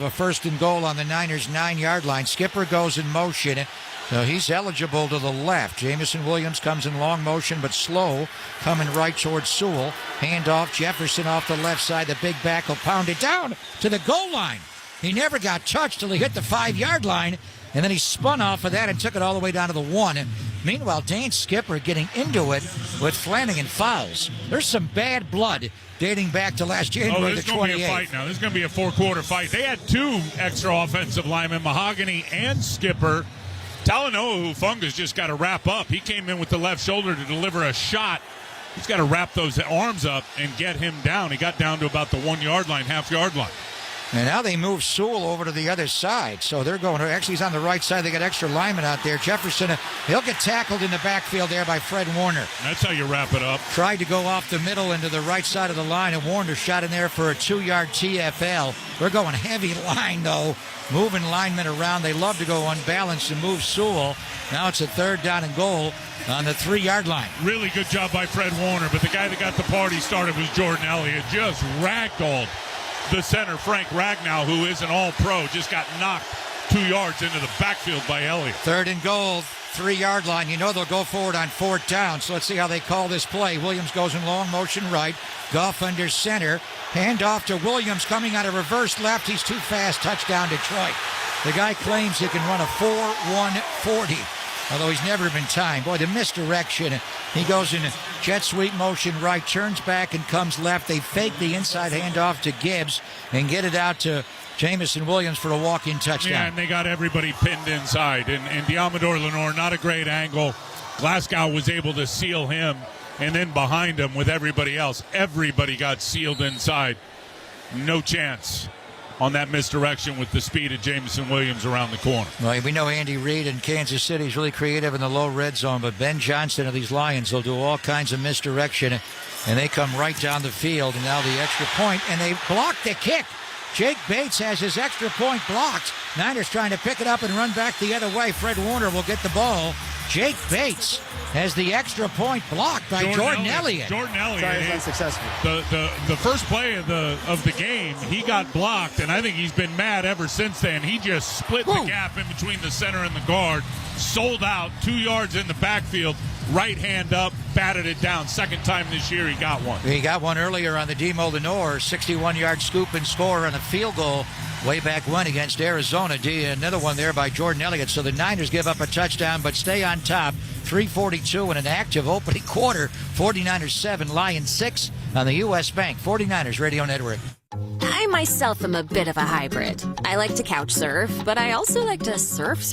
A first and goal on the Niners' 9-yard line. Skipper goes in motion. So he's eligible to the left. Jamison Williams comes in long motion but slow, coming right towards Sewell. Handoff, Jefferson off the left side. The big back will pound it down to the goal line. He never got touched till he hit the 5-yard line, and then he spun off of that and took it all the way down to the 1. Meanwhile, Dane Skipper getting into it with Flanagan fouls. There's some bad blood dating back to last January the 28th. There's going to be a fight now. There's going to be a 4-quarter fight. They had 2 extra offensive linemen, Mahogany and Skipper. Talanoa Hufunga's just got to wrap up. He came in with the left shoulder to deliver a shot. He's got to wrap those arms up and get him down. He got down to about the 1-yard line, half-yard line. And now they move Sewell over to the other side. So they're going, actually he's on the right side. They got extra linemen out there. Jefferson, he'll get tackled in the backfield there by Fred Warner. That's how you wrap it up. Tried to go off the middle into the right side of the line, and Warner shot in there for a 2-yard TFL. We're going heavy line, though, moving linemen around. They love to go unbalanced and move Sewell. Now it's a 3rd down and goal on the 3-yard line. Really good job by Fred Warner, but the guy that got the party started was Jordan Elliott. Just ragdolled the center, Frank Ragnow, who is an all-pro, just got knocked 2 yards into the backfield by Elliott. 3rd and goal, 3-yard line. You know they'll go forward on 4th down, so let's see how they call this play. Williams goes in long motion right. Goff under center. Hand off to Williams coming out of reverse left. He's too fast. Touchdown, Detroit. The guy claims he can run a 4.140. Although he's never been timed. Boy, the misdirection. He goes in jet sweep motion right, turns back and comes left. They fake the inside handoff to Gibbs and get it out to Jamison Williams for a walk-in touchdown. Yeah, and they got everybody pinned inside. And Diamador Lenore, not a great angle. Glasgow was able to seal him. And then behind him with everybody else, everybody got sealed inside. No chance on that misdirection with the speed of Jamison Williams around the corner. Well, we know Andy Reid in Kansas City is really creative in the low red zone, but Ben Johnson of these Lions will do all kinds of misdirection, and they come right down the field, and now the extra point, and they block the kick. Jake Bates has his extra point blocked. Niners trying to pick it up and run back the other way. Fred Warner will get the ball. Jake Bates has the extra point blocked by Jordan Elliott. Jordan Elliott. Sorry, it's unsuccessful. The first play of the game, he got blocked, and I think he's been mad ever since then. He just split the gap in between the center and the guard, sold out 2 yards in the backfield, right hand up, batted it down. Second time this year he got one. He got one earlier on the Demo Lenore, 61-yard scoop and score on a field goal way back when against Arizona. Another one there by Jordan Elliott. So the Niners give up a touchdown but stay on top. 3:42 in an active opening quarter. 49ers 7, Lions 6 on the U.S. Bank 49ers Radio Network. I myself am a bit of a hybrid. I like to couch surf, but I also like to surf.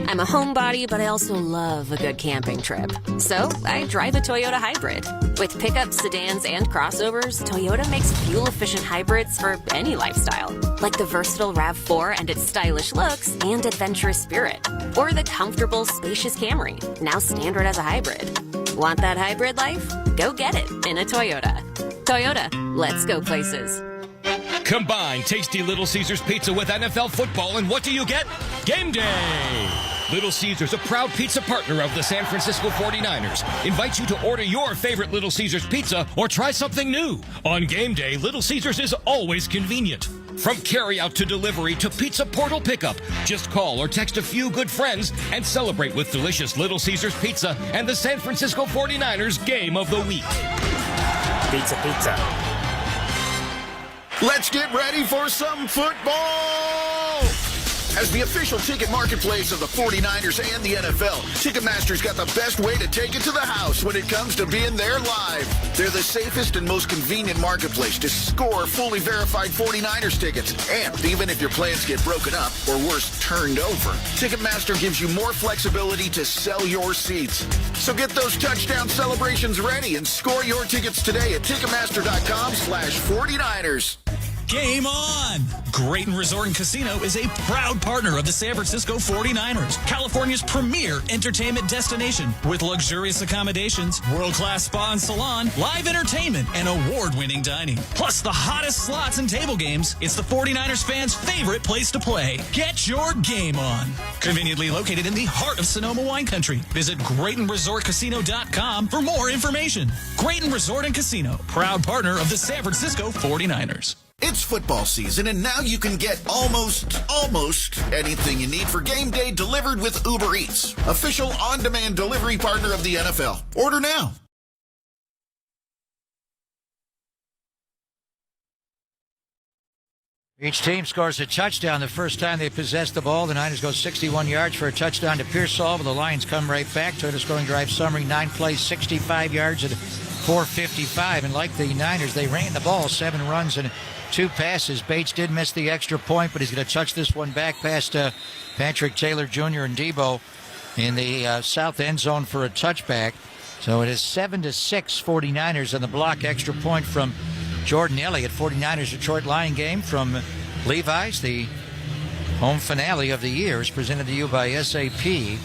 I'm a homebody, but I also love a good camping trip. So I drive a Toyota hybrid. With pickups, sedans, and crossovers, Toyota makes fuel-efficient hybrids for any lifestyle. Like the versatile RAV4 and its stylish looks and adventurous spirit. Or the comfortable, spacious Camry, now standard as a hybrid. Want that hybrid life? Go get it in a Toyota. Toyota, let's go places. Combine tasty Little Caesars pizza with NFL football, and what do you get? Game day! Little Caesars, a proud pizza partner of the San Francisco 49ers, invites you to order your favorite Little Caesars pizza or try something new. On game day, Little Caesars is always convenient. From carry-out to delivery to pizza portal pickup, just call or text a few good friends and celebrate with delicious Little Caesars pizza and the San Francisco 49ers Game of the Week. Pizza, pizza. Let's get ready for some football! As the official ticket marketplace of the 49ers and the NFL, Ticketmaster's got the best way to take it to the house when it comes to being there live. They're the safest and most convenient marketplace to score fully verified 49ers tickets. And even if your plans get broken up, or worse, turned over, Ticketmaster gives you more flexibility to sell your seats. So get those touchdown celebrations ready and score your tickets today at Ticketmaster.com/49ers. Game on! Grayton Resort and Casino is a proud partner of the San Francisco 49ers, California's premier entertainment destination with luxurious accommodations, world-class spa and salon, live entertainment, and award-winning dining. Plus the hottest slots and table games. It's the 49ers fans' favorite place to play. Get your game on! Conveniently located in the heart of Sonoma wine country. Visit GraytonResortCasino.com for more information. Grayton Resort and Casino, proud partner of the San Francisco 49ers. It's football season, and now you can get almost anything you need for game day delivered with Uber Eats, official on-demand delivery partner of the NFL. Order now. Each team scores a touchdown the first time they possess the ball. The Niners go 61 yards for a touchdown to Pearsall, but the Lions come right back. Toyota scoring drive summary, 9 plays, 65 yards at 4:55. And like the Niners, they ran the ball, 7 runs and 2 passes. Bates did miss the extra point, but he's going to touch this one back past Patrick Taylor Jr. and Debo in the south end zone for a touchback. So it is 7-6 49ers on the block. Extra point from Jordan Elliott. 49ers Detroit Lion game from Levi's. The home finale of the year is presented to you by SAP.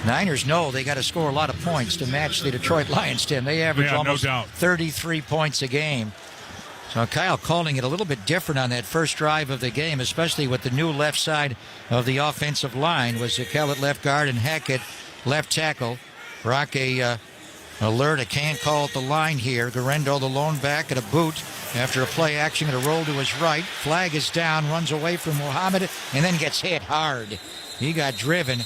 Niners know they got to score a lot of points to match the Detroit Lions, Tim. They average almost 33 points a game. So Kyle calling it a little bit different on that first drive of the game, especially with the new left side of the offensive line, was Kellett left guard and Hackett left tackle. Brock alert, a can call at the line here. Garendo, the lone back, at a boot after a play action, at a roll to his right. Flag is down, runs away from Muhammad, and then gets hit hard. He got driven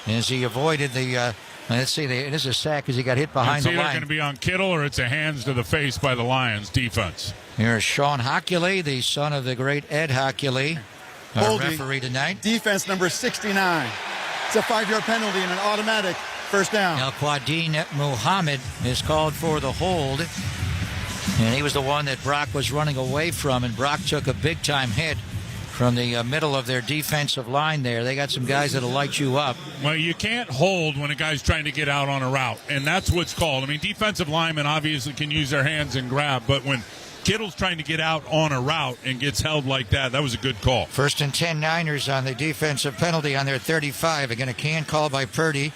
as he avoided the, let's see, it is a sack as he got hit behind the line. It's either going to be on Kittle or it's a hands to the face by the Lions defense. Here's Sean Hockley, the son of the great Ed Hockley, our referee tonight. Defense number 69. It's a 5-yard penalty and an automatic first down. Now, Quadin Muhammad is called for the hold. And he was the one that Brock was running away from. And Brock took a big-time hit from the middle of their defensive line there. They got some guys that'll light you up. Well, you can't hold when a guy's trying to get out on a route. And that's what's called. I mean, defensive linemen obviously can use their hands and grab. But when Kittle's trying to get out on a route and gets held like that, that was a good call. 1st and 10 Niners on the defensive penalty on their 35. Again, a can call by Purdy.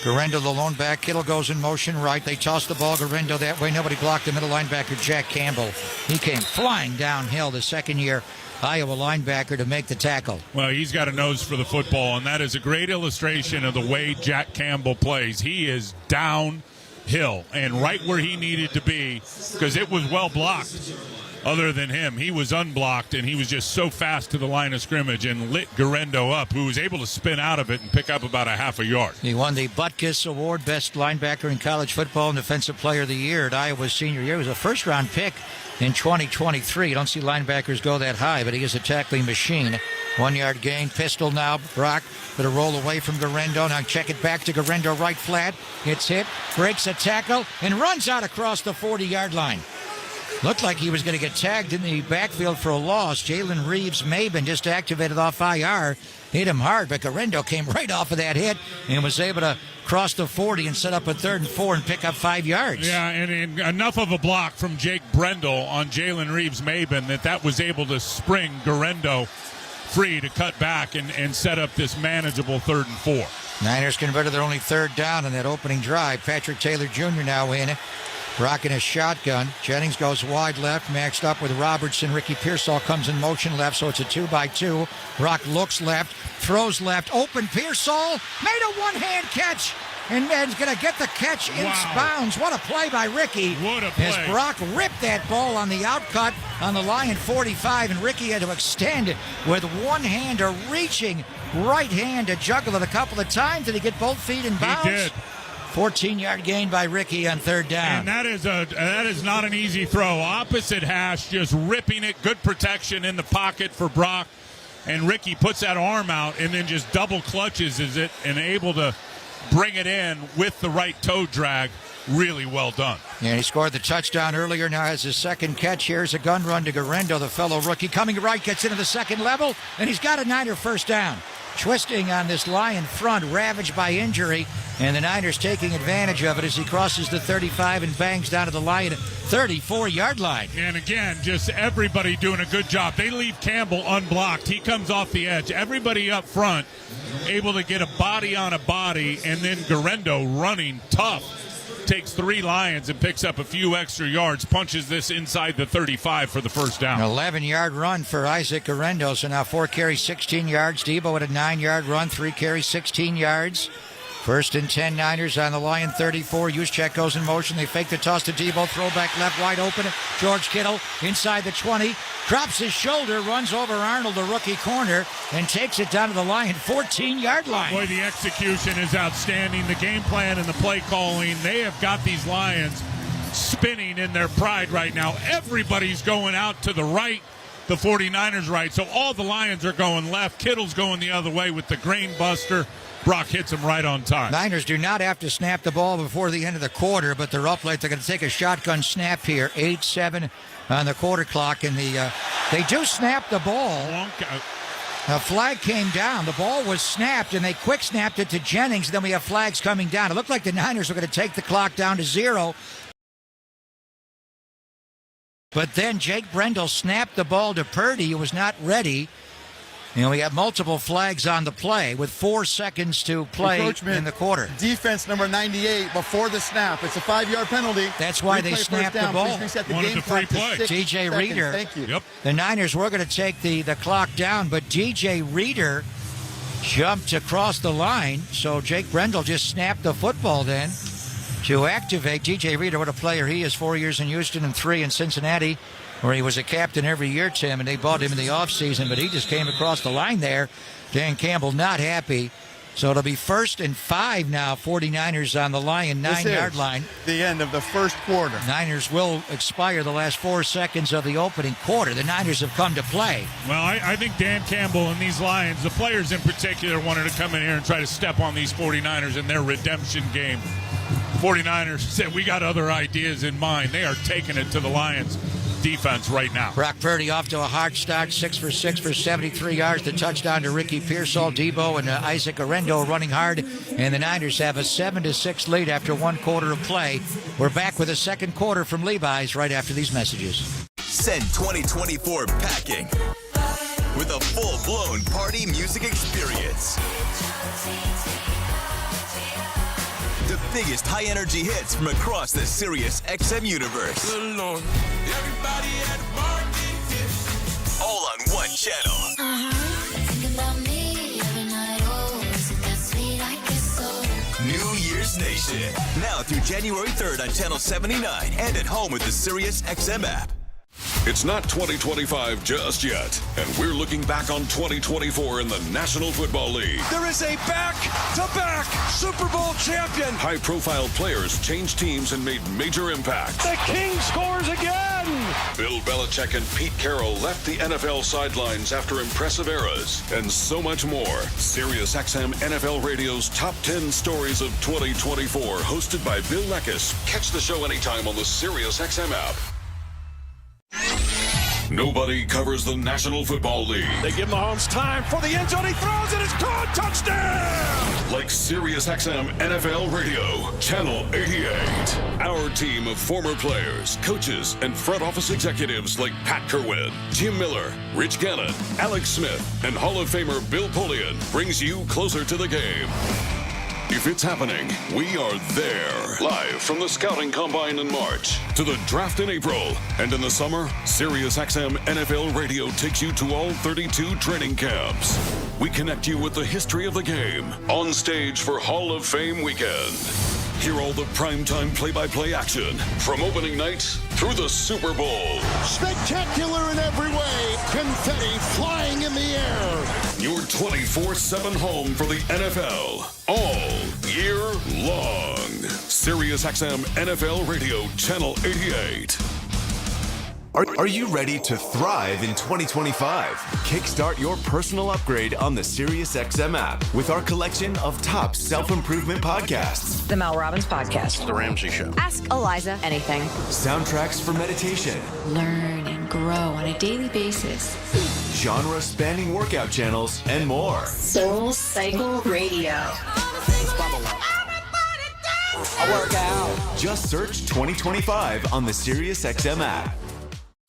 Garendo, the lone back. Kittle goes in motion right. They toss the ball. Garendo that way. Nobody blocked the middle linebacker, Jack Campbell. He came flying downhill, the second-year Iowa linebacker, to make the tackle. Well, he's got a nose for the football, and that is a great illustration of the way Jack Campbell plays. He is downhill and right where he needed to be because it was well blocked. Other than him, he was unblocked, and he was just so fast to the line of scrimmage and lit Garendo up, who was able to spin out of it and pick up about a half a yard. He won the Butkus Award, Best Linebacker in College Football and Defensive Player of the Year at Iowa's senior year. He was a first-round pick in 2023. You don't see linebackers go that high, but he is a tackling machine. 1-yard gain, pistol now. Brock with a roll away from Garendo. Now check it back to Garendo, right flat. Gets hit, breaks a tackle, and runs out across the 40-yard line. Looked like he was going to get tagged in the backfield for a loss. Jalen Reeves-Maben just activated off IR. Hit him hard, but Garendo came right off of that hit and was able to cross the 40 and set up a 3rd and 4 and pick up 5 yards. Yeah, and enough of a block from Jake Brendel on Jalen Reeves-Maben that was able to spring Garendo free to cut back and set up this manageable 3rd and 4. Niners converted their only 3rd down on that opening drive. Patrick Taylor Jr. now in it. Rocking a shotgun. Jennings goes wide left, matched up with Robertson. Ricky Pearsall comes in motion left, so it's a 2-by-2. Brock looks left, throws left. Open Pearsall, made a one-hand catch, and Ned's going to get the catch in bounds. What a play by Ricky. What a play. As Brock ripped that ball on the outcut on the Lion 45, and Ricky had to extend it with one hand, a reaching right hand to juggle it a couple of times. Did he get both feet in bounds? He did. 14-yard gain by Ricky on 3rd down. And that is not an easy throw. Opposite hash, just ripping it. Good protection in the pocket for Brock. And Ricky puts that arm out and then just double clutches it and able to bring it in with the right toe drag. Really well done. And he scored the touchdown earlier. Now has his 2nd catch. Here's a gun run to Garendo, the fellow rookie. Coming right, gets into the 2nd level, and he's got a Niner 1st down. Twisting on this Lion front, ravaged by injury, and the Niners taking advantage of it as he crosses the 35 and bangs down to the Lion 34-yard line. And again, just everybody doing a good job. They leave Campbell unblocked. He comes off the edge. Everybody up front able to get a body on a body, and then Garendo running tough. Takes 3 Lions and picks up a few extra yards, punches this inside the 35 for the 1st down. An 11-yard run for Isaac Garendo, so now 4 carries, 16 yards. Debo with a 9-yard run, 3 carries, 16 yards First and 10 Niners on the Lion 34. Juszczyk goes in motion. They fake the toss to Debo. Throwback left wide open. George Kittle inside the 20. Drops his shoulder. Runs over Arnold, the rookie corner, and takes it down to the Lion 14-yard line. Boy, the execution is outstanding. The game plan and the play calling. They have got these Lions spinning in their pride right now. Everybody's going out to the right. The 49ers right. So all the Lions are going left. Kittle's going the other way with the grain buster. Brock hits him right on time. Niners do not have to snap the ball before the end of the quarter, but they're up late. They're going to take a shotgun snap here. 8-7 on the quarter clock. And they do snap the ball. A flag came down. The ball was snapped, and they quick snapped it to Jennings. Then we have flags coming down. It looked like the Niners were going to take the clock down to 0. But then Jake Brendel snapped the ball to Purdy, who was not ready. We have multiple flags on the play with 4 seconds to play in the quarter. Defense number 98 before the snap. It's a 5-yard penalty. That's why they snapped the ball. One of the 3 plays. DJ Reader. Thank you. Yep. The Niners were going to take the clock down, but DJ Reader jumped across the line, so Jake Brendel just snapped the football then to activate. DJ Reader, what a player he is. 4 years in Houston and 3 in Cincinnati, where he was a captain every year, Tim, and they bought him in the offseason, but he just came across the line there. Dan Campbell not happy. So it'll be 1st and 5 now, 49ers on the Lion 9-yard line. The end of the first quarter. Niners will expire the last 4 seconds of the opening quarter. The Niners have come to play. Well, I think Dan Campbell and these Lions, the players in particular, wanted to come in here and try to step on these 49ers in their redemption game. 49ers said, we got other ideas in mind. They are taking it to the Lions defense right now. Brock Purdy off to a hard start, 6 for 6 for 73 yards. The touchdown to Ricky Pearsall, Debo, and Isaac Arendo running hard. And the Niners have a 7-6 lead after 1 quarter of play. We're back with a second quarter from Levi's right after these messages. Send 2024 packing with a full-blown party music experience. The biggest high-energy hits from across the Sirius XM universe. All on one channel. New Year's Nation. Now through January 3rd on Channel 79 and at home with the Sirius XM app. It's not 2025 just yet, and we're looking back on 2024 in the National Football League. There is a back-to-back Super Bowl champion. High-profile players changed teams and made major impacts. The King scores again. Bill Belichick and Pete Carroll left the NFL sidelines after impressive eras, and so much more. Sirius XM NFL Radio's Top 10 Stories of 2024, hosted by Bill Leckis. Catch the show anytime on the Sirius XM app. Nobody covers the National Football League. They give Mahomes time for the end zone. He throws it. It's caught. Touchdown. Like SiriusXM NFL Radio, Channel 88. Our team of former players, coaches, and front office executives like Pat Kerwin, Jim Miller, Rich Gannon, Alex Smith, and Hall of Famer Bill Polian brings you closer to the game. If it's happening, we are there. Live from the Scouting Combine in March to the Draft in April. And in the summer, SiriusXM NFL Radio takes you to all 32 training camps. We connect you with the history of the game on stage for Hall of Fame weekend. Hear all the primetime play-by-play action from opening night through the Super Bowl. Spectacular in every way. Confetti flying in the air. Your 24/7 home for the NFL all year long. SiriusXM NFL Radio, Channel 88. Are you ready to thrive in 2025? Kickstart your personal upgrade on the SiriusXM app with our collection of top self-improvement podcasts. The Mel Robbins Podcast. The Ramsey Show. Ask Eliza anything. Soundtracks for meditation. Learn and grow on a daily basis. Genre-spanning workout channels and more. Soul Cycle Radio. I work out. Just search 2025 on the SiriusXM app.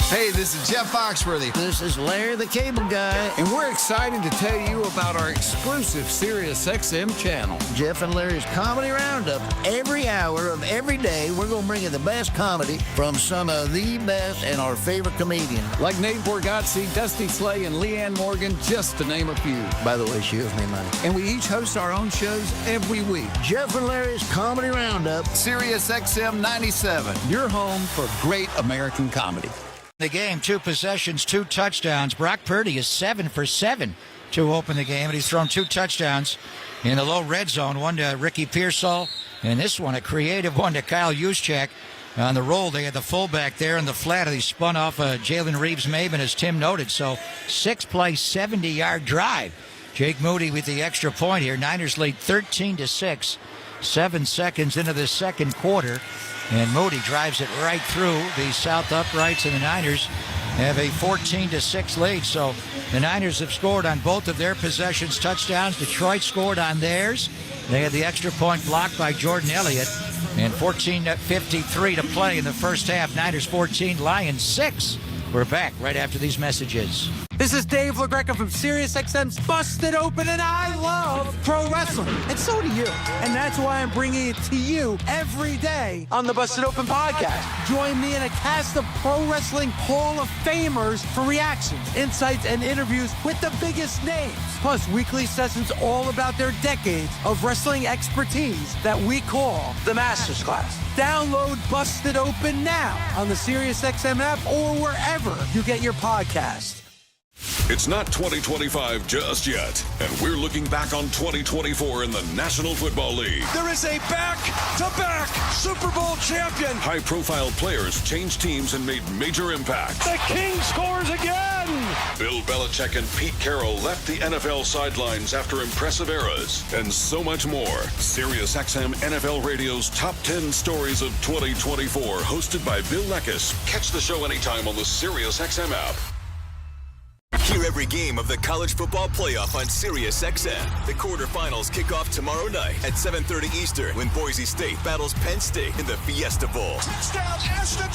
Hey, this is Jeff Foxworthy. This is Larry the Cable Guy. And we're excited to tell you about our exclusive SiriusXM channel. Jeff and Larry's Comedy Roundup. Every hour of every day, we're going to bring you the best comedy from some of the best and our favorite comedians. Like Nate Borgazzi, Dusty Slay, and Leanne Morgan, just to name a few. By the way, she owes me money. And we each host our own shows every week. Jeff and Larry's Comedy Roundup. SiriusXM 97, your home for great American comedy. The game, 2 possessions, 2 touchdowns. Brock Purdy is 7 for 7 to open the game, and he's thrown 2 touchdowns in the low red zone. One to Ricky Pearsall, and this one, a creative one to Kyle Juszczyk. On the roll, they had the fullback there in the flat, and he spun off Jalen Reeves-Maben, as Tim noted. So 6-play, 70-yard drive. Jake Moody with the extra point here. Niners lead 13-6, 7 seconds into the second quarter. And Moody drives it right through the south uprights, and the Niners have a 14-6 lead. So the Niners have scored on both of their possessions touchdowns. Detroit scored on theirs. They had the extra point blocked by Jordan Elliott. And 14:53 to play in the first half. Niners 14, Lions 6. We're back right after these messages. This is Dave LaGreca from SiriusXM's Busted Open, and I love pro wrestling. And so do you. And that's why I'm bringing it to you every day on the Busted Open podcast. Join me in a cast of pro wrestling Hall of Famers for reactions, insights, and interviews with the biggest names. Plus, weekly sessions all about their decades of wrestling expertise that we call the Masters Class. Download Busted Open now on the SiriusXM app or wherever you get your podcasts. It's not 2025 just yet, and we're looking back on 2024 in the National Football League. There is a back-to-back Super Bowl champion. High-profile players changed teams and made major impacts. The King scores again. Bill Belichick and Pete Carroll left the NFL sidelines after impressive eras, and so much more. SiriusXM NFL Radio's Top 10 Stories of 2024, hosted by Bill Leckis. Catch the show anytime on the SiriusXM app. Hear every game of the college football playoff on SiriusXM. The quarterfinals kick off tomorrow night at 7:30 Eastern when Boise State battles Penn State in the Fiesta Bowl. Touchdown, Ashton.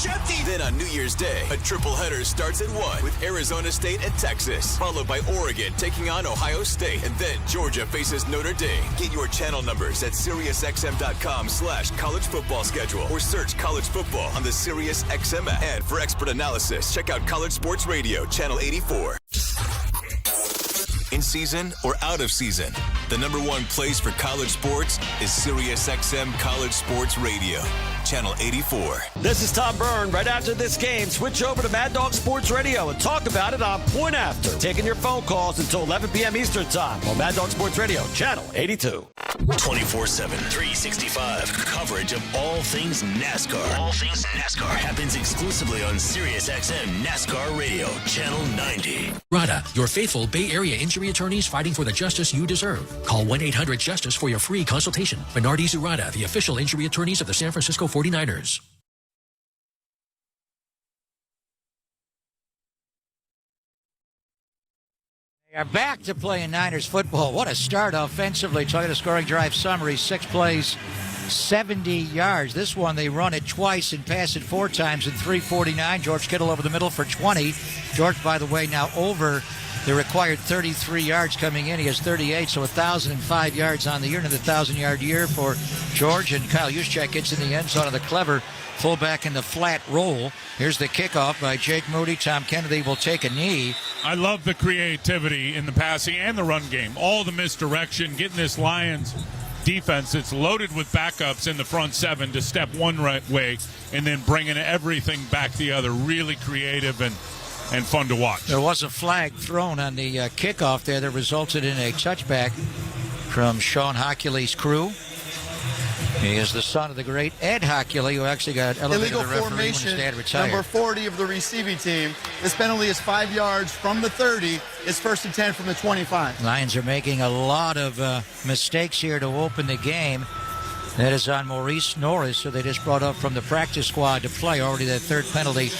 Then on New Year's Day, a triple-header starts at 1 with Arizona State and Texas, followed by Oregon taking on Ohio State, and then Georgia faces Notre Dame. Get your channel numbers at SiriusXM.com/college football schedule or search college football on the SiriusXM app. And for expert analysis, check out College Sports Radio, Channel 84. In season or out of season, the #1 place for college sports is SiriusXM College Sports Radio, Channel 84. This is Tom Byrne. Right after this game, switch over to Mad Dog Sports Radio and talk about it on Point After. Taking your phone calls until 11 p.m. Eastern Time on Mad Dog Sports Radio, Channel 82. 24/7, 365 coverage of all things NASCAR. All things NASCAR happens exclusively on SiriusXM NASCAR Radio, Channel 90. RADA, your faithful Bay Area injury attorneys fighting for the justice you deserve. Call 1-800-JUSTICE for your free consultation. Bernardi Zurada, the official injury attorneys of the San Francisco 49ers. They are back to playing Niners football. What a start offensively. Toyota scoring drive summary, 6 plays, 70 yards. This one they run it twice and pass it 4 times in 3:49. George Kittle over the middle for 20. George, by the way, now over the required 33 yards coming in. He has 38, so 1,005 yards on the year, and the 1,000-yard year for George. And Kyle Juszczyk gets in the end zone of the clever fullback in the flat roll. Here's the kickoff by Jake Moody. Tom Kennedy will take a knee. I love the creativity in the passing and the run game. All the misdirection, getting this Lions defense that's loaded with backups in the front 7 to step one right way and then bringing everything back the other. Really creative and fun to watch. There was a flag thrown on the kickoff there that resulted in a touchback from Sean Hockley's crew. He is the son of the great Ed Hockley, who actually got elevated to the referee when his dad retired. Number 40 of the receiving team. This penalty is 5 yards from the 30. It's 1st and 10 from the 25. Lions are making a lot of mistakes here to open the game. That is on Maurice Norris, who they just brought up from the practice squad to play. Already that 3rd penalty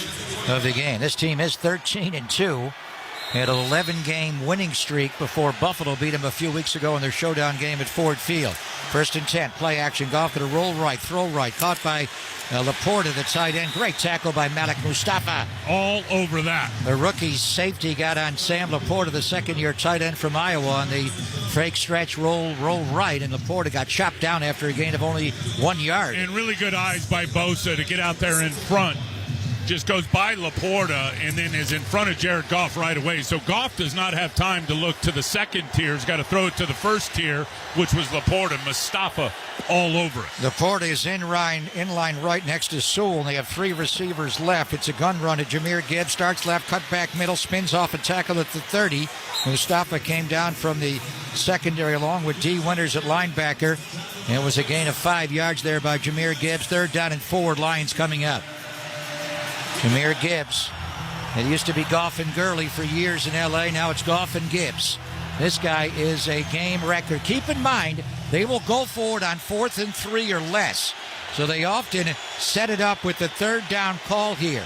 of the game. This team is 13-2. had an 11-game winning streak before Buffalo beat him a few weeks ago in their showdown game at Ford Field. 1st and 10, play action. Goff going to roll right, throw right, caught by Laporta, the tight end. Great tackle by Malik Mustafa. All over that. The rookie safety got on Sam Laporta, the second-year tight end from Iowa, on the fake stretch roll right, and Laporta got chopped down after a gain of only 1 yard. And really good eyes by Bosa to get out there in front. Just goes by Laporta and then is in front of Jared Goff right away. So Goff does not have time to look to the second tier. He's got to throw it to the first tier, which was Laporta. Mustafa all over it. Laporta is in line right next to Sewell, and they have 3 receivers left. It's a gun run to Jahmyr Gibbs. Starts left, cut back middle, spins off a tackle at the 30. Mustafa came down from the secondary along with D. Winters at linebacker. And it was a gain of 5 yards there by Jahmyr Gibbs. 3rd down and 4, Lions coming up. Jahmyr Gibbs. It used to be Goff and Gurley for years in L.A. Now it's Goff and Gibbs. This guy is a game record. Keep in mind, they will go forward on 4th and 3 or less. So they often set it up with the 3rd down call here.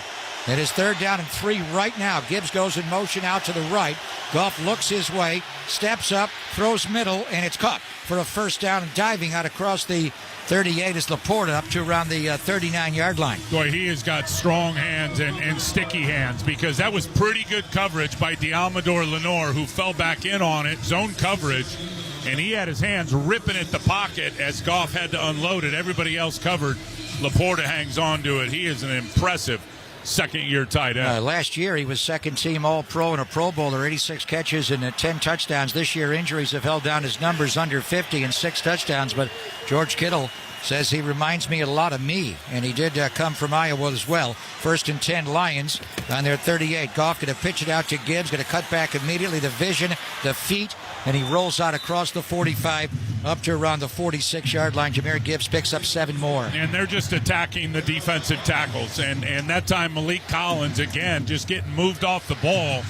It is 3rd down and 3 right now. Gibbs goes in motion out to the right. Goff looks his way, steps up, throws middle, and it's caught for a 1st down, and diving out across the 38 is Laporta up to around the 39-yard line. Boy, he has got strong hands and sticky hands, because that was pretty good coverage by Dealmador Lenore, who fell back in on it, zone coverage, and he had his hands ripping at the pocket as Goff had to unload it. Everybody else covered. Laporta hangs on to it. He is an impressive second-year tight end. Last year, he was second-team All-Pro and a Pro Bowler, 86 catches and 10 touchdowns. This year, injuries have held down his numbers, under 50 and 6 touchdowns. But George Kittle says he reminds me a lot of me, and he did come from Iowa as well. 1st and 10, Lions on their 38. Goff going to pitch it out to Gibbs, going to cut back immediately. The vision, the feet, and he rolls out across the 45 up to around the 46-yard line. Jahmyr Gibbs picks up 7 more. And they're just attacking the defensive tackles. And that time, Malik Collins, again, just getting moved off the ball,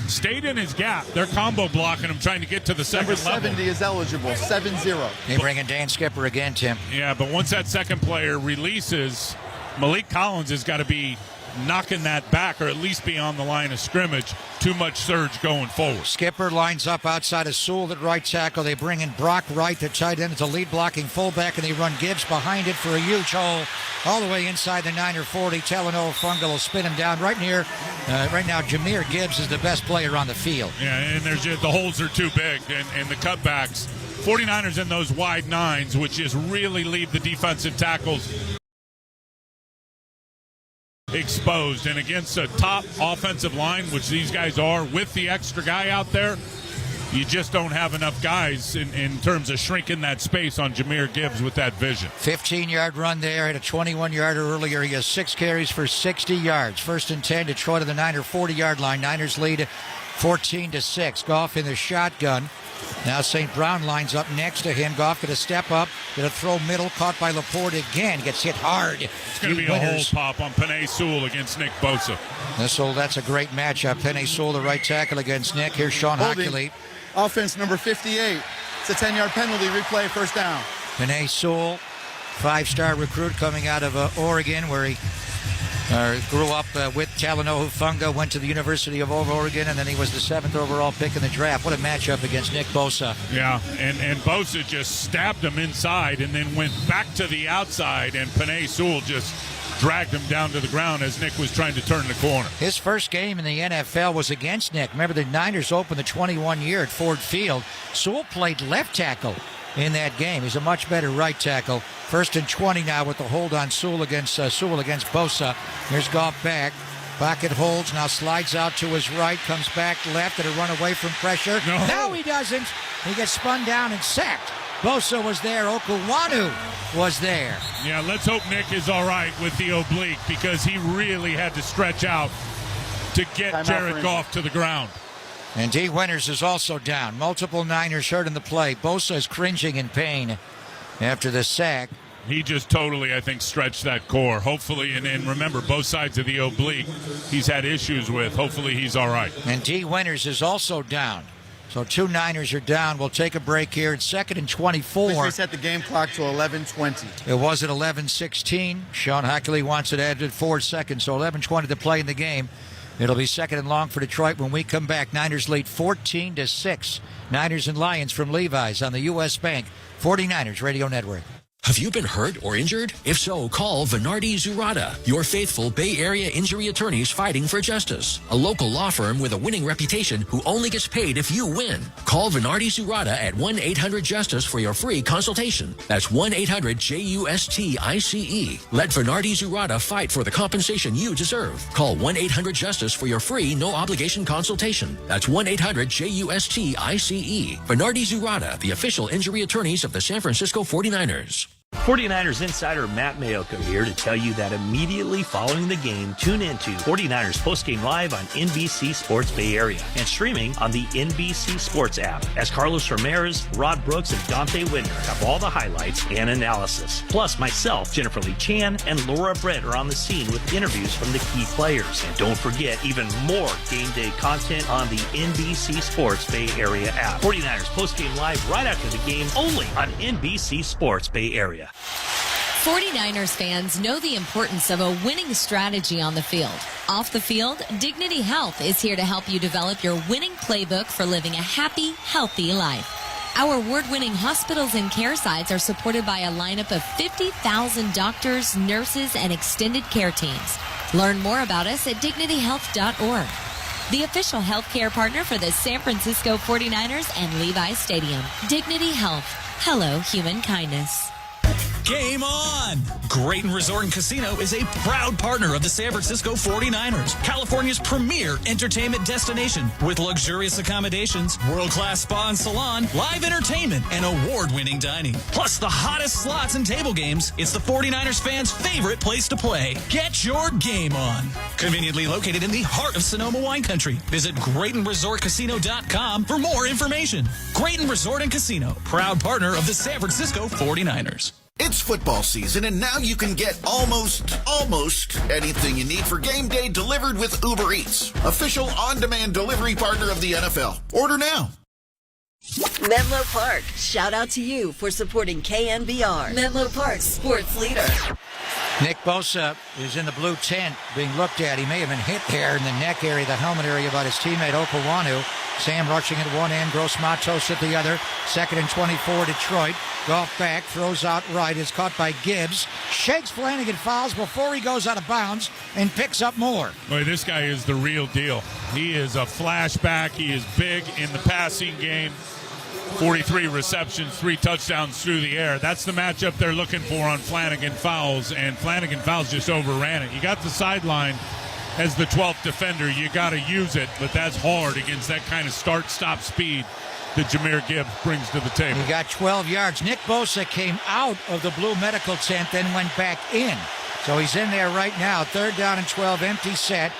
stayed in his gap. They're combo blocking him, trying to get to the second level. Number 70 is eligible, 7-0. They bring in Dan Skipper again, Tim. Yeah, but once that second player releases, Malik Collins has got to be knocking that back, or at least be on the line of scrimmage. Too much surge going forward. Skipper lines up outside of Sewell at right tackle. They bring in Brock Wright, the tight end, as a lead blocking fullback, and they run Gibbs behind it for a huge hole all the way inside the 9 or 40. Talanoa Funga will spin him down right near. Right now, Jahmyr Gibbs is the best player on the field. Yeah, and the holes are too big, and the cutbacks. 49ers in those wide 9s, which just really leave the defensive tackles exposed. And against a top offensive line, which these guys are, with the extra guy out there, you just don't have enough guys in terms of shrinking that space on Jahmyr Gibbs with that vision. 15-yard run there, had a 21-yarder earlier. He has 6 carries for 60 yards. 1st and 10, Detroit to the 9 or 40-yard line. Niners lead 14-6. Goff in the shotgun. Now St. Brown lines up next to him. Goff going to step up, going to throw middle, caught by Laporte again. Gets hit hard. It's going to be a hole pop on Penei Sewell against Nick Bosa. That's a great matchup. Penei Sewell, the right tackle against Nick. Here's Sean Hochuli. Offense number 58. It's a 10-yard penalty. Replay, 1st down. Penei Sewell, 5-star recruit coming out of Oregon, where he grew up with Talanoa Funga, went to the University of Oregon, and then he was the 7th overall pick in the draft. What a matchup against Nick Bosa. Yeah, and Bosa just stabbed him inside and then went back to the outside, and Penei Sewell just dragged him down to the ground as Nick was trying to turn the corner. His first game in the NFL was against Nick. Remember, the Niners opened the 21 year at Ford Field. Sewell played left tackle in that game. He's a much better right tackle. 1st and 20 now with the hold on Sewell against Bosa. Here's Goff back. Pocket holds, now slides out to his right, comes back left to run away from pressure. No, he doesn't. He gets spun down and sacked. Bosa was there. Okuwanu was there. Yeah, let's hope Nick is all right with the oblique, because he really had to stretch out to get Jared Goff to the ground. And D. Winters is also down. Multiple Niners hurt in the play. Bosa is cringing in pain after the sack. He just totally, I think, stretched that core. Hopefully, and remember, both sides of the oblique he's had issues with. Hopefully he's all right. And D. Winters is also down. So 2 Niners are down. We'll take a break here. It's 2nd and 24. Please reset the game clock to 11:20. It was at 11:16. Sean Hochuli wants it added 4 seconds. So 11:20 to play in the game. It'll be second and long for Detroit when we come back. Niners lead 14-6. Niners and Lions from Levi's on the U.S. Bank 49ers Radio Network. Have you been hurt or injured? If so, call Venardi Zurada, your faithful Bay Area injury attorneys fighting for justice. A local law firm with a winning reputation who only gets paid if you win. Call Venardi Zurada at 1-800-JUSTICE for your free consultation. That's 1-800-JUSTICE. Let Venardi Zurada fight for the compensation you deserve. Call 1-800-JUSTICE for your free, no-obligation consultation. That's 1-800-JUSTICE. Venardi Zurada, the official injury attorneys of the San Francisco 49ers. 49ers insider Matt Mayoko here to tell you that immediately following the game, tune into 49ers Postgame Live on NBC Sports Bay Area and streaming on the NBC Sports app as Carlos Ramirez, Rod Brooks, and Dante Widner have all the highlights and analysis. Plus, myself, Jennifer Lee Chan, and Laura Brett are on the scene with interviews from the key players. And don't forget, even more game day content on the NBC Sports Bay Area app. 49ers Postgame Live right after the game, only on NBC Sports Bay Area. 49ers fans know the importance of a winning strategy on the field. Off the field, Dignity Health is here to help you develop your winning playbook for living a happy, healthy life. Our award-winning hospitals and care sites are supported by a lineup of 50,000 doctors, nurses, and extended care teams. Learn more about us at dignityhealth.org. The official healthcare partner for the San Francisco 49ers and Levi's Stadium. Dignity Health. Hello, human kindness. Game on! Grayton Resort and Casino is a proud partner of the San Francisco 49ers, California's premier entertainment destination with luxurious accommodations, world-class spa and salon, live entertainment, and award-winning dining. Plus the hottest slots and table games. It's the 49ers fans' favorite place to play. Get your game on. Conveniently located in the heart of Sonoma wine country. Visit GraytonResortCasino.com for more information. Grayton Resort and Casino, proud partner of the San Francisco 49ers. It's football season, and now you can get almost anything you need for game day delivered with Uber Eats, official on-demand delivery partner of the NFL. Order now. Menlo Park, shout out to you for supporting KNBR, Menlo Park's sports leader. Nick Bosa is in the blue tent being looked at. He may have been hit there in the neck area, the helmet area, by his teammate Okawanu. Sam rushing at one end, Gross Matos at the other. 2nd and 24, Detroit. Goff back, throws out right, is caught by Gibbs. Shakes Flanagan, fouls before he goes out of bounds and picks up more. Boy, this guy is the real deal. He is a flashback. He is big in the passing game. 43 receptions, 3 touchdowns through the air. That's the matchup they're looking for on Flanagan fouls, and Flanagan fouls just overran it. You got the sideline as the 12th defender. You got to use it, but that's hard against that kind of start-stop speed that Jahmyr Gibbs brings to the table. He got 12 yards. Nick Bosa came out of the blue medical tent, then went back in. So he's in there right now. 3rd down and 12, empty set.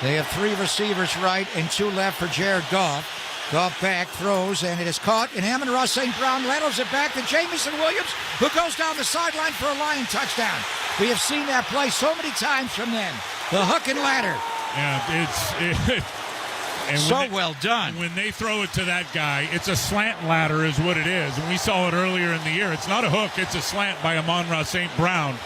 They have 3 receivers right and 2 left for Jared Goff. Goff back, throws, and it is caught. And Amon-Ra St. Brown laterals it back to Jamison Williams, who goes down the sideline for a Lion touchdown. We have seen that play so many times from them. The hook and ladder. Yeah, it's so well done. When they throw it to that guy, it's a slant ladder is what it is. And we saw it earlier in the year. It's not a hook, it's a slant by Amon-Ra St. Brown.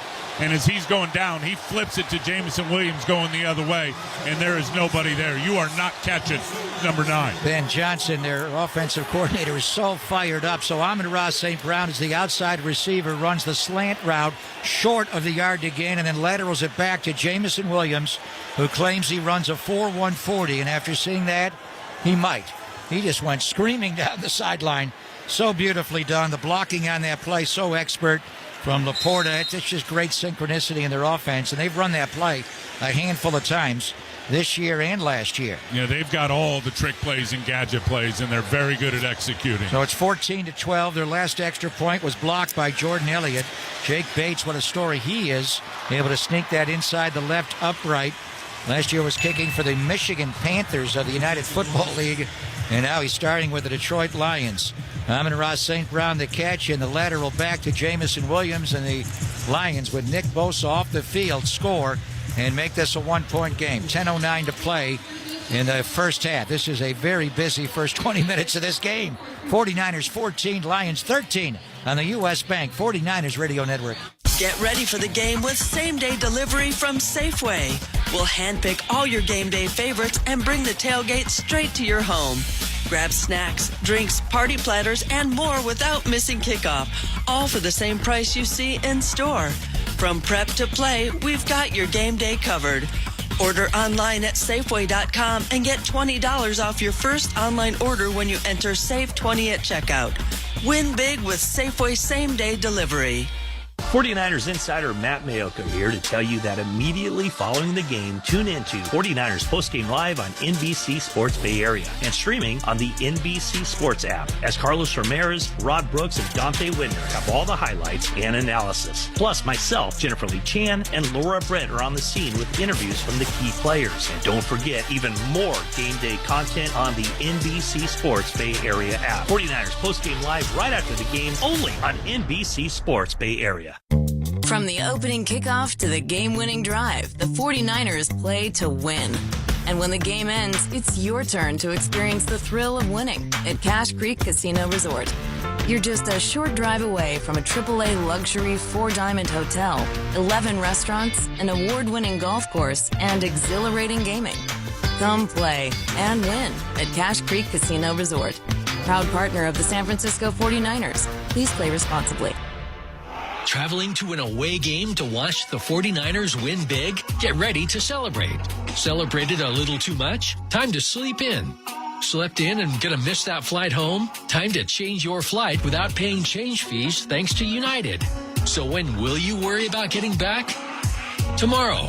And as he's going down, he flips it to Jamison Williams going the other way, and there is nobody there. You are not catching number 9. Ben Johnson, their offensive coordinator, is so fired up. So Amon-Ra St. Brown is the outside receiver, runs the slant route short of the yard to gain, and then laterals it back to Jamison Williams, who claims he runs a 4.140. And after seeing that, he might. He just went screaming down the sideline. So beautifully done. The blocking on that play, so expert. From Laporta, it's just great synchronicity in their offense, and they've run that play a handful of times this year and last year. Yeah, they've got all the trick plays and gadget plays, and they're very good at executing. So it's 14-12. Their last extra point was blocked by Jordan Elliott. Jake Bates, what a story he is, able to sneak that inside the left upright. Last year was kicking for the Michigan Panthers of the United Football League, and now he's starting with the Detroit Lions. Amon-Ra St. Brown the catch, and the lateral back to Jamison Williams, and the Lions with Nick Bosa off the field score and make this a 1-point game. 10:09 to play in the first half. This is a very busy first 20 minutes of this game. 49ers 14, Lions 13 on the U.S. Bank 49ers Radio Network. Get ready for the game with same-day delivery from Safeway. We'll handpick all your game day favorites and bring the tailgate straight to your home. Grab snacks, drinks, party platters, and more without missing kickoff, all for the same price you see in store. From prep to play, we've got your game day covered. Order online at Safeway.com and get $20 off your first online order when you enter SAVE20 at checkout. Win big with Safeway same-day delivery. 49ers insider Matt Mayoka here to tell you that immediately following the game, tune into 49ers postgame live on NBC Sports Bay Area and streaming on the NBC Sports app as Carlos Ramirez, Rod Brooks, and Dante Widner have all the highlights and analysis. Plus, myself, Jennifer Lee Chan, and Laura Brett are on the scene with interviews from the key players. And don't forget, even more game day content on the NBC Sports Bay Area app. 49ers postgame live right after the game, only on NBC Sports Bay Area. From the opening kickoff to the game-winning drive, the 49ers play to win. And when the game ends, it's your turn to experience the thrill of winning at Cache Creek Casino Resort. You're just a short drive away from a AAA luxury 4-diamond hotel, 11 restaurants, an award-winning golf course, and exhilarating gaming. Come play and win at Cache Creek Casino Resort. Proud partner of the San Francisco 49ers. Please play responsibly. Traveling to an away game to watch the 49ers win big? Get ready to celebrate. Celebrated a little too much? Time to sleep in. Slept in and gonna miss that flight home? Time to change your flight without paying change fees thanks to United. So when will you worry about getting back? Tomorrow.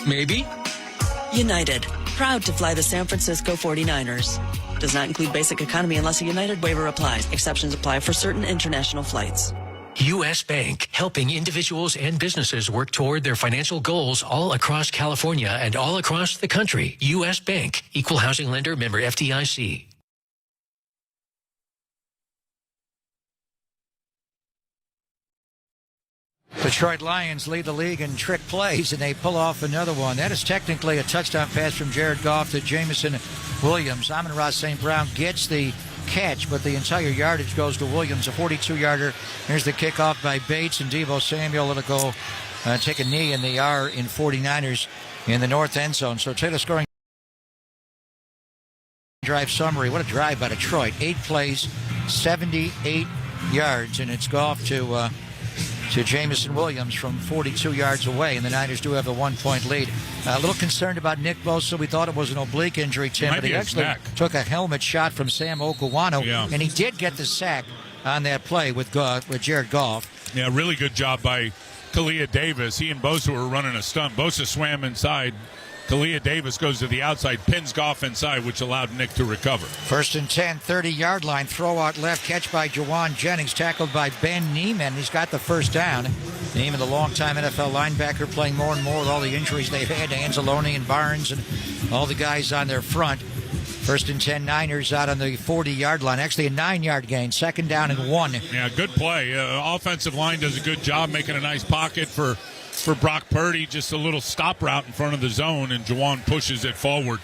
Maybe? United, proud to fly the San Francisco 49ers. Does not include basic economy unless a United waiver applies. Exceptions apply for certain international flights. U.S. Bank, helping individuals and businesses work toward their financial goals all across California and all across the country. U.S. Bank, equal housing lender, member FDIC. Detroit Lions lead the league in trick plays, and they pull off another one. That is technically a touchdown pass from Jared Goff to Jameson Williams. Amon-Ra St. Brown gets the catch, but the entire yardage goes to Williams, a 42-yarder. Here's the kickoff by Bates, and Deebo Samuel will go take a knee, and they are in 49ers in the north end zone. So Taylor scoring drive summary. What a drive by Detroit. 8 plays, 78 yards, and it's Goff to Jameson Williams from 42 yards away, and the Niners do have a 1-point lead. A little concerned about Nick Bosa. We thought it was an oblique injury, Tim, but he actually took a helmet shot from Sam Okuwano, and he did get the sack on that play with Jared Goff. Yeah, really good job by Kalia Davis. He and Bosa were running a stunt. Bosa swam inside. Kalia Davis goes to the outside, pins Goff inside, which allowed Nick to recover. 1st and 10, 30-yard line, throw out left, catch by Jawan Jennings, tackled by Ben Neiman. He's got the first down. Neiman, the longtime NFL linebacker, playing more and more with all the injuries they've had to Anzalone and Barnes and all the guys on their front. 1st and 10, Niners out on the 40-yard line. Actually a 9-yard gain, 2nd down and 1. Yeah, good play. Offensive line does a good job making a nice pocket for Brock Purdy, just a little stop route in front of the zone, and Jawan pushes it forward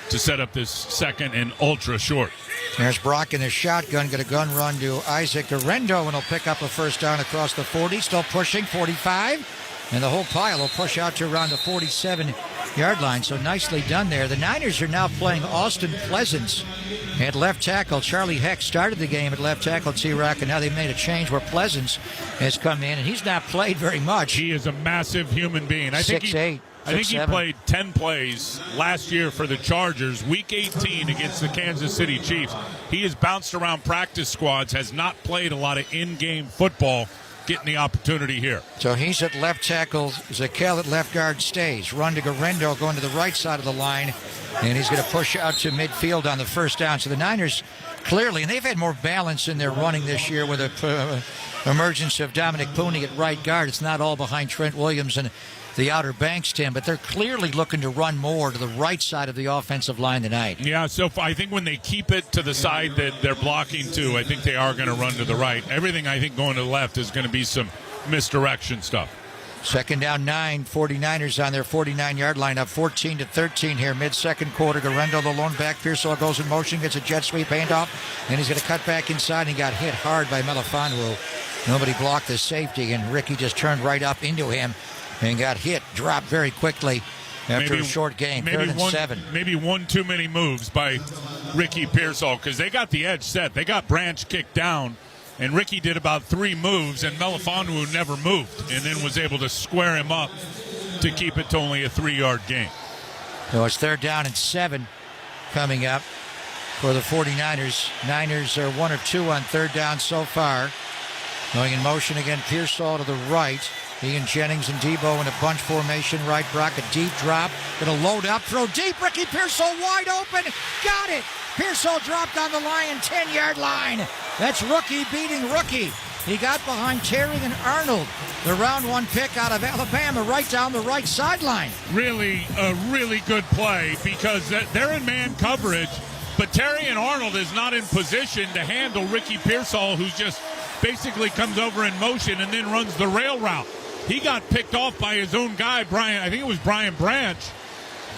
to set up this second and ultra short. There's Brock in his shotgun, get a gun run to Isaac Arendo, and he'll pick up a first down across the 40, still pushing, 45, and the whole pile will push out to around the 47-yard line, so nicely done there. The Niners are now playing Austin Pleasance at left tackle. Charlie Heck started the game at left tackle, T-Rock, and now they've made a change where Pleasance has come in, and he's not played very much. He is a massive human being. I think he played 10 plays last year for the Chargers, Week 18 against the Kansas City Chiefs. He has bounced around practice squads, has not played a lot of in-game football, getting the opportunity here. So he's at left tackle. Zakel at left guard stays. Run to Garendo going to the right side of the line, and he's going to push out to midfield on the first down. So the Niners clearly, and they've had more balance in their running this year with the emergence of Dominic Pooney at right guard. It's not all behind Trent Williams and the Outer Banks, Tim, but they're clearly looking to run more to the right side of the offensive line tonight. Yeah, so I think when they keep it to the side that they're blocking to, I think they are going to run to the right. Everything, I think, going to the left is going to be some misdirection stuff. Second down 9, 49ers on their 49-yard line, up 14-13 here, mid-second quarter. Garendo, the lone back. Pearsall goes in motion, gets a jet sweep handoff, and he's going to cut back inside. He got hit hard by Melifonwu. Nobody blocked the safety, and Ricky just turned right up into him and got hit, dropped very quickly after a short game, 3rd and 7. Maybe one too many moves by Ricky Pearsall because they got the edge set. They got Branch kicked down. And Ricky did about 3 moves, and Melifonwu never moved, and then was able to square him up to keep it to only a 3-yard gain. So it's 3rd down and 7 coming up for the 49ers. Niners are 1 of 2 on 3rd down so far. Going in motion again, Pearsall to the right. He and Jennings and Debo in a bunch formation. Right, Brock, a deep drop. Going to load up, throw deep. Ricky Pearsall wide open. Got it. Pearsall dropped on the Lion 10-yard line. That's rookie beating rookie. He got behind Terry and Arnold, the round 1 pick out of Alabama, right down the right sideline. Really, a really good play because they're in man coverage, but Terry and Arnold is not in position to handle Ricky Pearsall, who just basically comes over in motion and then runs the rail route. He got picked off by his own guy, Brian. I think it was Brian Branch.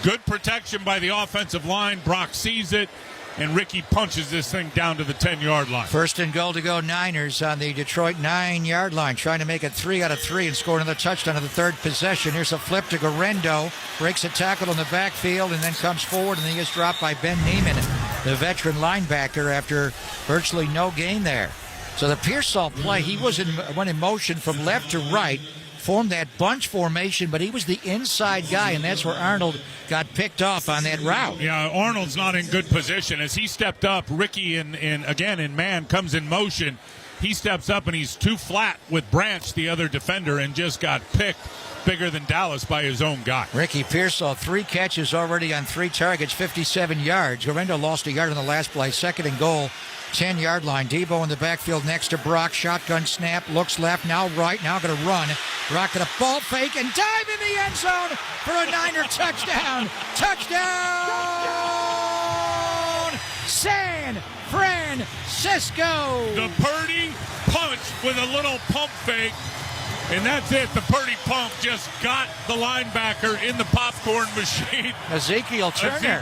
Good protection by the offensive line. Brock sees it, and Ricky punches this thing down to the 10-yard line. 1st and goal to go, Niners on the Detroit 9-yard line, trying to make it 3 out of 3 and score another touchdown on the 3rd possession. Here's a flip to Garendo, breaks a tackle in the backfield, and then comes forward, and he gets dropped by Ben Neiman, the veteran linebacker, after virtually no gain there. So the Pearsall play, he went in motion from left to right, formed that bunch formation, but he was the inside guy, and that's where Arnold got picked off on that route. Yeah, Arnold's not in good position. As he stepped up, Ricky, again in man, comes in motion. He steps up, and he's too flat with Branch, the other defender, and just got picked bigger than Dallas by his own guy. Ricky Pearsall, 3 catches already on 3 targets, 57 yards. Garendo lost a yard on the last play. 2nd and goal, 10-yard line. Debo in the backfield next to Brock. Shotgun snap, looks left, now right, now going to run. Brock going to ball fake and dive in the end zone for a Niner touchdown. Touchdown! San Francisco! The Purdy punch with a little pump fake. And that's it. The Purdy pump just got the linebacker in the popcorn machine. Ezekiel Turner.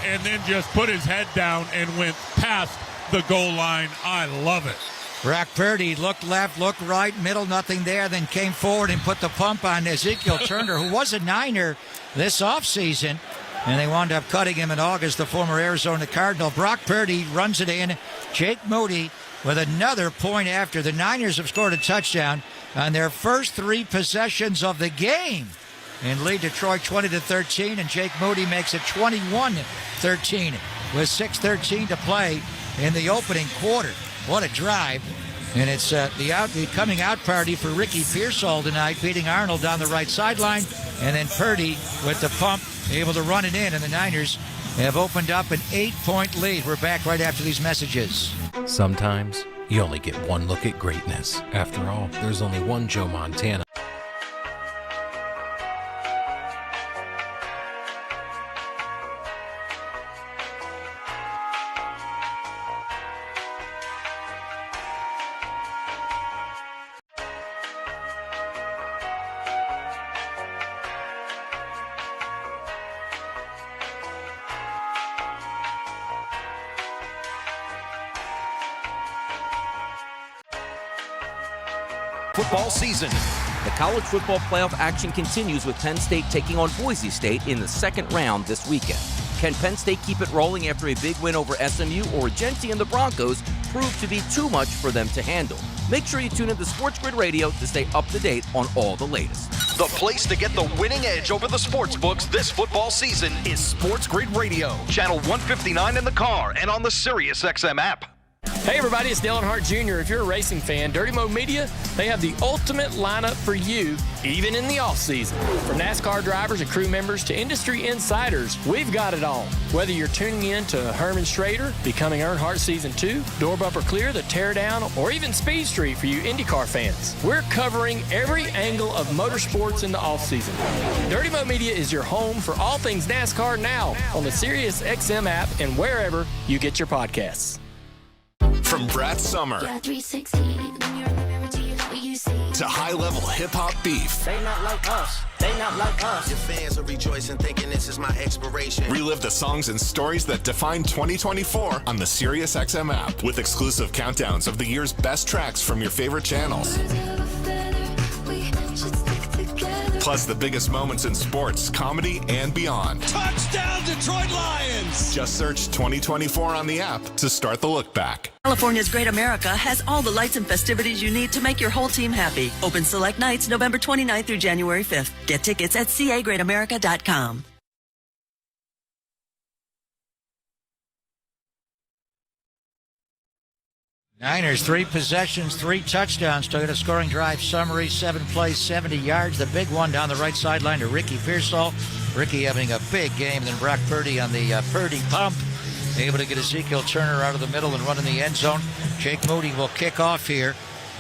And then just put his head down and went past the goal line. I love it. Brock Purdy looked left, looked right, middle, nothing there, then came forward and put the pump on Ezekiel Turner, who was a Niner this offseason. And they wound up cutting him in August, the former Arizona Cardinal. Brock Purdy runs it in. Jake Moody with another point after. The Niners have scored a touchdown on their first 3 possessions of the game and lead Detroit 20-13, and Jake Moody makes it 21-13 with 6:13 to play in the opening quarter. What a drive. And it's the coming out party for Ricky Pearsall tonight, beating Arnold down the right sideline, and then Purdy with the pump, able to run it in, and the Niners have opened up an 8-point lead. We're back right after these messages. Sometimes you only get one look at greatness. After all, there's only one Joe Montana. Football season. The college football playoff action continues with Penn State taking on Boise State in the 2nd round this weekend. Can Penn State keep it rolling after a big win over SMU, or Genti and the Broncos prove to be too much for them to handle? Make sure you tune in to Sports Grid Radio to stay up to date on all the latest. The place to get the winning edge over the sports books this football season is Sports Grid Radio, channel 159 in the car and on the SiriusXM app. Hey everybody, it's Dale Earnhardt Jr. If you're a racing fan, Dirty Mo Media, they have the ultimate lineup for you, even in the off-season. From NASCAR drivers and crew members to industry insiders, we've got it all. Whether you're tuning in to Herman Schrader, Becoming Earnhardt Season 2, Door Bumper Clear, The Teardown, or even Speed Street for you IndyCar fans, we're covering every angle of motorsports in the off-season. Dirty Mo Media is your home for all things NASCAR now on the SiriusXM app and wherever you get your podcasts. From Brat Summer to high-level hip-hop beef. They not like us. They not like us. Your fans are rejoicing, thinking this is my expiration. Relive the songs and stories that define 2024 on the SiriusXM app with exclusive countdowns of the year's best tracks from your favorite channels. Plus the biggest moments in sports, comedy, and beyond. Touchdown, Detroit Lions! Just search 2024 on the app to start the look back. California's Great America has all the lights and festivities you need to make your whole team happy. Open select nights November 29th through January 5th. Get tickets at cagreatamerica.com. Niners, 3 possessions, 3 touchdowns. Took a scoring drive summary, 7 plays, 70 yards. The big one down the right sideline to Ricky Pearsall. Ricky having a big game. Then Brock Purdy on the Purdy pump. Able to get Ezekiel Turner out of the middle and run in the end zone. Jake Moody will kick off here.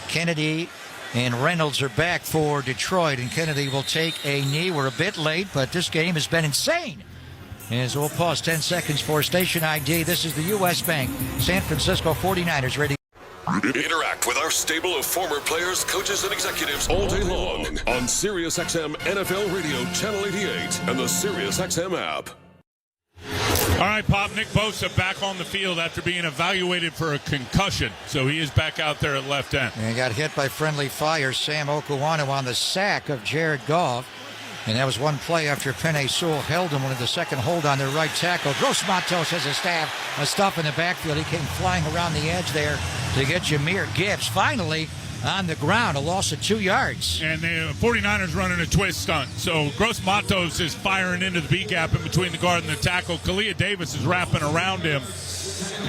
Kennedy and Reynolds are back for Detroit, and Kennedy will take a knee. We're a bit late, but this game has been insane. And so we'll pause 10 seconds for station ID. This is the U.S. Bank San Francisco 49ers ready. Interact with our stable of former players, coaches, and executives all day long on SiriusXM NFL Radio Channel 88 and the SiriusXM app. All right, Pop, Nick Bosa back on the field after being evaluated for a concussion. So he is back out there at left end. And he got hit by friendly fire. Sam Okuwanu on the sack of Jared Goff. And that was one play after Penei Sewell held him with the second hold on their right tackle. Gross Matos has a stuff in the backfield. He came flying around the edge there to get Jahmyr Gibbs. Finally on the ground, a loss of 2 yards. And the 49ers running a twist stunt. So Gross Matos is firing into the B-gap in between the guard and the tackle. Kalia Davis is wrapping around him,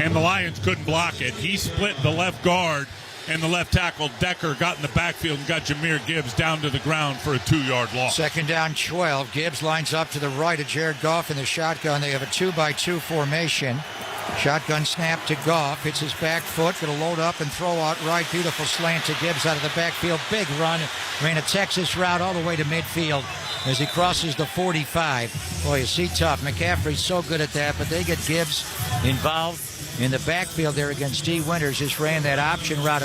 and the Lions couldn't block it. He split the left guard, and the left tackle, Decker, got in the backfield and got Jahmyr Gibbs down to the ground for a 2-yard loss. Second down, 12. Gibbs lines up to the right of Jared Goff in the shotgun. They have a 2-by-2 formation. Shotgun snap to Goff. Hits his back foot. Going to load up and throw out right. Beautiful slant to Gibbs out of the backfield. Big run. Ran a Texas route all the way to midfield as he crosses the 45. Boy, you see tough. McCaffrey's so good at that, but they get Gibbs involved in the backfield there against D. Winters. Just ran that option route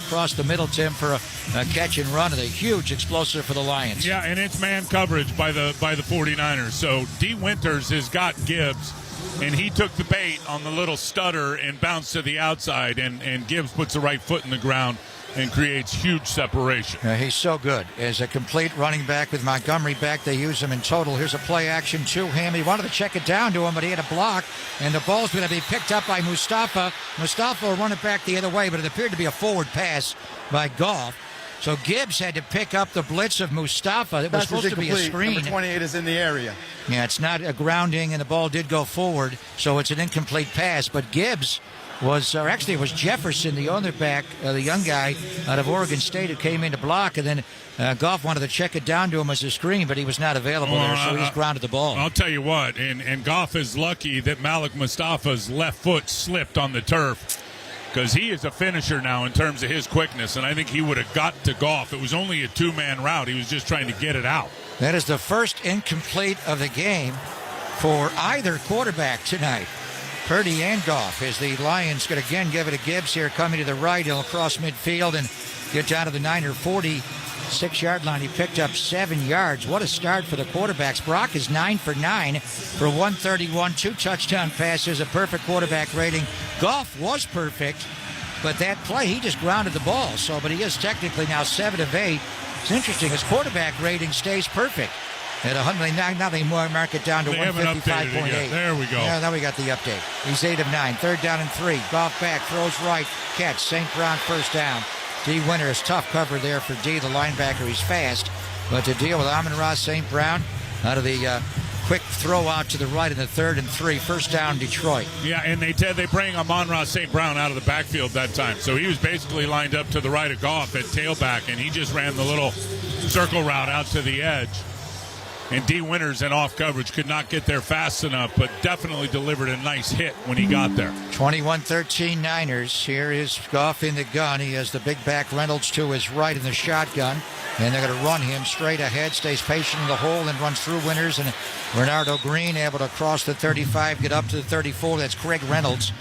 across the middle, Tim, for a catch and run, and a huge explosive for the Lions. Yeah, and it's man coverage by the 49ers. So D. Winters has got Gibbs, and he took the bait on the little stutter and bounced to the outside, and Gibbs puts the right foot in the ground and creates huge separation. He's so good. As a complete running back with Montgomery back, they use him in total. Here's a play action to him. He wanted to check it down to him, but he had a block, and the ball's going to be picked up by Mustafa. Mustafa will run it back the other way, but it appeared to be a forward pass by Goff. So Gibbs had to pick up the blitz of Mustafa. It was supposed to be a screen. Number 28 is in the area. Yeah, it's not a grounding, and the ball did go forward, so it's an incomplete pass. But Gibbs was, or actually it was Jefferson, the other back, the young guy out of Oregon State who came in to block, and then Goff wanted to check it down to him as a screen, but he was not available there, so he's grounded the ball. I'll tell you what, and Goff is lucky that Malik Mustafa's left foot slipped on the turf, because he is a finisher now in terms of his quickness, and I think he would have got to Goff. It was only a 2-man route. He was just trying to get it out. That is the first incomplete of the game for either quarterback tonight, Purdy and Goff, as the Lions could again give it to Gibbs here, coming to the right. He'll cross midfield and get down to the Niner 46-yard line. He picked up 7 yards. What a start for the quarterbacks. Brock is 9 for 9 for 131, 2 touchdown passes, a perfect quarterback rating. Goff was perfect, but that play, he just grounded the ball. But he is technically now 7 of 8. It's interesting. His quarterback rating stays perfect. At 100, now they mark it down to 155.8. There we go. Yeah, now we got the update. He's 8 of 9. Third down and 3. Goff back, throws right, catch. St. Brown first down. D. Winters, tough cover there for D, the linebacker. He's fast. But to deal with Amon-Ra St. Brown out of the quick throw out to the right in the 3rd and 3. First down, Detroit. Yeah, and they bring Amon-Ra St. Brown out of the backfield that time. So he was basically lined up to the right of Goff at tailback, and he just ran the little circle route out to the edge. And D. Winters in off coverage could not get there fast enough, but definitely delivered a nice hit when he got there. 21-13 Niners. Here is Goff in the gun. He has the big back Reynolds to his right in the shotgun. And they're going to run him straight ahead, stays patient in the hole, and runs through Winters. And Bernardo Green able to cross the 35, get up to the 34. That's Craig Reynolds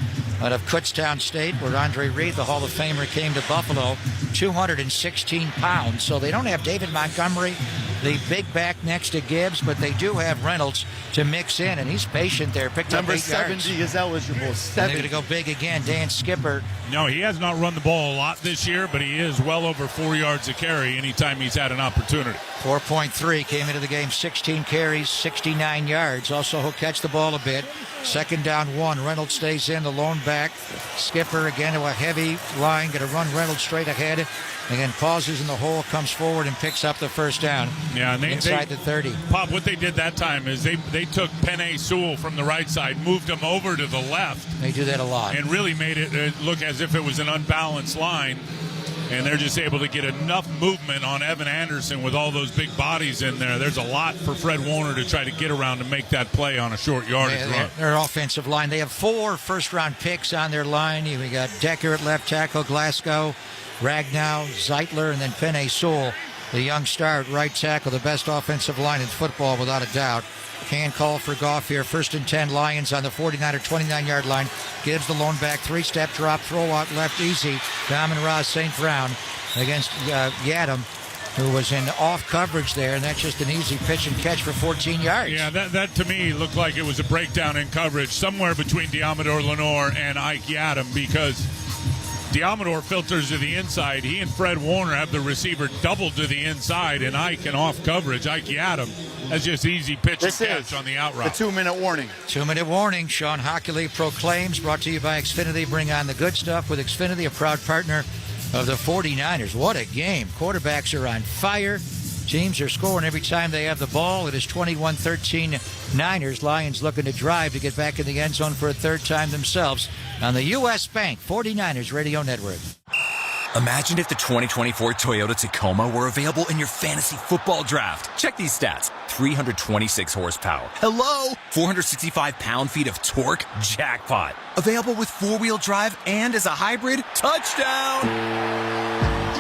out of Kutztown State, where Andre Reed, the Hall of Famer, came to Buffalo, 216 pounds. So they don't have David Montgomery, the big back next to Gibbs, but they do have Reynolds to mix in, and he's patient there. Picked Number up 8 yards. Number 70 is eligible. And they're going to go big again. Dan Skipper. No, he has not run the ball a lot this year, but he is well over 4 yards a carry anytime he's had an opportunity. 4.3 came into the game, 16 carries, 69 yards. Also, he'll catch the ball a bit. Second down 1. Reynolds stays in, the lone back. Skipper again to a heavy line, going to run Reynolds straight ahead. Again, pauses in the hole, comes forward and picks up the first down. Yeah, and inside the 30. Pop, what they did that time is they took Penei Sewell from the right side, moved him over to the left. They do that a lot. And really made it look as if it was an unbalanced line. And they're just able to get enough movement on Evan Anderson with all those big bodies in there. There's a lot for Fred Warner to try to get around to make that play on a short yardage run. Their offensive line, they have 4 first-round picks on their line. We got Decker at left tackle, Glasgow, Ragnow, Zeitler, and then Penei Sewell, the young star at right tackle, the best offensive line in football without a doubt. Can call for Goff here. 1st and 10, Lions on the 49 or 29-yard line. Gives the lone back, 3-step drop, throw out left easy. Amon-Ra St. Brown against Yadam, who was in off coverage there, and that's just an easy pitch and catch for 14 yards. Yeah, that to me looked like it was a breakdown in coverage somewhere between Diamador Lenore and Ike Yadam, because Diamador filters to the inside. He and Fred Warner have the receiver doubled to the inside, and Ike in off coverage. Ike Yadam has just easy pitch and catch on the out route. The 2-minute warning. 2-minute warning. Sean Hockley proclaims, brought to you by Xfinity. Bring on the good stuff with Xfinity, a proud partner of the 49ers. What a game. Quarterbacks are on fire. Teams are scoring every time they have the ball. It is 21-13 Niners. Lions looking to drive to get back in the end zone for a third time themselves on the U.S. Bank 49ers Radio Network. Imagine if the 2024 Toyota Tacoma were available in your fantasy football draft. Check these stats. 326 horsepower. Hello? 465 pound-feet of torque. Jackpot. Available with 4-wheel drive and as a hybrid. Touchdown!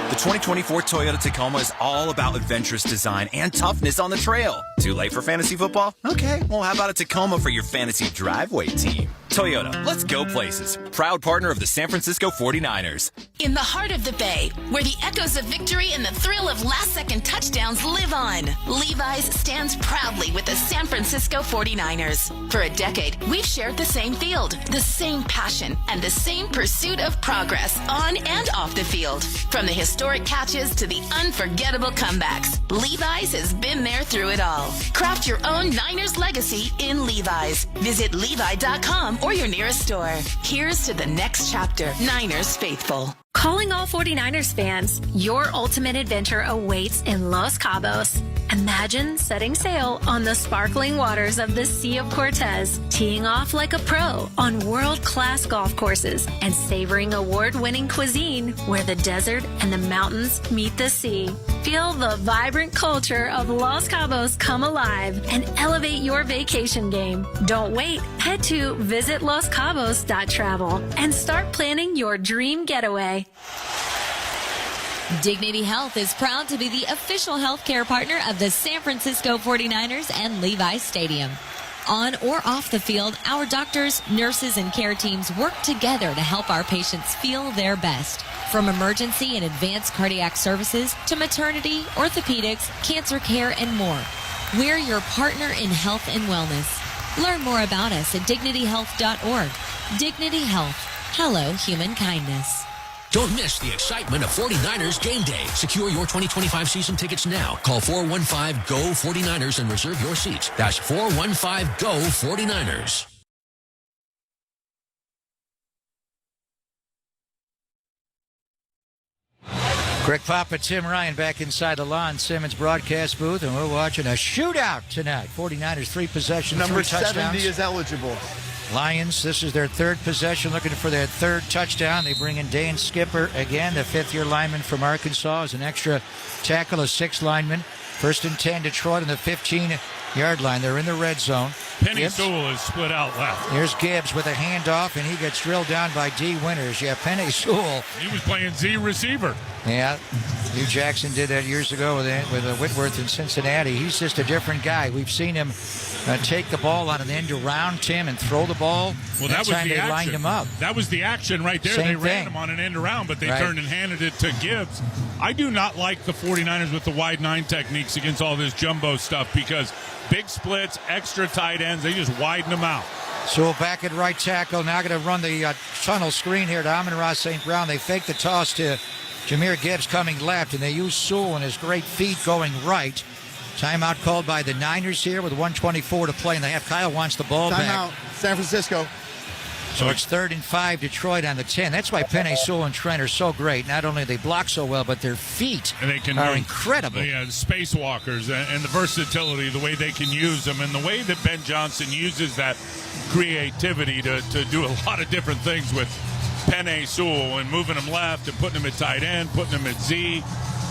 The 2024 Toyota Tacoma is all about adventurous design and toughness on the trail. Too late for fantasy football? Okay, well, how about a Tacoma for your fantasy driveway team? Toyota, let's go places. Proud partner of the San Francisco 49ers. In the heart of the Bay, where the echoes of victory and the thrill of last-second touchdowns live on, Levi's stands proudly with the San Francisco 49ers. For a decade, we've shared the same field, the same passion, and the same pursuit of progress on and off the field. From the historic catches to the unforgettable comebacks, Levi's has been there through it all. Craft your own Niners legacy in Levi's. Visit Levi.com or your nearest store. Here's to the next chapter. Niners faithful. Calling all 49ers fans, your ultimate adventure awaits in Los Cabos. Imagine setting sail on the sparkling waters of the Sea of Cortez, teeing off like a pro on world-class golf courses, and savoring award-winning cuisine where the desert and the mountains meet the sea. Feel the vibrant culture of Los Cabos come alive and elevate your vacation game. Don't wait. Head to visitloscabos.travel and start planning your dream getaway. Dignity Health is proud to be the official healthcare partner of the San Francisco 49ers and Levi's Stadium. On or off the field, our doctors, nurses, and care teams work together to help our patients feel their best. From emergency and advanced cardiac services to maternity, orthopedics, cancer care, and more. We're your partner in health and wellness. Learn more about us at dignityhealth.org. Dignity Health. Hello, human kindness. Don't miss the excitement of 49ers Game Day. Secure your 2025 season tickets now. Call 415-GO-49ers and reserve your seats. That's 415-GO-49ers. Greg Papa, Tim Ryan back inside the Lon Simmons broadcast booth, and we're watching a shootout tonight. 49ers, 3 possessions, Number 3 touchdowns. 70 is eligible. Lions, this is their 3rd possession, looking for their 3rd touchdown. They bring in Dan Skipper again, the 5th-year lineman from Arkansas, as an extra tackle, a 6th lineman. 1st and 10, Detroit on the 15 yard line. They're in the red zone. Penny Sewell is split out left. Here's Gibbs with a handoff, and he gets drilled down by D. Winters. Yeah, Penny Sewell. He was playing Z receiver. Yeah, Hugh Jackson did that years ago with Whitworth in Cincinnati. He's just a different guy. We've seen him take the ball on an end around Tim and throw the ball. Well, that was time the they action. lined him up. That was the action right there. Same they ran thing. him on an end around, but they turned and handed it to Gibbs. I do not like the 49ers with the wide 9 techniques against all this jumbo stuff because big splits, extra tight ends, they just widen them out. So back at right tackle. Now going to run the tunnel screen here to Amon-Ra St. Brown. They fake the toss to Jahmyr Gibbs coming left, and they use Sewell and his great feet going right. Timeout called by the Niners here with 1:24 to play in the half. Kyle wants the ball back. Timeout, San Francisco. So it's 3rd and 5, Detroit on the 10. That's why Penny Sewell and Trent are so great. Not only do they block so well, but their feet are incredible. Yeah, spacewalkers and the versatility, the way they can use them, and the way that Ben Johnson uses that creativity to do a lot of different things with Penny Sewell and moving him left and putting him at tight end, putting him at Z,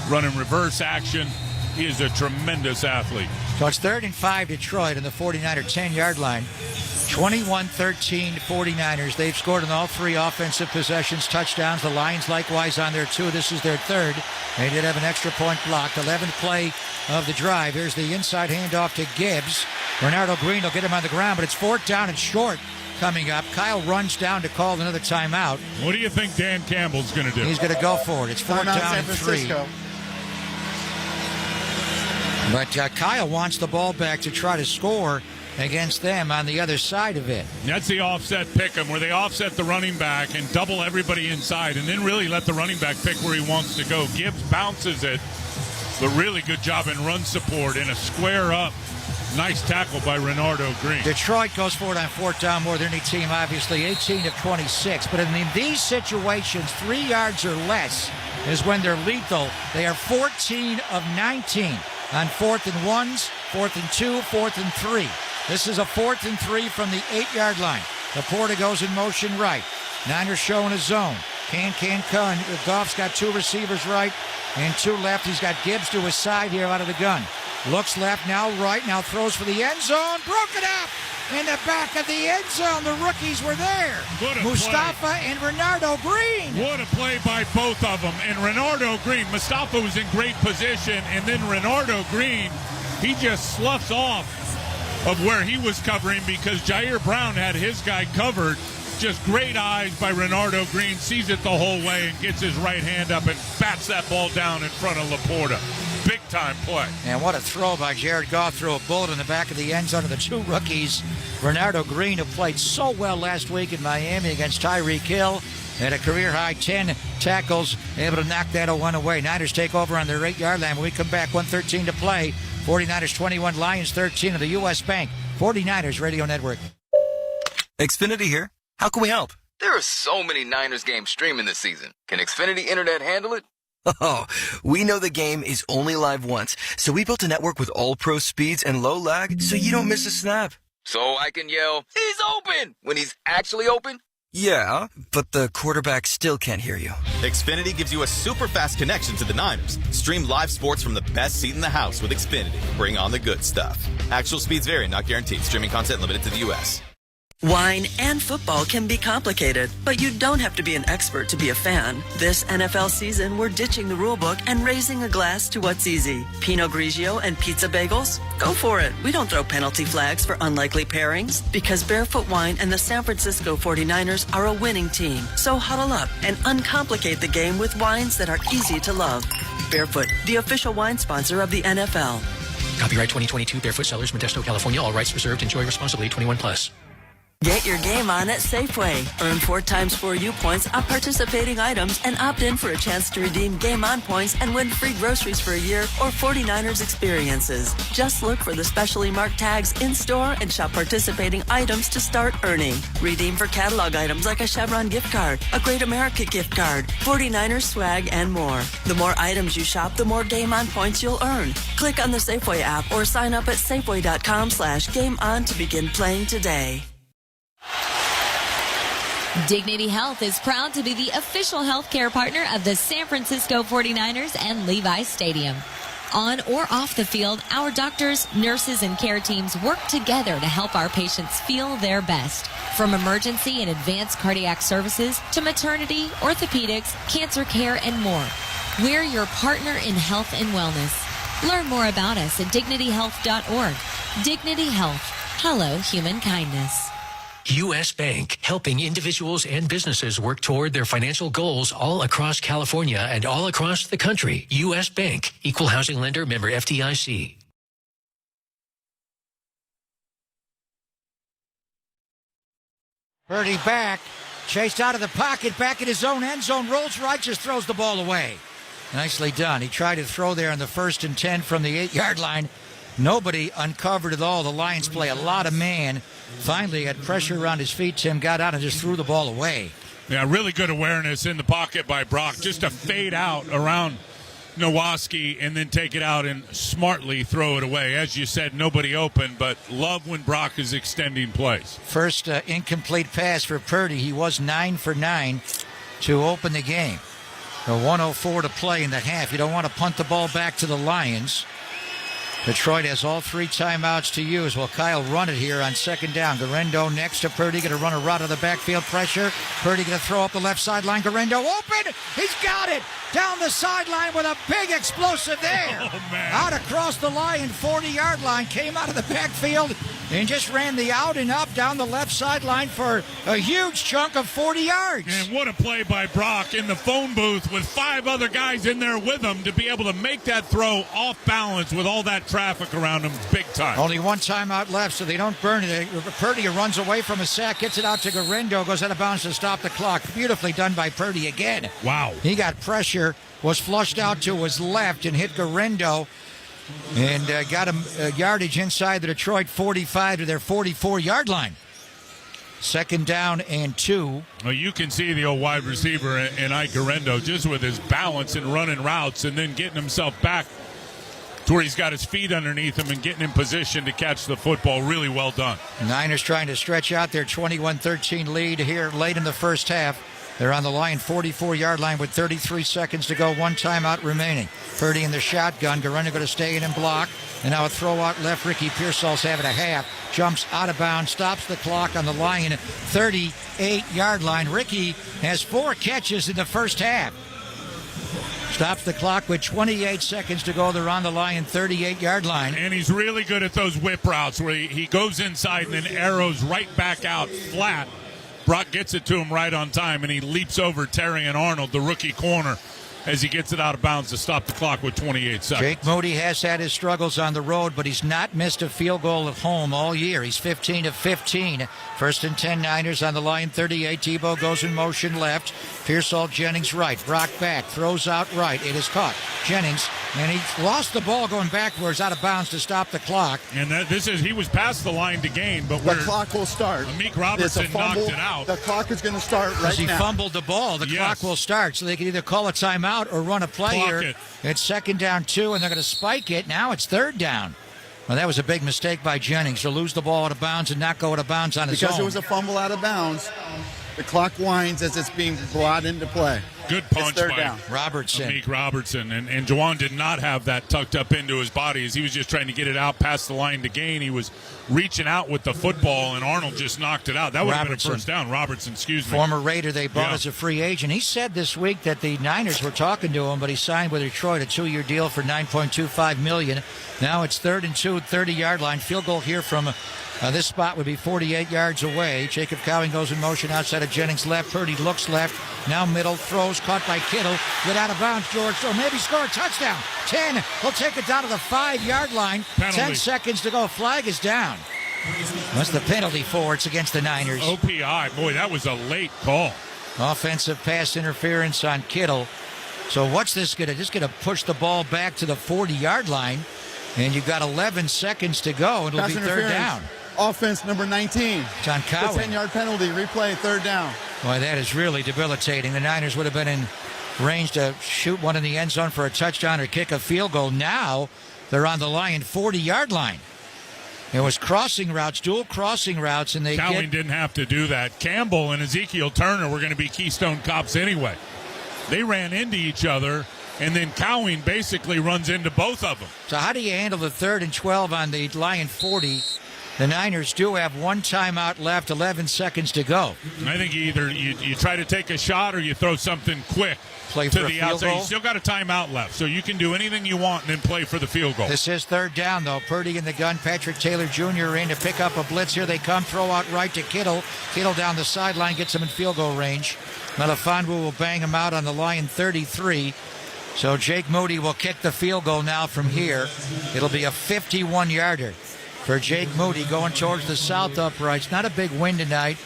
running reverse action. He is a tremendous athlete. So it's 3rd and 5, Detroit, on the 49er 10-yard line. 21-13 49ers. They've scored on all 3 offensive possessions, touchdowns. The Lions likewise on their 2. This is their 3rd. They did have an extra point blocked. 11th play of the drive. Here's the inside handoff to Gibbs. Bernardo Green will get him on the ground, but it's 4th down and short coming up. Kyle runs down to call another timeout. What do you think Dan Campbell's going to do? He's going to go for it. It's 4th down and 3. But Kyle wants the ball back to try to score against them on the other side of it. That's the offset pick 'em, where they offset the running back and double everybody inside and then really let the running back pick where he wants to go. Gibbs bounces it, but really good job in run support and a square up. Nice tackle by Renardo Green. Detroit goes for it on 4th down more than any team, obviously, 18 of 26. But in these situations, 3 yards or less is when they're lethal. They are 14 of 19 on 4th and 1s, 4th and 2, 4th and 3. This is a 4th and 3 from the 8-yard line. Laporta goes in motion right. Niners showing a zone. Can. Goff's got 2 receivers right and 2 left. He's got Gibbs to his side here out of the gun. Looks left, now right, now throws for the end zone. Broken up in the back of the end zone. The rookies were there. Mustafa and Renardo Green. What a play by both of them. And Renardo Green, Mustafa was in great position, and then Renardo Green, he just sloughs off of where he was covering because Jair Brown had his guy covered. Just great eyes by Renardo Green, sees it the whole way and gets his right hand up and bats that ball down in front of Laporta. Big time play. And what a throw by Jared Goff, threw a bullet in the back of the end zone of the 2 rookies. Renardo Green, who played so well last week in Miami against Tyreek Hill, had a career-high 10 tackles, able to knock that one away. Niners take over on their 8-yard line. When we come back, 1:13 to play. 49ers 21, Lions 13 of the U.S. Bank 49ers Radio Network. Xfinity here. How can we help? There are so many Niners games streaming this season. Can Xfinity Internet handle it? Oh, we know the game is only live once, so we built a network with all-pro speeds and low lag so you don't miss a snap. So I can yell, "He's open!" when he's actually open? Yeah, but the quarterback still can't hear you. Xfinity gives you a super fast connection to the Niners. Stream live sports from the best seat in the house with Xfinity. Bring on the good stuff. Actual speeds vary, not guaranteed. Streaming content limited to the U.S. Wine and football can be complicated, but you don't have to be an expert to be a fan. This NFL season, we're ditching the rulebook and raising a glass to what's easy. Pinot Grigio and pizza bagels? Go for it. We don't throw penalty flags for unlikely pairings because Barefoot Wine and the San Francisco 49ers are a winning team. So huddle up and uncomplicate the game with wines that are easy to love. Barefoot, the official wine sponsor of the NFL. Copyright 2022 Barefoot Cellars, Modesto, California. All rights reserved. Enjoy responsibly. 21+. Get your game on at Safeway. Earn 4 times 4U points on participating items and opt in for a chance to redeem Game On points and win free groceries for a year or 49ers experiences. Just look for the specially marked tags in store and shop participating items to start earning. Redeem for catalog items like a Chevron gift card, a Great America gift card, 49ers swag, and more. The more items you shop, the more Game On points you'll earn. Click on the Safeway app or sign up at Safeway.com/Game On to begin playing today. Dignity Health is proud to be the official healthcare partner of the San Francisco 49ers and Levi's Stadium. On or off the field, our doctors, nurses, and care teams work together to help our patients feel their best. From emergency and advanced cardiac services to maternity, orthopedics, cancer care, and more. We're your partner in health and wellness. Learn more about us at dignityhealth.org. Dignity Health. Hello, human kindness. U.S. Bank, helping individuals and businesses work toward their financial goals all across California and all across the country. U.S. Bank, equal housing lender, member FDIC. Purdy back, chased out of the pocket, back in his own end zone, rolls right, just throws the ball away. Nicely done. He tried to throw there on the 1st and 10 from the 8-yard line. Nobody uncovered at all. The Lions play a lot of man. Finally had pressure around his feet. Tim got out and just threw the ball away. Yeah, really good awareness in the pocket by Brock. Just to fade out around Nowoski and then take it out and smartly throw it away. As you said, nobody open, but love when Brock is extending plays. First incomplete pass for Purdy. He was 9 for 9 to open the game. A 1:04 to play in the half. You don't want to punt the ball back to the Lions. Detroit has all 3 timeouts to use. Well, Kyle run it here on 2nd down. Garendo next to Purdy. Going to run a route of the backfield pressure. Purdy going to throw up the left sideline. Garendo open. He's got it. Down the sideline with a big explosive there. Oh, man. Out across the Lion 40-yard line. Came out of the backfield and just ran the out and up down the left sideline for a huge chunk of 40 yards. And what a play by Brock in the phone booth with 5 other guys in there with him to be able to make that throw off balance with all that traffic around him big time. Only 1 timeout left, so they don't burn it. Purdy runs away from a sack, gets it out to Garendo, goes out of bounds to stop the clock. Beautifully done by Purdy again. Wow. He got pressure, was flushed out to his left and hit Garendo and got him yardage inside the Detroit 45 to their 44-yard line. 2nd down and 2. Well, you can see the old wide receiver in Ike Garendo just with his balance and running routes and then getting himself back to where he's got his feet underneath him and getting in position to catch the football. Really well done. Niners trying to stretch out their 21-13 lead here late in the first half. They're on the Lion 44-yard line with 33 seconds to go. 1 timeout remaining. Purdy in the shotgun. Garendo going to stay in and block. And now a throw out left. Ricky Pearsall's having a half. Jumps out of bounds. Stops the clock on the Lion 38-yard line. Ricky has 4 catches in the first half. Stops the clock with 28 seconds to go. They're on the Lion 38-yard line. And he's really good at those whip routes where he goes inside and then arrows right back out flat. Brock gets it to him right on time, and he leaps over Terry and Arnold, the rookie corner, as he gets it out of bounds to stop the clock with 28 seconds. Jake Moody has had his struggles on the road, but he's not missed a field goal at home all year. He's 15 of 15. 1st and 10 Niners on the Lion 38. Tebow goes in motion left. Pearsall, Jennings right. Brock back. Throws out right. It is caught. Jennings, and he lost the ball going backwards out of bounds to stop the clock. And he was past the line to gain, but the clock will start. Amik Robertson knocked it out. The clock is going to start right now. Because he fumbled the ball. The clock will start, so they can either call a timeout or run a play Clock here. it. It's 2nd down 2, and they're going to spike it. Now it's 3rd down. Well, that was a big mistake by Jennings to lose the ball out of bounds and not go out of bounds on his own. Because it was a fumble out of bounds. The clock winds as it's being brought into play. Good punch by down. Robertson. Amik Robertson. And Juwan did not have that tucked up into his body as he was just trying to get it out past the line to gain. He was reaching out with the football, and Arnold just knocked it out. That would have been a first down. Robertson, excuse me. Former Raider they bought as a free agent. He said this week that the Niners were talking to him, but he signed with Detroit a 2-year deal for $9.25 million. Now it's 3rd and 2 at 30-yard line. Field goal here from this spot would be 48 yards away. Jacob Cowing goes in motion outside of Jennings left. Purdy looks left. Now middle. Throws caught by Kittle. Get out of bounds, George. So maybe score a touchdown. 10. He'll take it down to the 5-yard line. Penalty. 10 seconds to go. Flag is down. What's the penalty for? It's against the Niners. OPI. Boy, that was a late call. Offensive pass interference on Kittle. So what's this going to? Just going to push the ball back to the 40-yard line. And you've got 11 seconds to go. It'll Pass be 3rd down. Offense number 19. John Cowan. The 10-yard penalty. Replay, 3rd down. Boy, that is really debilitating. The Niners would have been in range to shoot one in the end zone for a touchdown or kick a field goal. Now they're on the Lion 40-yard line. It was crossing routes, dual crossing routes, and Cowling didn't have to do that. Campbell and Ezekiel Turner were going to be Keystone Cops anyway. They ran into each other, and then Cowing basically runs into both of them. So how do you handle the 3rd and 12 on the Lion 40? The Niners do have one timeout left, 11 seconds to go. I think either you try to take a shot or you throw something quick play to for the a field outside. goal. You still got a timeout left, so you can do anything you want and then play for the field goal. This is 3rd down, though. Purdy in the gun. Patrick Taylor Jr. in to pick up a blitz. Here they come. Throw out right to Kittle. Kittle down the sideline, gets him in field goal range. Melifonwu will bang him out on the Lion 33. So Jake Moody will kick the field goal now from here. It'll be a 51-yarder for Jake Moody going towards the south uprights. Not a big wind tonight.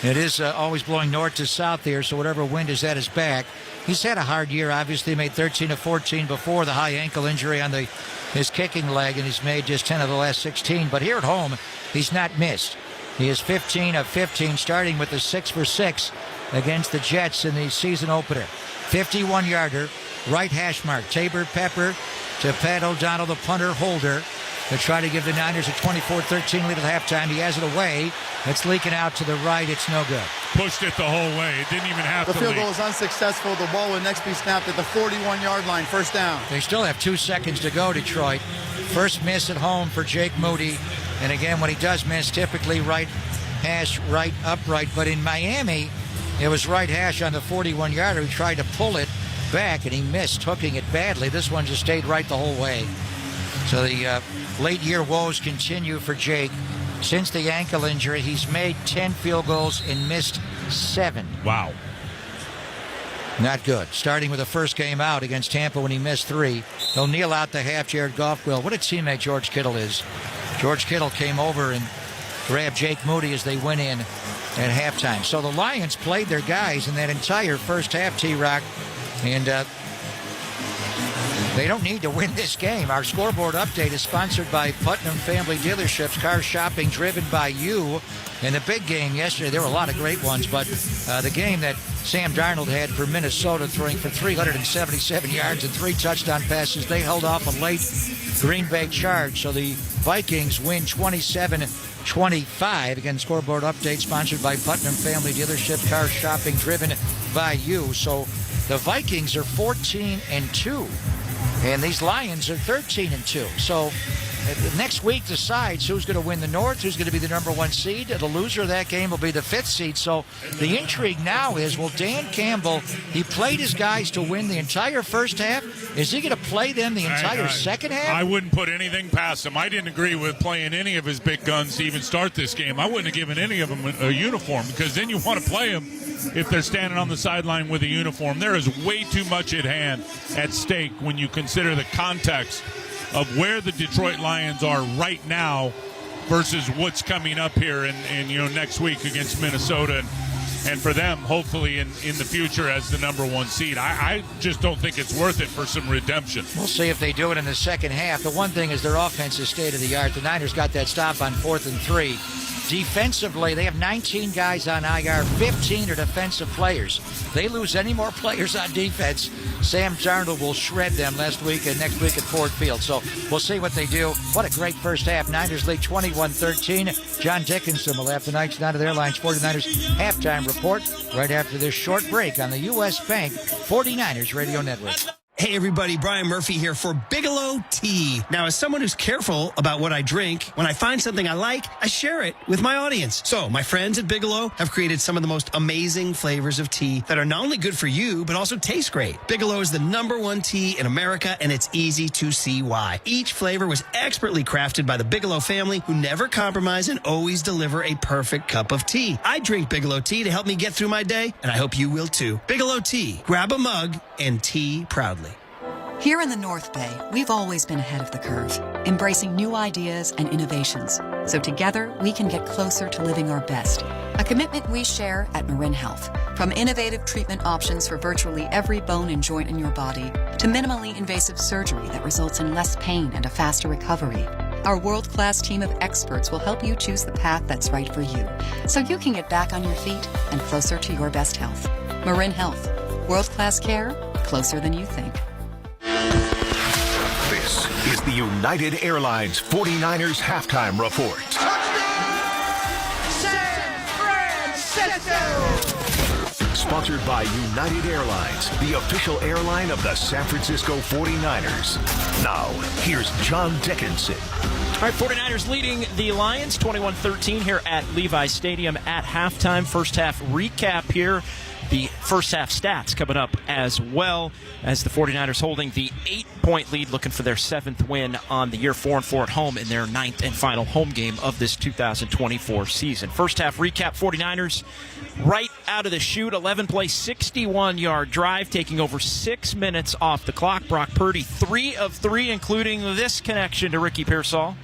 It is always blowing north to south here, so whatever wind is at his back. He's had a hard year, obviously. Made 13 of 14 before the high ankle injury on his kicking leg, and he's made just 10 of the last 16. But here at home, he's not missed. He is 15 of 15, starting with the 6 for 6 against the Jets in the season opener. 51-yarder, right hash mark. Tabor Pepper to Pat O'Donnell, the punter holder, to try to give the Niners a 24-13 lead at halftime. He has it away. It's leaking out to the right. It's no good. Pushed it the whole way. It didn't even have the to field leak. goal is unsuccessful. The ball will next be snapped at the 41-yard line. First down. They still have 2 seconds to go, Detroit. First miss at home for Jake Moody. And again, when he does miss, typically right hash, right upright. But in Miami, it was right hash on the 41-yarder. He tried to pull it back, and he missed, hooking it badly. This one just stayed right the whole way. So the late year woes continue for Jake. Since the ankle injury, he's made 10 field goals and missed 7. Wow. Not good. Starting with the first game out against Tampa when he missed 3. He'll kneel out the half. Jared Goff will. What a teammate George Kittle is. George Kittle came over and grabbed Jake Moody as they went in at halftime. So the Lions played their guys in that entire first half, T-Rock. And they don't need to win this game. Our scoreboard update is sponsored by Putnam Family Dealerships, car shopping driven by you. In the big game yesterday, there were a lot of great ones, but the game that Sam Darnold had for Minnesota, throwing for 377 yards and 3 touchdown passes, they held off a late Green Bay charge. So the Vikings win 27-25. Again, scoreboard update sponsored by Putnam Family Dealerships, car shopping driven by you. So the Vikings are 14-2. And these Lions are 13-2. So next week decides who's going to win the North, who's going to be the number 1 seed. The loser of that game will be the 5th seed. So the intrigue now is, will Dan Campbell, he played his guys to win the entire first half. Is he going to play them the entire second half? I wouldn't put anything past him. I didn't agree with playing any of his big guns to even start this game. I wouldn't have given any of them a uniform, because then you want to play them if they're standing on the sideline with a uniform. There is way too much at stake when you consider the context of where the Detroit Lions are right now versus what's coming up here in next week against Minnesota, and for them hopefully in the future as the number 1 seed. I just don't think it's worth it for some redemption. We'll see if they do it in the second half. The one thing is their offense is state of the art. The Niners got that stop on 4th and 3. Defensively, they have 19 guys on IR, 15 are defensive players. They lose any more players on defense, Sam Darnold will shred them next week at Ford Field. So we'll see what they do. What a great first half. Niners lead 21-13. John Dickinson will have tonight's Night of the Airlines 49ers halftime report right after this short break on the U.S. Bank 49ers Radio Network. Hey everybody, Brian Murphy here for Bigelow Tea. Now, as someone who's careful about what I drink, when I find something I like, I share it with my audience. So, my friends at Bigelow have created some of the most amazing flavors of tea that are not only good for you, but also taste great. Bigelow is the #1 tea in America, and it's easy to see why. Each flavor was expertly crafted by the Bigelow family, who never compromise and always deliver a perfect cup of tea. I drink Bigelow Tea to help me get through my day, and I hope you will too. Bigelow Tea. Grab a mug and tea proudly. Here in the North Bay, we've always been ahead of the curve, embracing new ideas and innovations. So together, we can get closer to living our best. A commitment we share at Marin Health. From innovative treatment options for virtually every bone and joint in your body, to minimally invasive surgery that results in less pain and a faster recovery. Our world-class team of experts will help you choose the path that's right for you, so you can get back on your feet and closer to your best health. Marin Health. World-class care, closer than you think. This is the United Airlines 49ers halftime report. Touchdown! San Francisco! sponsored by United Airlines, the official airline of the San Francisco 49ers. Now, here's John Dickinson. All right, 49ers leading the Lions 21-13 here at Levi's Stadium at halftime. First half recap here. The first half stats coming up as well as the 49ers holding the 8-point lead, looking for their 7th win on the year, 4-4 at home in their 9th and final home game of this 2024 season. First half recap, 49ers right out of the chute, 11-play, 61-yard drive, taking over 6 minutes off the clock. Brock Purdy, 3 of 3, including this connection to Ricky Pearsall.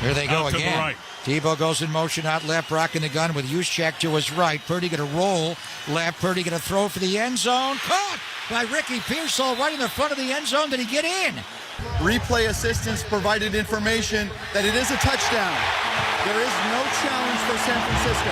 Here they go Out to again. the right. Tebow goes in motion out left, Brock in the gun with Juszczyk to his right. Purdy going to roll left. Purdy going to throw for the end zone. Caught by Ricky Pearsall right in the front of the end zone. Did he get in? Replay assistance provided information that it is a touchdown. There is no challenge for San Francisco.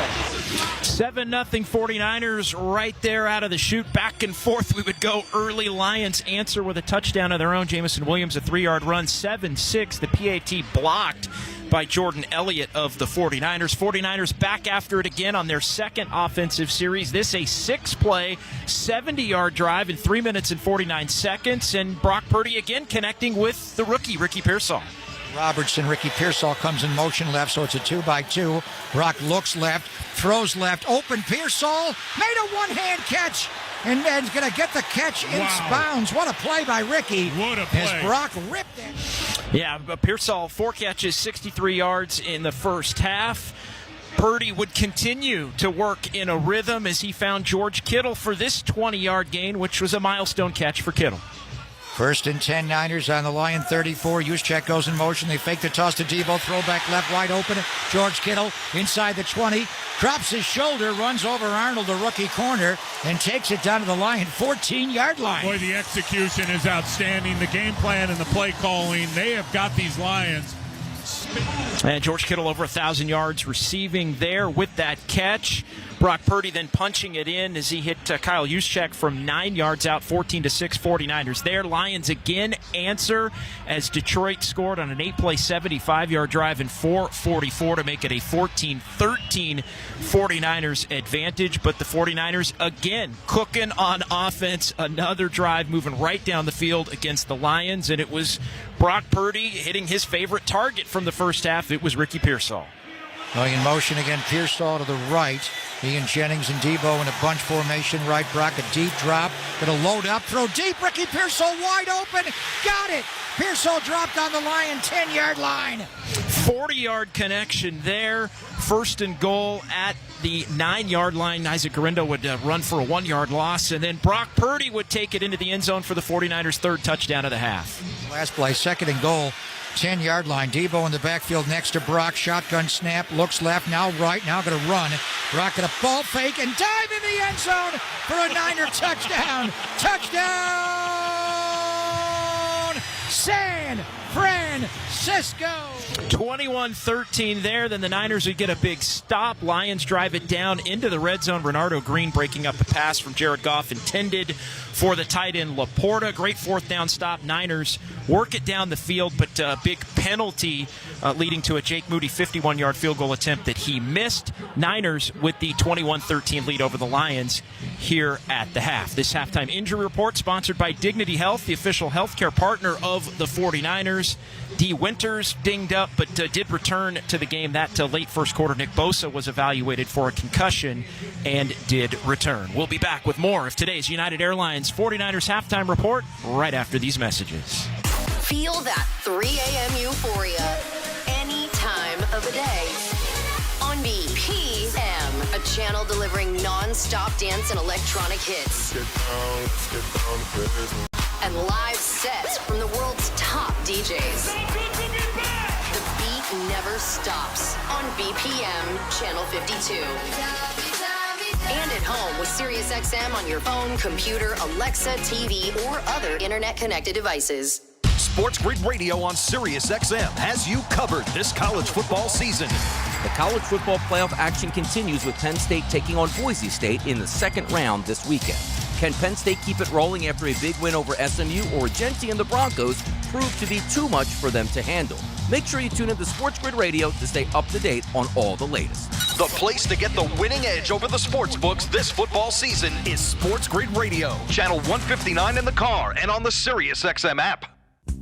7-0 49ers right there out of the chute. Back and forth we would go. Early Lions answer with a touchdown of their own. Jamison Williams, a 3-yard run. 7-6. The PAT blocked by Jordan Elliott of the 49ers. 49ers back after it again on their second offensive series. This a 6-play, 70-yard drive in 3 minutes and 49 seconds. And Brock Purdy again connecting with the rookie, Ricky Pearsall. Robertson, Ricky Pearsall comes in motion left, so it's a 2-by-2. Brock looks left, throws left, open. Pearsall made a one-hand catch, and is going to get the catch in bounds. What a play by Ricky. What a play. As Brock ripped it. Yeah, Pearsall, 4 catches, 63 yards in the first half. Purdy would continue to work in a rhythm as he found George Kittle for this 20-yard gain, which was a milestone catch for Kittle. First and 10, Niners on the Lion 34. Juszczyk goes in motion. They fake the toss to Debo. Throwback left, wide open. George Kittle inside the 20. Drops his shoulder, runs over Arnold, the rookie corner, and takes it down to the Lion 14-yard line. Boy, the execution is outstanding. The game plan and the play calling, they have got these Lions. And George Kittle over 1,000 yards receiving there with that catch. Brock Purdy then punching it in as he hit Kyle Juszczyk from 9 yards out, 14-6 49ers there. Lions again answer as Detroit scored on an 8-play, 75-yard drive in 4:44 to make it a 14-13 49ers advantage. But the 49ers again cooking on offense. Another drive moving right down the field against the Lions, and it was Brock Purdy hitting his favorite target from the first half. It was Ricky Pearsall. Going in motion again, Pearsall to the right. Ian Jennings and Debo in a bunch formation right. Brock a deep drop. Going to load up, throw deep. Ricky Pearsall wide open. Got it. Pearsall dropped on the Lion 10-yard line. 40-yard connection there. First and goal at the 9-yard line. Isaac Guerrero would run for a 1-yard loss, and then Brock Purdy would take it into the end zone for the 49ers' third touchdown of the half. Last play, second and goal. 10-yard line. Debo in the backfield next to Brock. Shotgun snap. Looks left. Now right. Now going to run. Brock going to ball fake and dive in the end zone for a Niner touchdown. Touchdown! San Francisco. 21-13 there. Then the Niners would get a big stop. Lions drive it down into the red zone. Renardo Green breaking up the pass from Jared Goff intended for the tight end Laporta. Great fourth down stop. Niners work it down the field, but a big penalty leading to a Jake Moody 51-yard field goal attempt that he missed. Niners with the 21-13 lead over the Lions here at the half. This halftime injury report sponsored by Dignity Health, the official healthcare partner of the 49ers. D. Winters dinged up, but did return to the game. That late first quarter, Nick Bosa was evaluated for a concussion and did return. We'll be back with more of today's United Airlines 49ers halftime report right after these messages. Feel that 3 a.m. euphoria any time of the day on BPM, a channel delivering non-stop dance and electronic hits. And live sets from the world's top DJs. The beat never stops on BPM Channel 52. And at home with SiriusXM on your phone, computer, Alexa, TV, or other internet-connected devices. Sports Grid Radio on SiriusXM has you covered this college football season. The college football playoff action continues with Penn State taking on Boise State in the second round this weekend. Can Penn State keep it rolling after a big win over SMU, or Genty and the Broncos prove to be too much for them to handle? Make sure you tune in to Sports Grid Radio to stay up to date on all the latest. The place to get the winning edge over the sports books this football season is Sports Grid Radio, channel 159 in the car and on the SiriusXM app.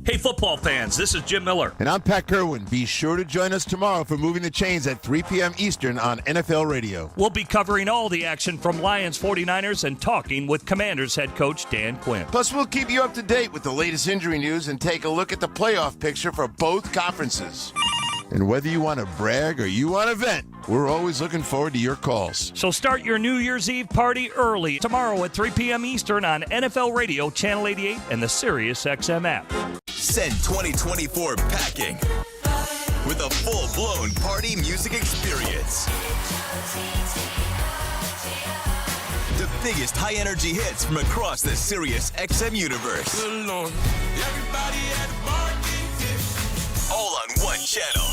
Hey, football fans, this is Jim Miller. And I'm Pat Kerwin. Be sure to join us tomorrow for Moving the Chains at 3 p.m. Eastern on NFL Radio. We'll be covering all the action from Lions 49ers and talking with Commanders head coach Dan Quinn. Plus, we'll keep you up to date with the latest injury news and take a look at the playoff picture for both conferences. And whether you want to brag or you want to vent, we're always looking forward to your calls. So start your New Year's Eve party early tomorrow at 3 p.m. Eastern on NFL Radio, Channel 88, and the SiriusXM app. Send 2024 packing with a full-blown party music experience. The biggest high-energy hits from across the SiriusXM universe. All on one channel.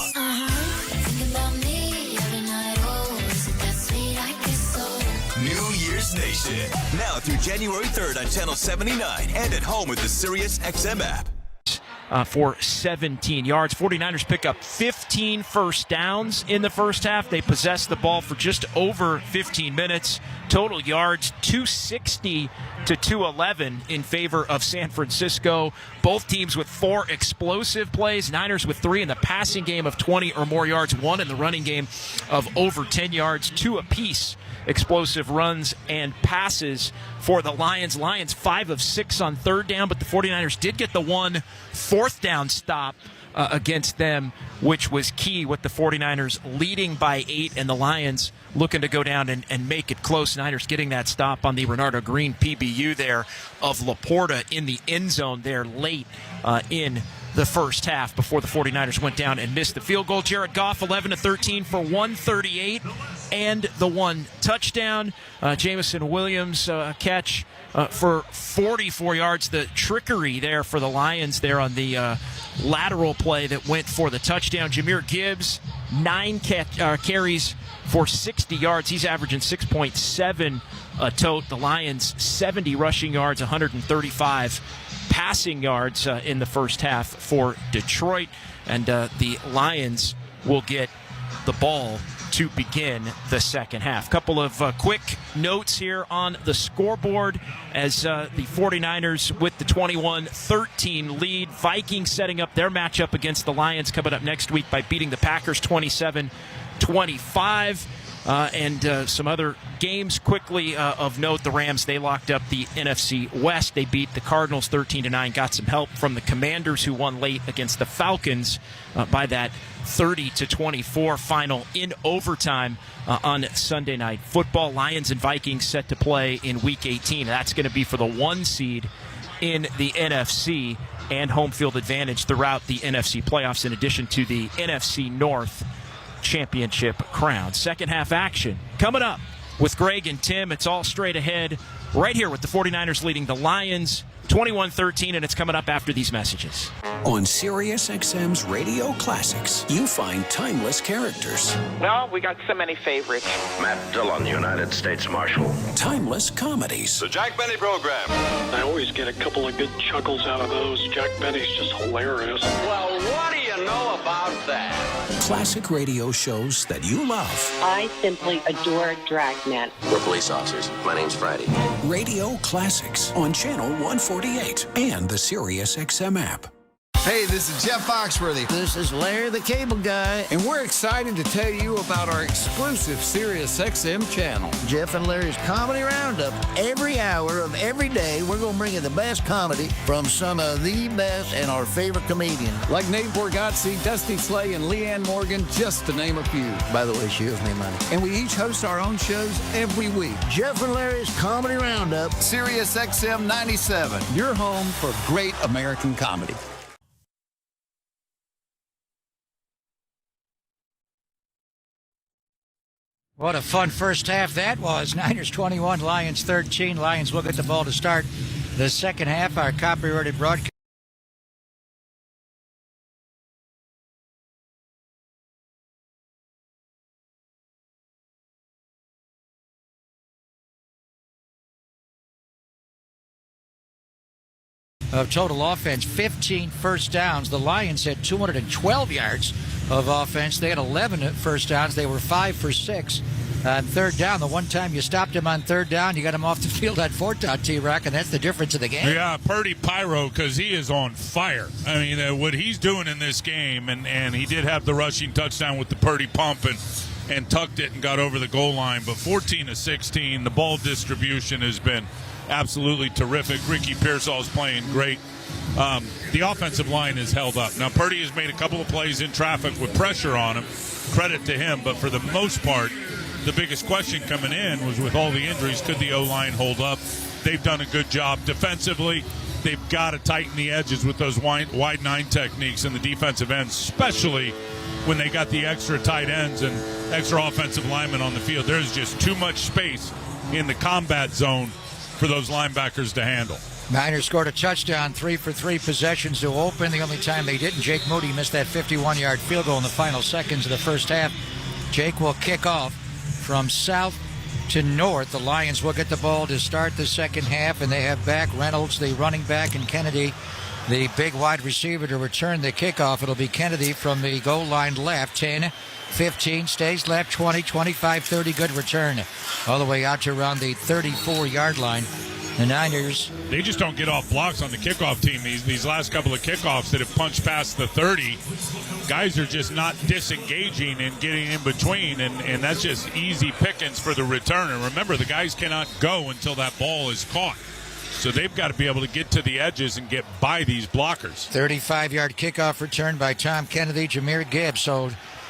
New Year's Nation. Now through January 3rd on Channel 79 and at home with the SiriusXM app. For 17 yards. 49ers pick up 15 first downs in the first half. They possess the ball for just over 15 minutes. Total yards, 260 to 211 in favor of San Francisco. Both teams with 4 explosive plays. Niners with 3 in the passing game of 20 or more yards. 1 in the running game of over 10 yards. 2 apiece. Explosive runs and passes for the Lions. Lions 5 of 6 on third down, but the 49ers did get the 1 fourth down stop against them, which was key, with the 49ers leading by 8 and the Lions looking to go down and make it close. Niners getting that stop on the Renardo Green PBU there of Laporta in the end zone there late in the first half before the 49ers went down and missed the field goal. Jared Goff 11-13 for 138 and the 1 touchdown. Jamison Williams catch for 44 yards. The trickery there for the Lions there on the lateral play that went for the touchdown. Jahmyr Gibbs 9 carries for 60 yards. He's averaging 6.7 a tote. The Lions 70 rushing yards, 135 passing yards in the first half for Detroit. And the Lions will get the ball to begin the second half. Couple of quick notes here on the scoreboard as the 49ers with the 21-13 lead. Vikings setting up their matchup against the Lions coming up next week by beating the Packers 27-25. And some other games quickly of note. The Rams, they locked up the NFC West. They beat the Cardinals 13-9. Got some help from the Commanders, who won late against the Falcons by that 30-24 final in overtime on Sunday Night Football. Lions and Vikings set to play in Week 18. That's going to be for the 1 seed in the NFC and home field advantage throughout the NFC playoffs, in addition to the NFC North championship crown. Second half action coming up with Greg and Tim. It's all straight ahead right here with the 49ers leading the Lions 21-13, and it's coming up after these messages. On SiriusXM's Radio Classics, you find timeless characters. No, we got so many favorites. Matt Dillon, United States Marshal. Timeless comedies. The Jack Benny Program. I always get a couple of good chuckles out of those. Jack Benny's just hilarious. Well, what do you know about that? Classic radio shows that you love. I simply adore Dragnet. We're police officers. My name's Friday. Radio Classics on Channel 148 and the SiriusXM app. Hey, this is Jeff Foxworthy. This is Larry the Cable Guy. And we're excited to tell you about our exclusive SiriusXM channel. Jeff and Larry's Comedy Roundup. Every hour of every day, we're going to bring you the best comedy from some of the best and our favorite comedians. Like Nate Borgazzi, Dusty Slay, and Leanne Morgan, just to name a few. By the way, she owes me money. And we each host our own shows every week. Jeff and Larry's Comedy Roundup. SiriusXM 97. Your home for great American comedy. What a fun first half that was. Niners 21, Lions 13. Lions will get the ball to start the second half. Our copyrighted broadcast. of total offense, 15 first downs. The Lions had 212 yards of offense. They had 11 first downs. They were 5 for 6 on third down. The one time you stopped him on third down, you got him off the field on fourth down, T-Rock, and that's the difference in the game. Yeah, Purdy Pyro, because he is on fire. I mean, what he's doing in this game, and he did have the rushing touchdown with the Purdy pump and tucked it and got over the goal line. But 14 to 16, the ball distribution has been absolutely terrific. Ricky Pearsall's playing great. The offensive line is held up. Now, Purdy has made a couple of plays in traffic with pressure on him. Credit to him. But for the most part, the biggest question coming in was with all the injuries, could the O-line hold up? They've done a good job defensively. They've got to tighten the edges with those wide nine techniques in the defensive ends, especially when they got the extra tight ends and extra offensive linemen on the field. There's just too much space in the combat zone for those linebackers to handle. Niners scored a touchdown, 3 for 3 possessions to open. The only time they didn't, Jake Moody missed that 51-yard field goal in the final seconds of the first half. Jake will kick off from south to north. The Lions will get the ball to start the second half, and they have back Reynolds, the running back, and Kennedy, the big wide receiver, to return the kickoff. It'll be Kennedy from the goal line left. 10, 15, stays left, 20, 25, 30. Good return all the way out to around the 34-yard line. The Niners, they just don't get off blocks on the kickoff team. These last couple of kickoffs that have punched past the 30, guys are just not disengaging and getting in between, and that's just easy pickings for the returner. Remember, the guys cannot go until that ball is caught. So they've got to be able to get to the edges and get by these blockers. 35-yard kickoff return by Tom Kennedy, Jahmyr Gibbs. So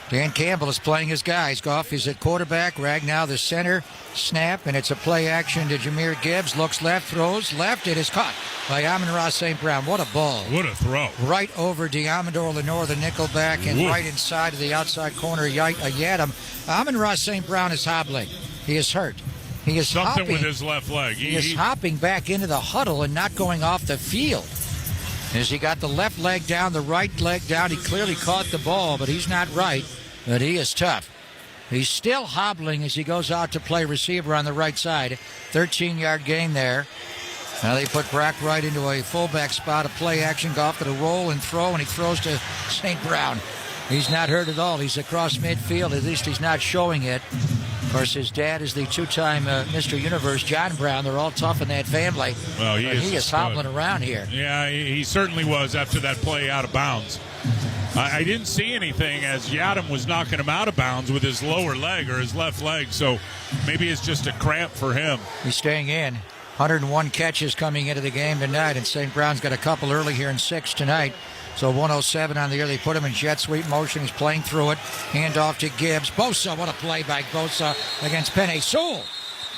Dan Campbell is playing his guys. Goff is at quarterback. Ragnow the center. Snap, and it's a play action to Jahmyr Gibbs. Looks left, throws left. It is caught by Amon-Ra St. Brown. What a ball. What a throw. Right over Diamador Lenore, the nickelback, and right inside of the outside corner, Yadam. Amon-Ra St. Brown is hobbling. He is hurt. He is something hopping with his left leg. He is hopping back into the huddle and not going off the field. As he got the left leg down, the right leg down, he clearly caught the ball, but he's not right. But he is tough. He's still hobbling as he goes out to play receiver on the right side. 13-yard gain there. Now they put Brack right into a fullback spot, a play action. Goff to roll and throw, and he throws to St. Brown. He's not hurt at all. He's across midfield. At least he's not showing it. Of course, his dad is the two-time Mr. Universe, John Brown. They're all tough in that family. Well, he is hobbling around here. Yeah, he certainly was after that play out of bounds. I didn't see anything as Yadam was knocking him out of bounds with his lower leg or his left leg, so maybe it's just a cramp for him. He's staying in. 101 catches coming into the game tonight, and St. Brown's got a couple early here in 6 tonight. So 107 on the year. They put him in jet sweep motion. He's playing through it. Hand off to Gibbs. Bosa, what a play by Bosa against Penei Sewell.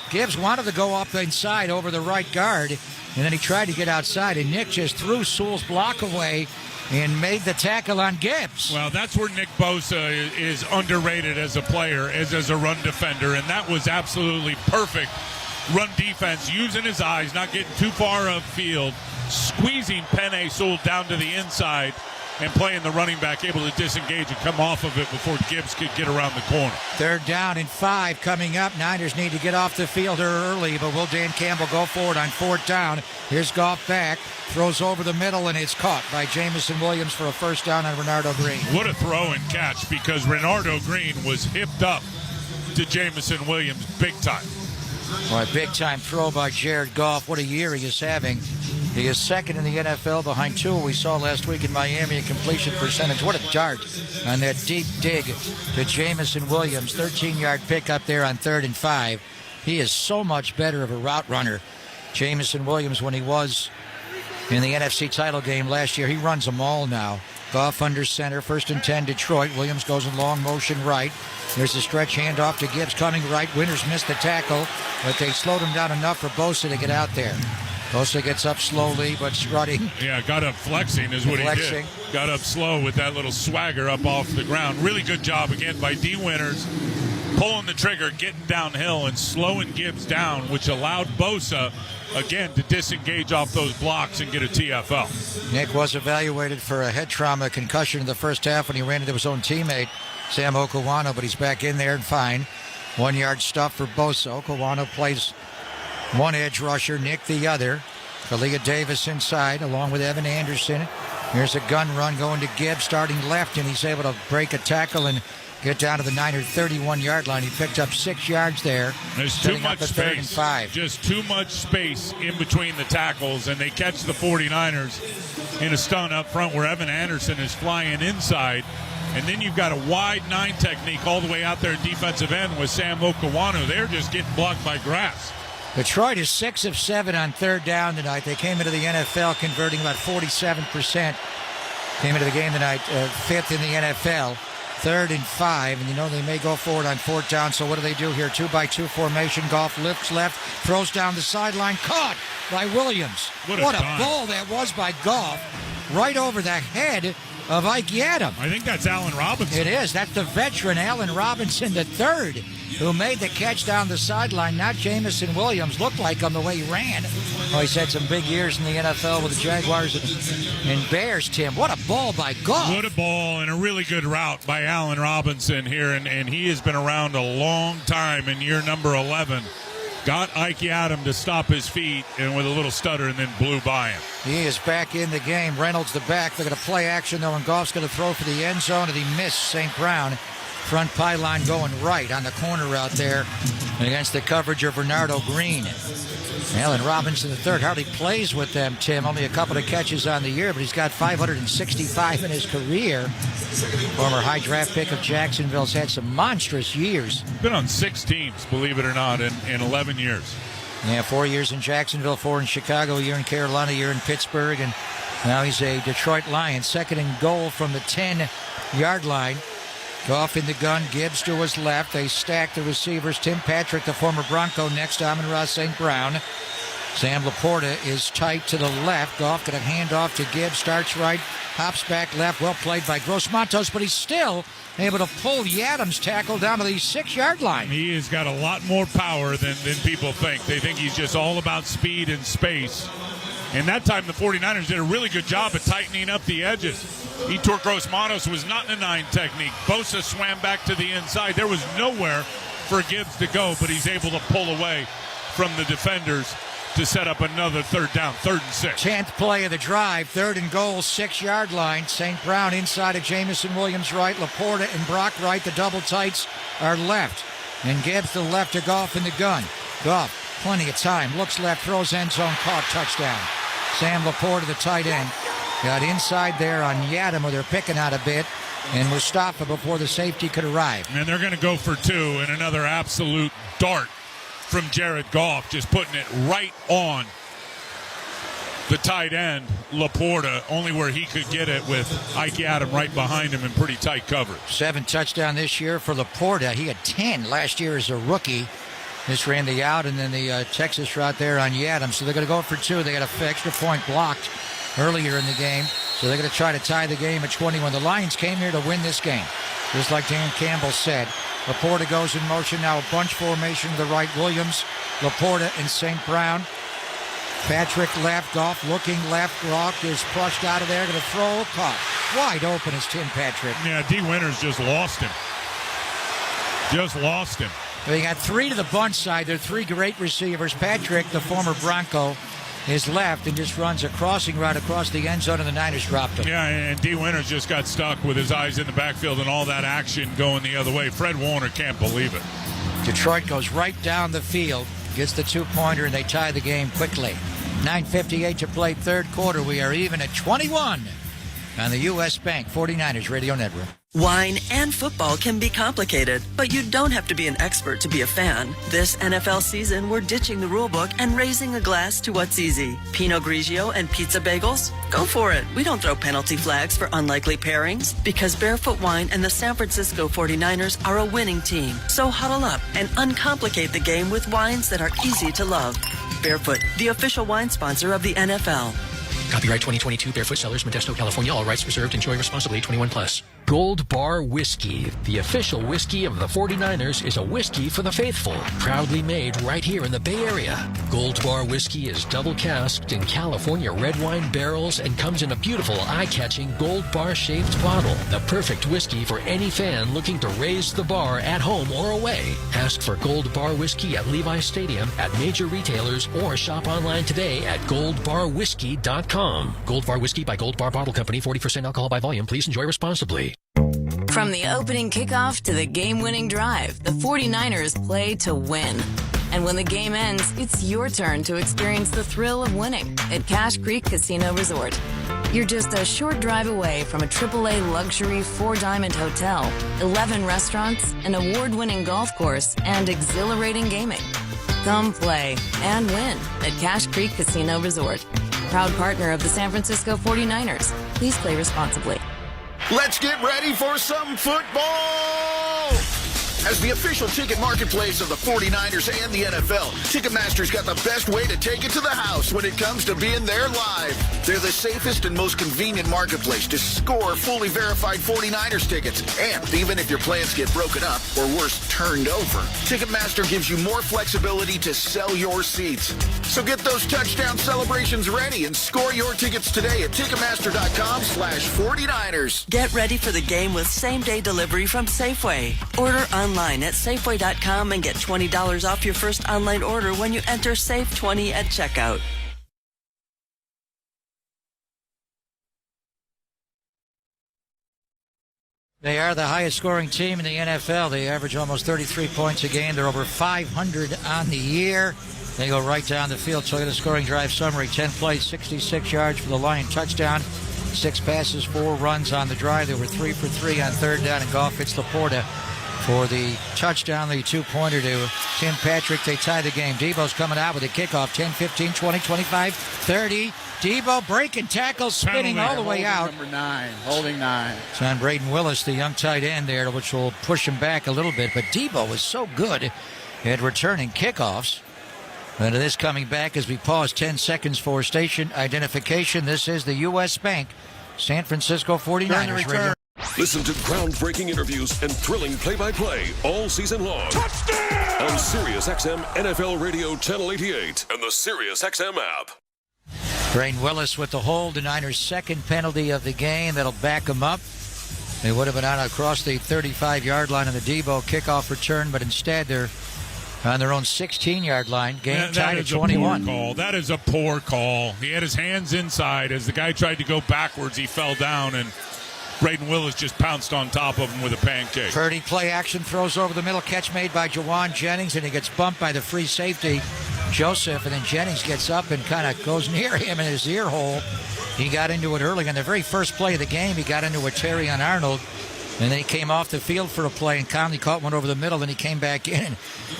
Gibbs wanted to go up inside over the right guard, and then he tried to get outside, and Nick just threw Sewell's block away and made the tackle on Gibbs. Well, that's where Nick Bosa is underrated as a player, as a run defender, and that was absolutely perfect run defense, using his eyes, not getting too far upfield, squeezing Penei Sewell down to the inside, and playing the running back, able to disengage and come off of it before Gibbs could get around the corner. 3rd down and 5 coming up. Niners need to get off the field early, but will Dan Campbell go forward on 4th down? Here's Goff back, throws over the middle, and it's caught by Jamison Williams for a 1st down on Renardo Green. What a throw and catch, because Renardo Green was hipped up to Jamison Williams big time. Well, a big-time throw by Jared Goff. What a year he is having. He is 2nd in the NFL behind Tua we saw last week in Miami in completion percentage. What a dart on that deep dig to Jamison Williams. 13-yard pickup there on 3rd and 5. He is so much better of a route runner. Jamison Williams, when he was in the NFC title game last year, he runs them all now. Goff under center, 1st and 10, Detroit. Williams goes in long motion right. There's a stretch handoff to Gibbs coming right. Winters missed the tackle, but they slowed him down enough for Bosa to get out there. Bosa gets up slowly, but strutting. Yeah, got up flexing is what he did. Got up slow with that little swagger up off the ground. Really good job again by D. Winters, pulling the trigger, getting downhill, and slowing Gibbs down, which allowed Bosa, again, to disengage off those blocks and get a TFL. Nick was evaluated for a head trauma concussion in the first half when he ran into his own teammate, Sam Okawano, but he's back in there and fine. 1 yard stuff for Bosa. Okawano plays one edge rusher, Nick the other. Kalia Davis inside along with Evan Anderson. Here's a gun run going to Gibbs starting left, and he's able to break a tackle and get down to the Niner 31-yard line. He picked up 6 yards there. There's too much space. Just too much space in between the tackles, and they catch the 49ers in a stun up front where Evan Anderson is flying inside. And then you've got a wide 9 technique all the way out there at defensive end with Sam Okawanu. They're just getting blocked by grass. Detroit is 6 of 7 on third down tonight. They came into the NFL converting about 47%. Came into the game tonight 5th in the NFL. 3rd and 5, and they may go forward on 4th down. So what do here? 2-by-2 formation. Goff lifts left, throws down the sideline, caught by Williams. What a ball that was by Goff, right over the head of Ike Adam. I think that's Allen Robinson. It is. That's the veteran Allen Robinson III who made the catch down the sideline. Not Jamison Williams. Looked like him the way he ran. Oh, he's had some big years in the NFL with the Jaguars and Bears, Tim. What a ball by Goff. What a ball and a really good route by Allen Robinson here. And he has been around a long time in year number 11. Got Ike Adam to stop his feet and with a little stutter and then blew by him. He is back in the game. Reynolds the back. They're going to play action, though, and Goff's going to throw for the end zone, and he missed St. Brown. Front pylon going right on the corner route there against the coverage of Bernardo Green. Allen Robinson III hardly plays with them, Tim. Only a couple of catches on the year, but he's got 565 in his career. Former high draft pick of Jacksonville's had some monstrous years. Been on 6 teams, believe it or not, in 11 years. Yeah, 4 years in Jacksonville, 4 in Chicago, a year in Carolina, a year in Pittsburgh, and now he's a Detroit Lion. 2nd and goal from the 10-yard line. Goff in the gun, Gibbs to his left. They stack the receivers. Tim Patrick, the former Bronco, next to Amon-Ra St. Brown. Sam Laporta is tight to the left. Goff going to hand off to Gibbs. Starts right, hops back left. Well played by Gross-Matos, but he's still able to pull Yadam's tackle down to the 6-yard line. He has got a lot more power than people think. They think he's just all about speed and space. And that time the 49ers did a really good job of tightening up the edges. Etor Gross-Matos was not in a 9 technique. Bosa swam back to the inside. There was nowhere for Gibbs to go, but he's able to pull away from the defenders to set up another 3rd down, 3rd and 6. 10th play of the drive, 3rd and goal, 6-yard line. St. Brown inside of Jamison Williams right, Laporta and Brock right. The double tights are left. And Gibbs to the left to Goff in the gun. Goff, plenty of time, looks left, throws end zone, caught, touchdown. Sam Laporta, the tight end, got inside there on Yadam, where they're picking out a bit, and Mustafa before the safety could arrive. And they're going to go for 2, and another absolute dart from Jared Goff, just putting it right on the tight end, Laporta, only where he could get it with Ike Adam right behind him in pretty tight coverage. 7 touchdowns this year for Laporta. He had 10 last year as a rookie. This ran the out and then the Texas route there on Yadam. So they're going to go for 2. They got an extra point blocked earlier in the game. So they're going to try to tie the game at 21. The Lions came here to win this game, just like Dan Campbell said. Laporta goes in motion now, a bunch formation to the right. Williams, Laporta, and St. Brown. Patrick left, Goff looking left. Rock is flushed out of there, going to throw, caught. Wide open is Tim Patrick. Yeah, D. Winters just lost him. They got 3 to the bunch side. They're 3 great receivers. Patrick, the former Bronco, is left and just runs a crossing route across the end zone, and the Niners dropped him. Yeah, and D. Winters just got stuck with his eyes in the backfield and all that action going the other way. Fred Warner can't believe it. Detroit goes right down the field, gets the 2-pointer, and they tie the game quickly. 9:58 to play, 3rd quarter. We are even at 21 on the U.S. Bank 49ers Radio Network. Wine and football can be complicated, but you don't have to be an expert to be a fan. This NFL season, we're ditching the rulebook and raising a glass to what's easy. Pinot Grigio and pizza bagels? Go for it. We don't throw penalty flags for unlikely pairings because Barefoot Wine and the San Francisco 49ers are a winning team. So huddle up and uncomplicate the game with wines that are easy to love. Barefoot, the official wine sponsor of the NFL. Copyright 2022 Barefoot Cellars, Modesto, California. All rights reserved. Enjoy responsibly. 21+. Gold Bar Whiskey, the official whiskey of the 49ers, is a whiskey for the faithful, proudly made right here in the Bay Area. Gold Bar Whiskey is double casked in California red wine barrels and comes in a beautiful, eye-catching gold bar-shaped bottle. The perfect whiskey for any fan looking to raise the bar at home or away. Ask for Gold Bar Whiskey at Levi's Stadium, at major retailers, or shop online today at goldbarwhiskey.com. Gold Bar Whiskey by Gold Bar Bottle Company, 40% alcohol by volume. Please enjoy responsibly. From the opening kickoff to the game-winning drive, the 49ers play to win. And when the game ends, it's your turn to experience the thrill of winning at Cache Creek Casino Resort. You're just a short drive away from a AAA luxury 4-diamond hotel, 11 restaurants, an award-winning golf course, and exhilarating gaming. Come play and win at Cache Creek Casino Resort. Proud partner of the San Francisco 49ers. Please play responsibly. Let's get ready for some football! As the official ticket marketplace of the 49ers and the NFL, Ticketmaster's got the best way to take it to the house when it comes to being there live. They're the safest and most convenient marketplace to score fully verified 49ers tickets. And even if your plans get broken up, or worse, turned over, Ticketmaster gives you more flexibility to sell your seats. So get those touchdown celebrations ready and score your tickets today at Ticketmaster.com/49ers. Get ready for the game with same-day delivery from Safeway. Order online at Safeway.com and get $20 off your first online order when you enter SAFE20 at checkout. They are the highest scoring team in the NFL. They average almost 33 points a game. They're over 500 on the year. They go right down the field. So look at the scoring drive summary. 10 plays, 66 yards for the Lion touchdown. 6 passes, 4 runs on the drive. They were 3 for 3 on third down, and Goff hits Laporta for the touchdown, the 2-pointer to Tim Patrick. They tie the game. Debo's coming out with a kickoff. 10, 15, 20, 25, 30. Debo breaking tackles, spinning all the way out. Number 9, holding 9. It's on Braden Willis, the young tight end there, which will push him back a little bit. But Debo is so good at returning kickoffs. And it is coming back as we pause 10 seconds for station identification. This is the U.S. Bank San Francisco 49ers radio. Listen to groundbreaking interviews and thrilling play-by-play all season long. Touchdown! On SiriusXM NFL Radio Channel 88 and the SiriusXM app. Braden Willis with the hold, the Niners' second penalty of the game. That'll back them up. They would have been out across the 35-yard line on the Debo kickoff return, but instead they're on their own 16-yard line. Game tied at 21. That is a poor call. He had his hands inside. As the guy tried to go backwards, he fell down, and Braden Willis just pounced on top of him with a pancake. Purdy play action, throws over the middle, catch made by Jawan Jennings, and he gets bumped by the free safety, Joseph, and then Jennings gets up and kind of goes near him in his ear hole. He got into it early. On the very first play of the game, he got into a Terry on Arnold, and then he came off the field for a play, and Conley caught one over the middle, and he came back in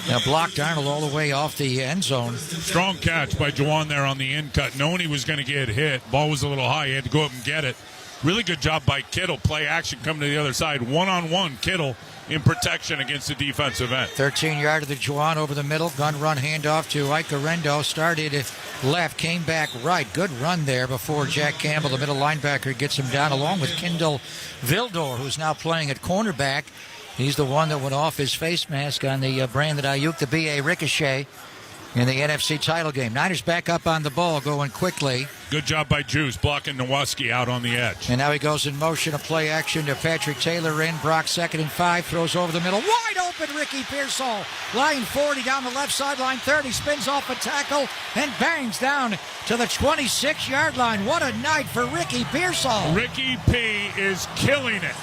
and blocked Arnold all the way off the end zone. Strong catch by Jawan there on the end cut, knowing he was going to get hit. Ball was a little high. He had to go up and get it. Really good job by Kittle. Play action coming to the other side. One-on-one, Kittle in protection against the defensive end. 13-yard to the Juwan over the middle. Gun run handoff to Ike Arendo. Started left, came back right. Good run there before Jack Campbell, the middle linebacker, gets him down along with Kendall Vildor, who's now playing at cornerback. He's the one that went off his face mask on the Brandon Ayuk, the B.A. Ricochet, in the NFC title game. Niners back up on the ball, going quickly. Good job by Juice blocking Nowoski out on the edge. And now he goes in motion, a play action to Patrick Taylor in. Brock 2nd and 5, throws over the middle. Wide open, Ricky Pearsall. Line 40 down the left sideline, 30, spins off a tackle and bangs down to the 26-yard line. What a night for Ricky Pearsall. Ricky P is killing it.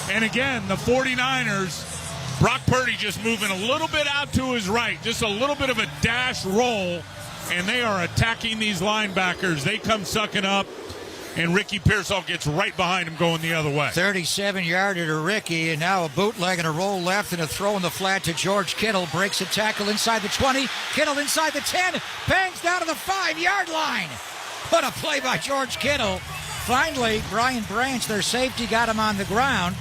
And again, the 49ers, Brock Purdy just moving a little bit out to his right, just a little bit of a dash roll, and they are attacking these linebackers. They come sucking up, and Ricky Pearsall gets right behind him going the other way. 37-yarder to Ricky, and now a bootleg and a roll left and a throw in the flat to George Kittle. Breaks a tackle inside the 20. Kittle inside the 10. Bangs down to the 5-yard line. What a play by George Kittle. Finally, Brian Branch, their safety, got him on the ground.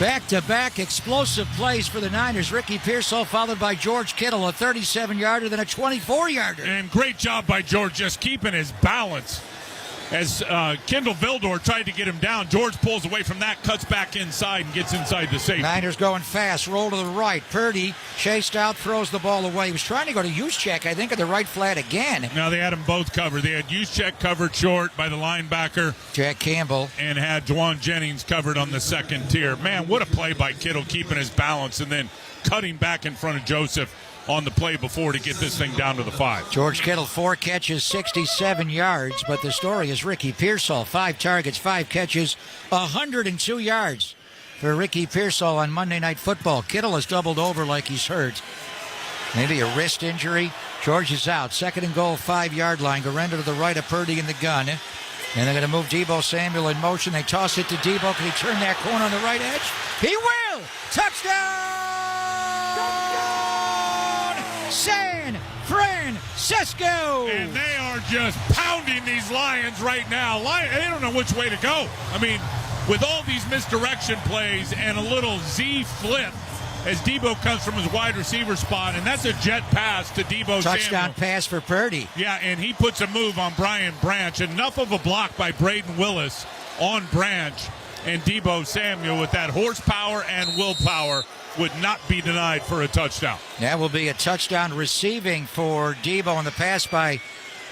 Back-to-back explosive plays for the Niners. Ricky Pearsall followed by George Kittle, a 37-yarder, then a 24-yarder. And great job by George just keeping his balance. As Kendall Vildor tried to get him down, George pulls away from that, cuts back inside, and gets inside the safety. Niners going fast, roll to the right. Purdy chased out, throws the ball away. He was trying to go to Juszczyk, I think, at the right flat again. Now they had them both covered. They had Juszczyk covered short by the linebacker, Jack Campbell, and had Juwan Jennings covered on the second tier. Man, what a play by Kittle, keeping his balance and then cutting back in front of Joseph on the play before to get this thing down to the 5. George Kittle, 4 catches, 67 yards. But the story is Ricky Pearsall, 5 targets, 5 catches, 102 yards for Ricky Pearsall on Monday Night Football. Kittle has doubled over like he's hurt. Maybe a wrist injury. George is out. 2nd and goal, 5-yard line. Gorenda to the right of Purdy in the gun. And they're going to move Deebo Samuel in motion. They toss it to Deebo. Can he turn that corner on the right edge? He will! Touchdown! San Francisco! And they are just pounding these Lions right now. They don't know which way to go. I mean, with all these misdirection plays and a little Z flip as Deebo comes from his wide receiver spot, and that's a jet pass to Deebo Touchdown Samuel. Pass for Purdy. Yeah, and he puts a move on Brian Branch. Enough of a block by Braden Willis on Branch, and Deebo Samuel with that horsepower and willpower would not be denied for a touchdown. That will be a touchdown receiving for Deebo on the pass by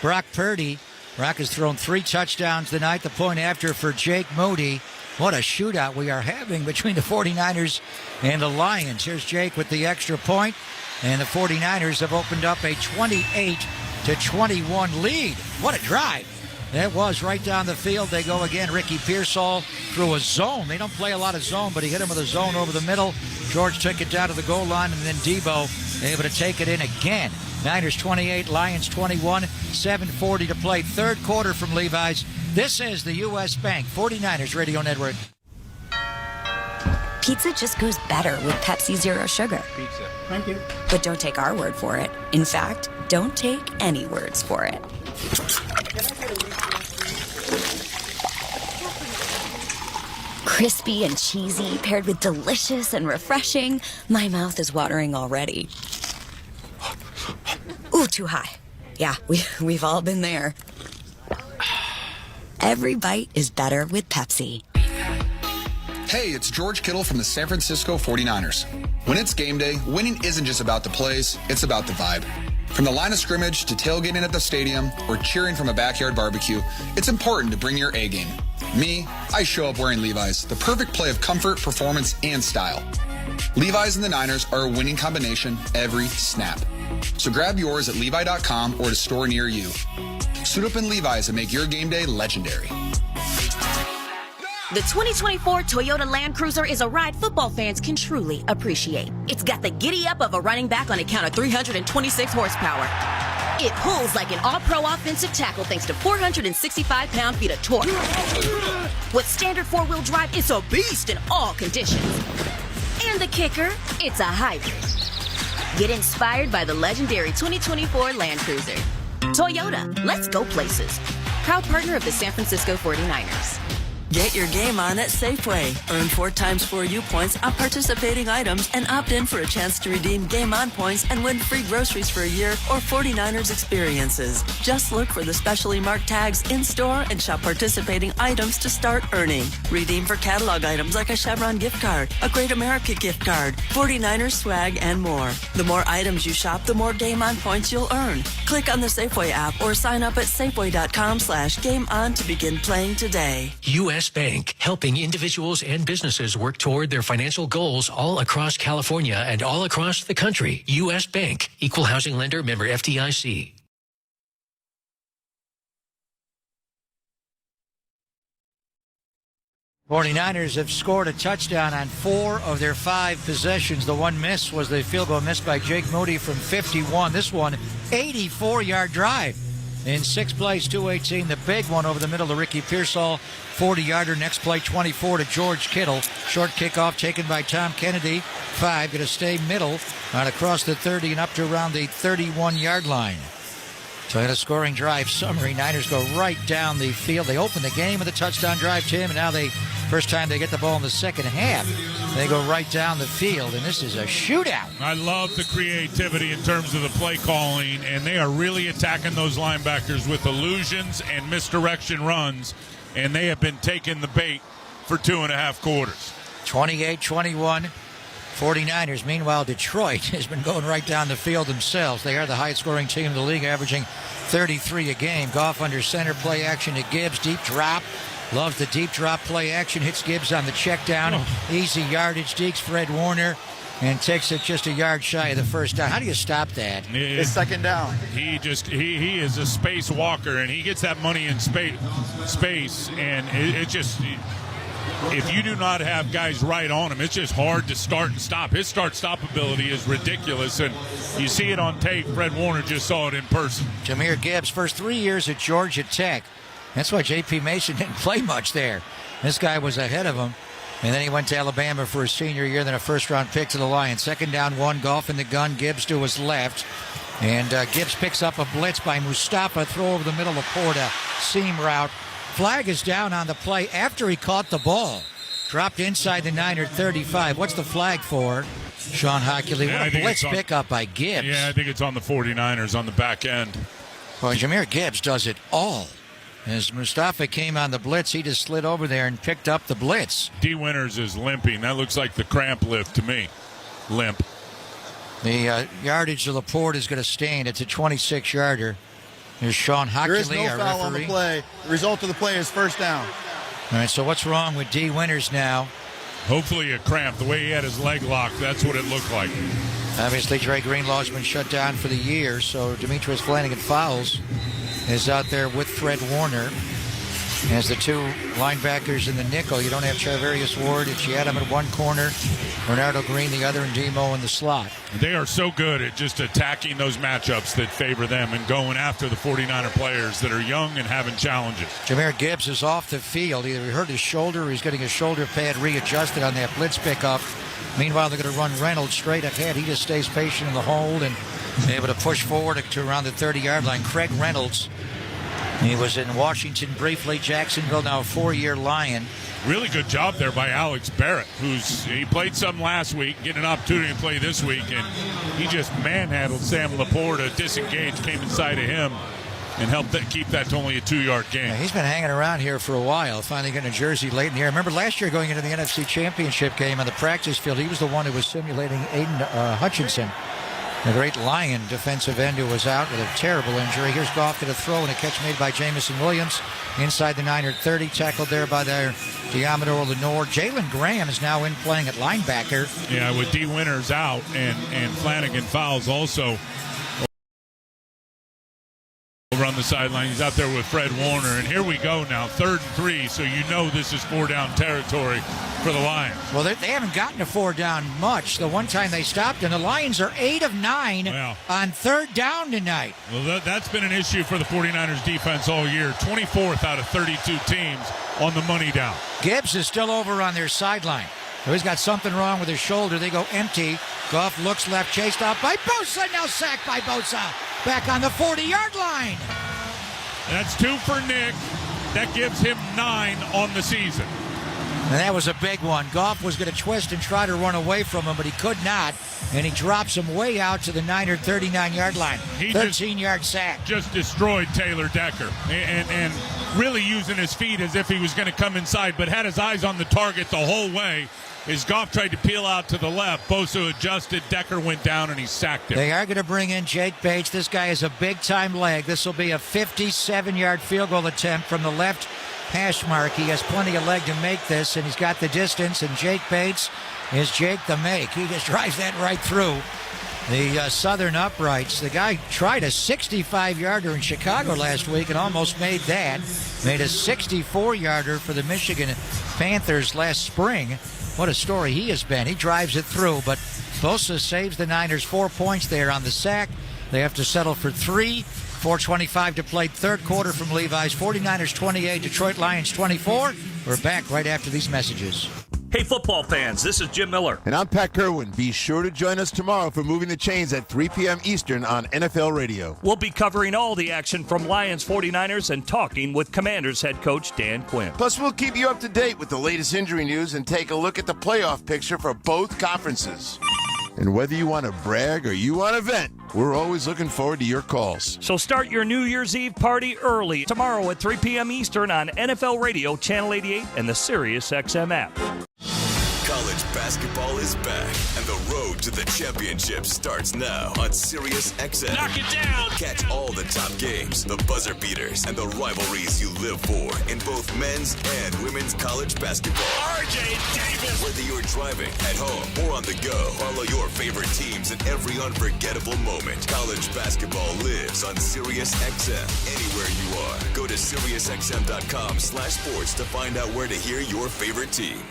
Brock Purdy. Brock has thrown 3 touchdowns tonight. The point after for Jake Moody. What a shootout we are having between the 49ers and the Lions. Here's Jake with the extra point, and the 49ers have opened up a 28-21 lead. What a drive. That was right down the field. They go again. Ricky Pearsall through a zone. They don't play a lot of zone, but he hit him with a zone over the middle. George took it down to the goal line, and then Deebo able to take it in again. Niners 28, Lions 21, 7:40 to play. Third quarter from Levi's. This is the U.S. Bank 49ers Radio Network. Pizza just goes better with Pepsi Zero Sugar. Pizza. Thank you. But don't take our word for it. In fact, don't take any words for it. Crispy and cheesy, paired with delicious and refreshing. My mouth is watering already. Ooh, too high. Yeah, we've all been there. Every bite is better with Pepsi. Hey, it's George Kittle from the San Francisco 49ers. When it's game day, winning isn't just about the plays, it's about the vibe. From the line of scrimmage to tailgating at the stadium or cheering from a backyard barbecue, it's important to bring your A game. Me, I show up wearing Levi's, the perfect play of comfort, performance, and style. Levi's and the Niners are a winning combination every snap. So grab yours at levi.com or at a store near you. Suit up in Levi's and make your game day legendary. The 2024 Toyota Land Cruiser is a ride football fans can truly appreciate. It's got the giddy up of a running back on account of 326 horsepower. It pulls like an all-pro offensive tackle thanks to 465 pound-feet of torque. With standard four-wheel drive, it's a beast in all conditions. And the kicker, it's a hybrid. Get inspired by the legendary 2024 Land Cruiser. Toyota, let's go places. Proud partner of the San Francisco 49ers. Get your game on at Safeway. Earn 4 times 4U points on participating items and opt in for a chance to redeem Game On points and win free groceries for a year or 49ers experiences. Just look for the specially marked tags in-store and shop participating items to start earning. Redeem for catalog items like a Chevron gift card, a Great America gift card, 49ers swag, and more. The more items you shop, the more Game On points you'll earn. Click on the Safeway app or sign up at Safeway.com/Game On to begin playing today. U.S. Bank, helping individuals and businesses work toward their financial goals all across California and all across the country. U.S. Bank, equal housing lender, member FDIC. '49ers have scored a touchdown on 4 of their 5 possessions. The one miss was the field goal missed by Jake Moody from 51. This one, 84-yard drive. In 6 plays, 218. The big one over the middle to Ricky Pearsall, 40-yarder. Next play, 24 to George Kittle. Short kickoff taken by Tom Kennedy. 5 going to stay middle right across the 30 and up to around the 31-yard line. Toyota scoring drive summary. Niners go right down the field. They open the game with a touchdown drive, Tim, and now they First time they get the ball in the second half, they go right down the field, and this is a shootout. I love the creativity in terms of the play calling, and they are really attacking those linebackers with illusions and misdirection runs, and they have been taking the bait for 2.5 quarters. 28-21, 49ers. Meanwhile, Detroit has been going right down the field themselves. They are the highest-scoring team in the league, averaging 33 a game. Goff under center, play action to Gibbs, deep drop. Loves the deep drop play action. Hits Gibbs on the check down. Easy yardage. Dekes Fred Warner and takes it just a yard shy of the first down. How do you stop that? It's second down. He is a space walker, and he gets that money in space, and it just, if you do not have guys right on him, it's just hard to start and stop. His start-stop ability is ridiculous, and you see it on tape. Fred Warner just saw it in person. Jahmyr Gibbs, first 3 years at Georgia Tech. That's why J.P. Mason didn't play much there. This guy was ahead of him. And then he went to Alabama for his senior year, then a first-round pick to the Lions. Second down, 1, Goff in the gun, Gibbs to his left. And Gibbs picks up a blitz by Mustafa, throw over the middle of Porta, seam route. Flag is down on the play after he caught the ball. Dropped inside the Niner 35. What's the flag for? Sean Hockley. What a blitz pickup by Gibbs. Yeah, I think it's on the 49ers on the back end. Well, Jahmyr Gibbs does it all. As Mustafa came on the blitz, he just slid over there and picked up the blitz. D. Winters is limping. That looks like the cramp lift to me. Limp. The yardage to Laporte is going to stand. It's a 26-yarder. There's Sean Hockley, our referee. There is no foul on the play. The result of the play is first down. All right, so what's wrong with D. Winters now? Hopefully a cramp. The way he had his leg locked, that's what it looked like. Obviously, Dre Greenlaw's been shut down for the year, so Demetrius Flanagan Fowles is out there with Fred Warner. As the two linebackers in the nickel, you don't have Charvarius Ward. It's Yadam at one corner, Bernardo Green the other, and Demo in the slot. They are so good at just attacking those matchups that favor them and going after the 49er players that are young and having challenges. Jahmyr Gibbs is off the field. Either he hurt his shoulder or he's getting his shoulder pad readjusted on that blitz pickup. Meanwhile, they're going to run Reynolds straight ahead. He just stays patient in the hold and able to push forward to around the 30-yard line. Craig Reynolds, he was in Washington briefly, Jacksonville, now a 4-year Lion. Really good job there by Alex Barrett, he played some last week, getting an opportunity to play this week, and he just manhandled Sam Laporta, disengaged, came inside of him, and helped keep that to only a 2-yard gain. Yeah, he's been hanging around here for a while, finally getting a jersey late in the year. Remember last year going into the NFC Championship game on the practice field, he was the one who was simulating Aiden Hutchinson, the great Lion defensive end who was out with a terrible injury. Here's Goff to the throw and a catch made by Jamison Williams inside the Niner 30, tackled there by their Diamador Lenore. Jalen Graham is now in playing at linebacker. Yeah, with D. Winters out and Flanagan Fowles also over on the sideline. He's out there with Fred Warner, and here we go now, 3rd and 3, so you know this is 4-down territory for the Lions. Well, they haven't gotten to 4 down much. The one time they stopped, and the Lions are 8 of 9 on 3rd down tonight. Well, that's been an issue for the 49ers defense all year. 24th out of 32 teams on the money down. Gibbs is still over on their sideline. So he's got something wrong with his shoulder. They go empty. Goff looks left, chased off by Bosa. Now sacked by Bosa. Back on the 40-yard line. That's 2 for Nick. That gives him 9 on the season. And that was a big one. Goff was going to twist and try to run away from him, but he could not. And he drops him way out to the Niner 39-yard line. 13-yard sack. Just destroyed Taylor Decker. And really using his feet as if he was going to come inside, but had his eyes on the target the whole way. As Goff tried to peel out to the left, Bosa adjusted, Decker went down, and he sacked him. They are going to bring in Jake Bates. This guy has a big-time leg. This will be a 57-yard field goal attempt from the left hash mark. He has plenty of leg to make this, and he's got the distance, and Jake Bates is Jake the Make. He just drives that right through the Southern uprights. The guy tried a 65-yarder in Chicago last week and almost made that. Made a 64-yarder for the Michigan Panthers last spring. What a story he has been. He drives it through, but Bosa saves the Niners 4 points there on the sack. They have to settle for 3. 4:25 to play, 3rd quarter from Levi's. 49ers 28, Detroit Lions 24. We're back right after these messages. Hey, football fans, this is Jim Miller. And I'm Pat Kerwin. Be sure to join us tomorrow for Moving the Chains at 3 p.m. Eastern on NFL Radio. We'll be covering all the action from Lions 49ers and talking with Commanders head coach Dan Quinn. Plus, we'll keep you up to date with the latest injury news and take a look at the playoff picture for both conferences. And whether you want to brag or you want to vent, we're always looking forward to your calls. So start your New Year's Eve party early tomorrow at 3 p.m. Eastern on NFL Radio, Channel 88, and the Sirius XM app. College basketball is back, and the road to the championship starts now on Sirius XM. Knock it down! Catch all the top games, the buzzer beaters, and the rivalries you live for in both men's and women's college basketball. RJ Davis! Whether you're driving, at home, or on the go, follow your favorite teams in every unforgettable moment. College basketball lives on Sirius XM. Anywhere you are, go to SiriusXM.com/sports to find out where to hear your favorite team.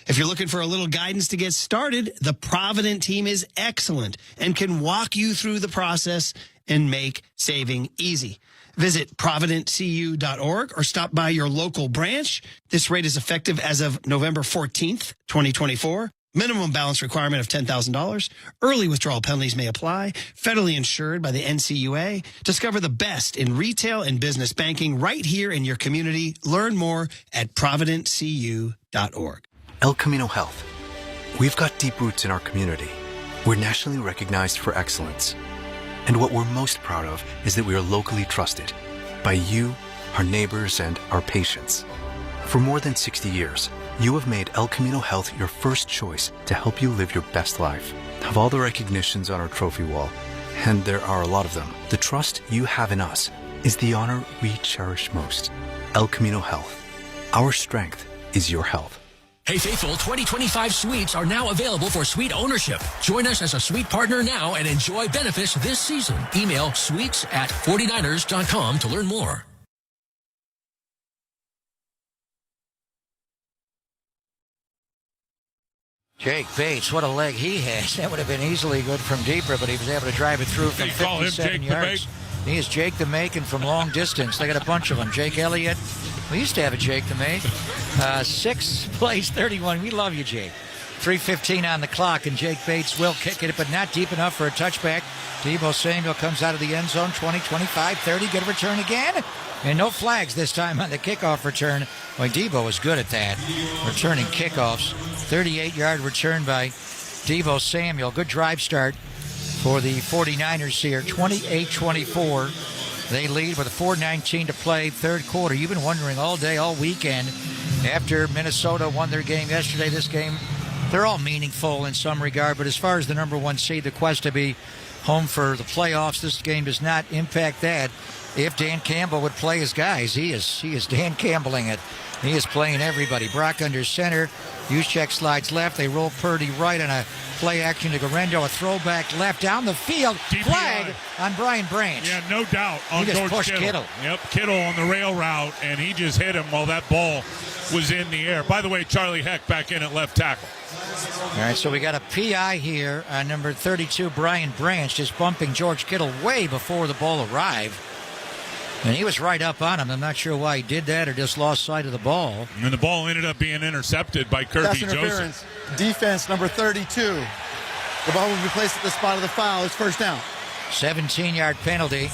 If you're looking for a little guidance to get started, the Provident team is excellent and can walk you through the process and make saving easy. Visit providentcu.org or stop by your local branch. This rate is effective as of November 14th, 2024. Minimum balance requirement of $10,000. Early withdrawal penalties may apply. Federally insured by the NCUA. Discover the best in retail and business banking right here in your community. Learn more at providentcu.org. El Camino Health. We've got deep roots in our community. We're nationally recognized for excellence. And what we're most proud of is that we are locally trusted by you, our neighbors, and our patients. For more than 60 years, you have made El Camino Health your first choice to help you live your best life. Of all the recognitions on our trophy wall, and there are a lot of them, the trust you have in us is the honor we cherish most. El Camino Health. Our strength is your health. Hey Faithful, 2025 suites are now available for suite ownership. Join us as a suite partner now and enjoy benefits this season. Email suites@49ers.com to learn more. Jake Bates, what a leg he has. That would have been easily good from deeper, but he was able to drive it through from 57 yards. He is Jake the Macon from long distance. They got a bunch of them. Jake Elliott. We used to have a Jake the Make. 6 plays 31. We love you, Jake. 3:15 on the clock, and Jake Bates will kick it, but not deep enough for a touchback. Deebo Samuel comes out of the end zone, 20, 25, 30. Good return again. And no flags this time on the kickoff return. Boy, Deebo was good at that, returning kickoffs. 38-yard return by Deebo Samuel. Good drive start for the 49ers here, 28-24. They lead with a 4:19 to play, third quarter. You've been wondering all day, all weekend, after Minnesota won their game yesterday, this game, they're all meaningful in some regard, but as far as the number one seed, the quest to be home for the playoffs, this game does not impact that. If Dan Campbell would play his guys, he is Dan Campbelling it. He is playing everybody. Brock under center. Juszczyk slides left. They roll Purdy right on a play action to Garendo. A throwback left down the field. DPI. Flag on Brian Branch. Yeah, no doubt on he just George pushed Kittle. Yep, Kittle on the rail route, and he just hit him while that ball was in the air. By the way, Charlie Heck back in at left tackle. All right, so we got a PI here on number 32, Brian Branch, just bumping George Kittle way before the ball arrived. And he was right up on him. I'm not sure why he did that or just lost sight of the ball. And the ball ended up being intercepted by Kirby Joseph. Defense number 32. The ball will be placed at the spot of the foul. It's first down. 17-yard penalty.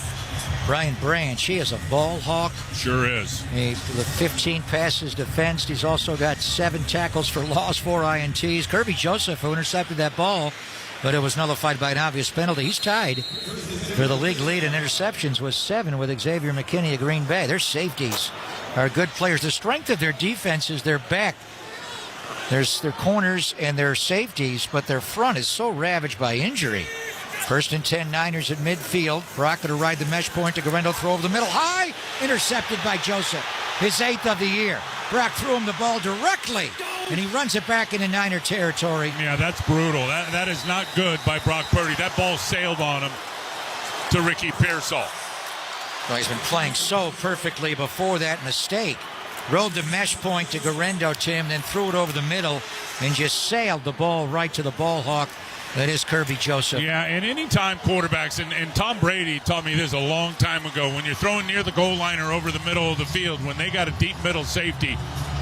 Brian Branch, he is a ball hawk. Sure is. With 15 passes defensed. He's also got 7 tackles for loss, 4 INTs. Kirby Joseph, who intercepted that ball, but it was nullified by an obvious penalty. He's tied for the league lead in interceptions with 7 with Xavier McKinney of Green Bay. Their safeties are good players. The strength of their defense is their back. There's their corners and their safeties, but their front is so ravaged by injury. First and 10, Niners at midfield. Brock to ride the mesh point to Garendo, throw over the middle. High, intercepted by Joseph. His 8th of the year. Brock threw him the ball directly, and he runs it back into Niner territory. Yeah, that's brutal. That is not good by Brock Purdy. That ball sailed on him to Ricky Pearsall. Well, he's been playing so perfectly before that mistake. Rode the mesh point to Garendo, Tim, then threw it over the middle and just sailed the ball right to the ball hawk. That is Kirby Joseph. Yeah, and anytime quarterbacks, and Tom Brady taught me this a long time ago, when you're throwing near the goal line or over the middle of the field, when they got a deep middle safety,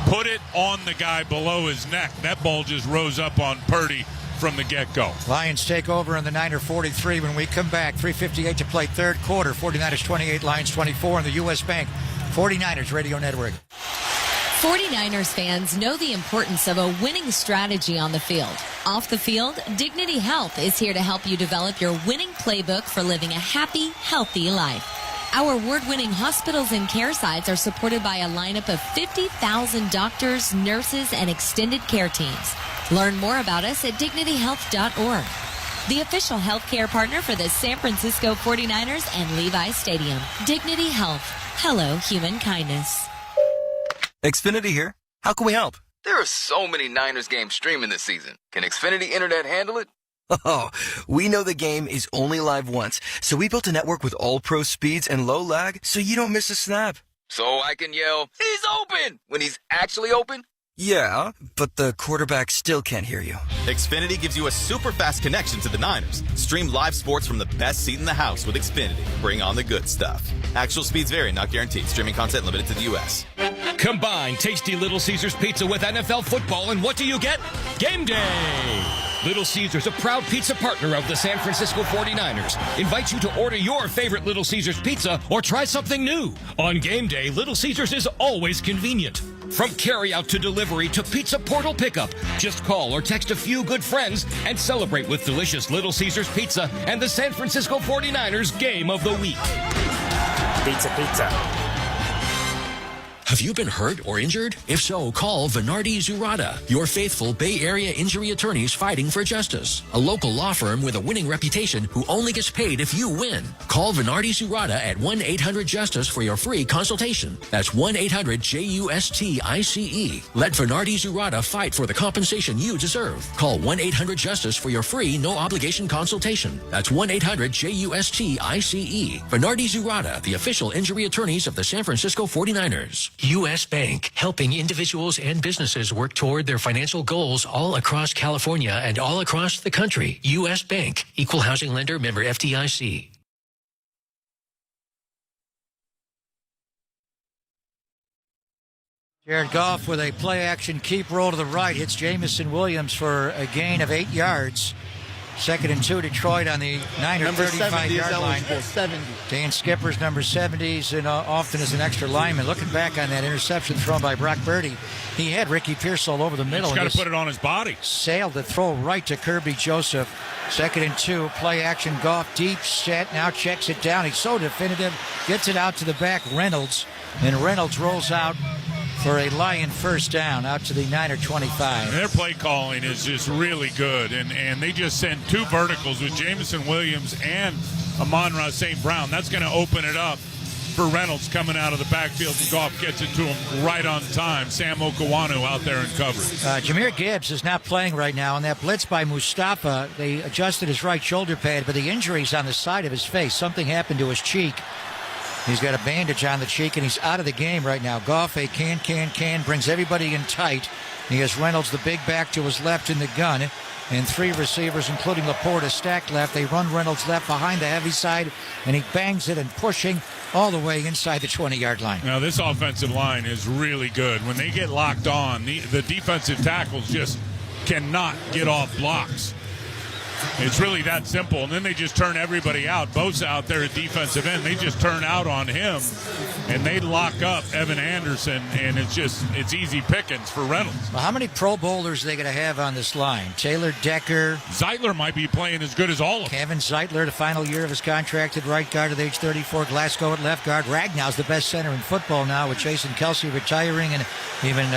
put it on the guy below his neck. That ball just rose up on Purdy from the get-go. Lions take over in the Niner 43 when we come back. 3:58 to play third quarter. 49ers 28, Lions 24 on the U.S. Bank 49ers Radio Network. 49ers fans know the importance of a winning strategy on the field. Off the field, Dignity Health is here to help you develop your winning playbook for living a happy, healthy life. Our award-winning hospitals and care sites are supported by a lineup of 50,000 doctors, nurses, and extended care teams. Learn more about us at dignityhealth.org. The official healthcare partner for the San Francisco 49ers and Levi's Stadium. Dignity Health. Hello, human kindness. Xfinity here. How can we help? There are so many Niners games streaming this season. Can Xfinity Internet handle it? Oh, we know the game is only live once, so we built a network with all-pro speeds and low lag so you don't miss a snap. So I can yell, "He's open!" when he's actually open? Yeah, but the quarterback still can't hear you. Xfinity gives you a super fast connection to the Niners. Stream live sports from the best seat in the house with Xfinity. Bring on the good stuff. Actual speeds vary, not guaranteed. Streaming content limited to the U.S. Combine tasty Little Caesars pizza with NFL football, and what do you get? Game day! Little Caesars, a proud pizza partner of the San Francisco 49ers, invites you to order your favorite Little Caesars pizza or try something new. On game day, Little Caesars is always convenient. From carry-out to delivery to pizza portal pickup, just call or text a few good friends and celebrate with delicious Little Caesars pizza and the San Francisco 49ers Game of the Week. Pizza, pizza. Have you been hurt or injured? If so, call Venardi Zurada, your faithful Bay Area injury attorneys fighting for justice. A local law firm with a winning reputation who only gets paid if you win. Call Venardi Zurada at 1-800-JUSTICE for your free consultation. That's 1-800-JUSTICE. Let Venardi Zurada fight for the compensation you deserve. Call 1-800-JUSTICE for your free no-obligation consultation. That's 1-800-JUSTICE. Venardi Zurada, the official injury attorneys of the San Francisco 49ers. U.S. Bank, helping individuals and businesses work toward their financial goals all across California and all across the country. U.S. Bank, equal housing lender, member FDIC. Jared Goff with a play-action keep roll to the right. Hits Jamison Williams for a gain of 8 yards. 2nd and 2, Detroit on the Niner 35-yard line. 70. Dan Skipper's number 70s and often as an extra lineman. Looking back on that interception thrown by Brock Purdy, he had Ricky Pierce all over the middle. He's got to put it on his body. Sailed the throw right to Kirby Joseph. 2nd and 2, play action. Goff deep set, now checks it down. He's so definitive, gets it out to the back, Reynolds, and Reynolds rolls out for a Lion first down out to the Niner 25. And their play calling is just really good, and they just send 2 verticals with Jamison Williams and Amon-Ra St. Brown. That's going to open it up for Reynolds coming out of the backfield. Goff gets it to him right on time. Sam Okawanu out there in coverage. Jameer Gibbs is not playing right now, and that blitz by Mustafa, they adjusted his right shoulder pad, but the injury's on the side of his face. Something happened to his cheek. He's got a bandage on the cheek, and he's out of the game right now. Goff, a can, brings everybody in tight. He has Reynolds, the big back, to his left in the gun, and 3 receivers, including Laporta, stacked left. They run Reynolds left behind the heavy side, and he bangs it and pushing all the way inside the 20-yard line. Now, this offensive line is really good. When they get locked on, the defensive tackles just cannot get off blocks. It's really that simple. And then they just turn everybody out. Bosa out there at defensive end, they just turn out on him, and they lock up Evan Anderson, and it's easy pickings for Reynolds. Well, how many Pro Bowlers are they going to have on this line? Taylor Decker. Zeitler might be playing as good as all of them. Kevin Zeitler, the final year of his contract at right guard at age 34. Glasgow at left guard. Ragnow's the best center in football now with Jason Kelsey retiring, and even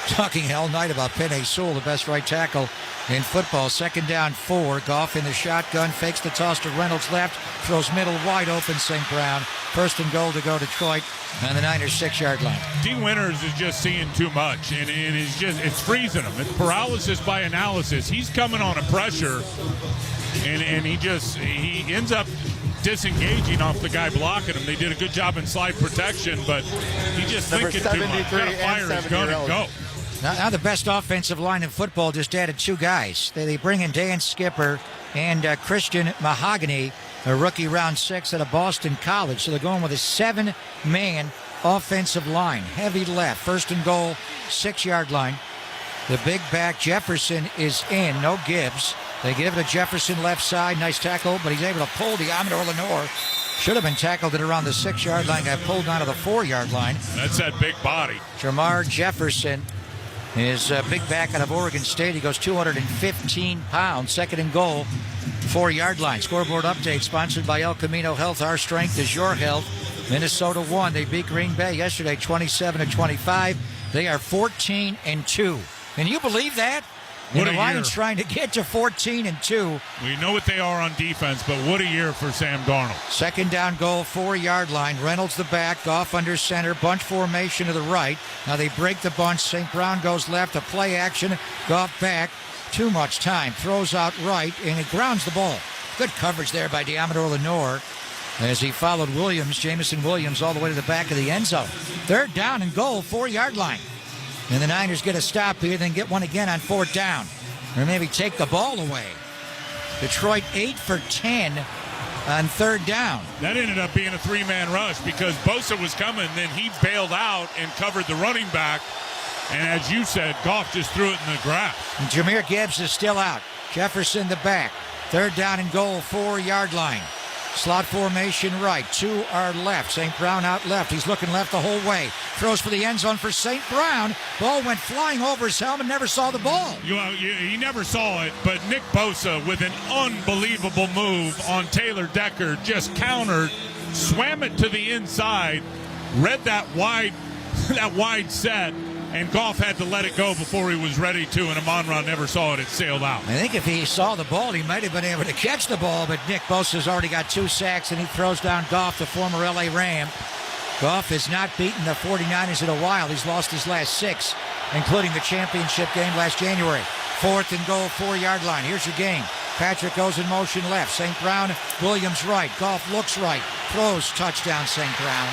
talking all night about Penei Sewell, the best right tackle in football. 2nd down, 4. Goff in the shotgun, fakes the toss to Reynolds left, throws middle wide open, St. Brown. 1st and goal to go Detroit on the Niners 6-yard line. D. Winters is just seeing too much, and it's freezing him. It's paralysis by analysis. He's coming on a pressure, and he ends up disengaging off the guy blocking him. They did a good job in slide protection, but he just thinking too much. Got to fire his gun and go. Now the best offensive line in football just added 2 guys. They bring in Dan Skipper and Christian Mahogany, a rookie round 6 out of Boston College. So they're going with a 7-man offensive line. Heavy left. First and goal, 6-yard line. The big back, Jefferson, is in. No Gibbs. They give it to Jefferson left side. Nice tackle, but he's able to pull Diamador Lenore. Should have been tackled at around the 6-yard line. Got pulled down to the 4-yard line. That's that big body. Jamar Jefferson is a big back out of Oregon State. He goes 215 pounds. Second and goal, 4-yard line. Scoreboard update sponsored by El Camino Health. Our strength is your health. Minnesota won. They beat Green Bay yesterday 27-25. They are 14-2. Can you believe that? And the Lions trying to get to 14-2. We know what they are on defense, but what a year for Sam Darnold. Second down goal, 4-yard line. Reynolds the back, Goff under center, bunch formation to the right. Now they break the bunch. St. Brown goes left, a play action. Goff back, too much time. Throws out right, and he grounds the ball. Good coverage there by Diamador Lenore as he followed Jamison Williams, all the way to the back of the end zone. Third down and goal, 4-yard line. And the Niners get a stop here, then get one again on 4th down. Or maybe take the ball away. Detroit 8 for 10 on 3rd down. That ended up being a 3-man rush because Bosa was coming, then he bailed out and covered the running back. And as you said, Goff just threw it in the grass. And Jahmyr Gibbs is still out. Jefferson the back. 3rd down and goal, 4-yard line. Slot formation right. 2 are left. St. Brown out left. He's looking left the whole way. Throws for the end zone for St. Brown. Ball went flying over his helmet. Never saw the ball. He never saw it, but Nick Bosa with an unbelievable move on Taylor Decker just countered, swam it to the inside, read that wide set, and Goff had to let it go before he was ready to, and Amon-Ra never saw it. It sailed out. I think if he saw the ball, he might have been able to catch the ball, but Nick Bosa's already got 2 sacks, and he throws down Goff, the former L.A. Ram. Goff has not beaten the 49ers in a while. He's lost his last 6, including the championship game last January. 4th and goal, 4-yard line. Here's your game. Patrick goes in motion left. St. Brown, Williams right. Goff looks right. Throws, touchdown, St. Brown.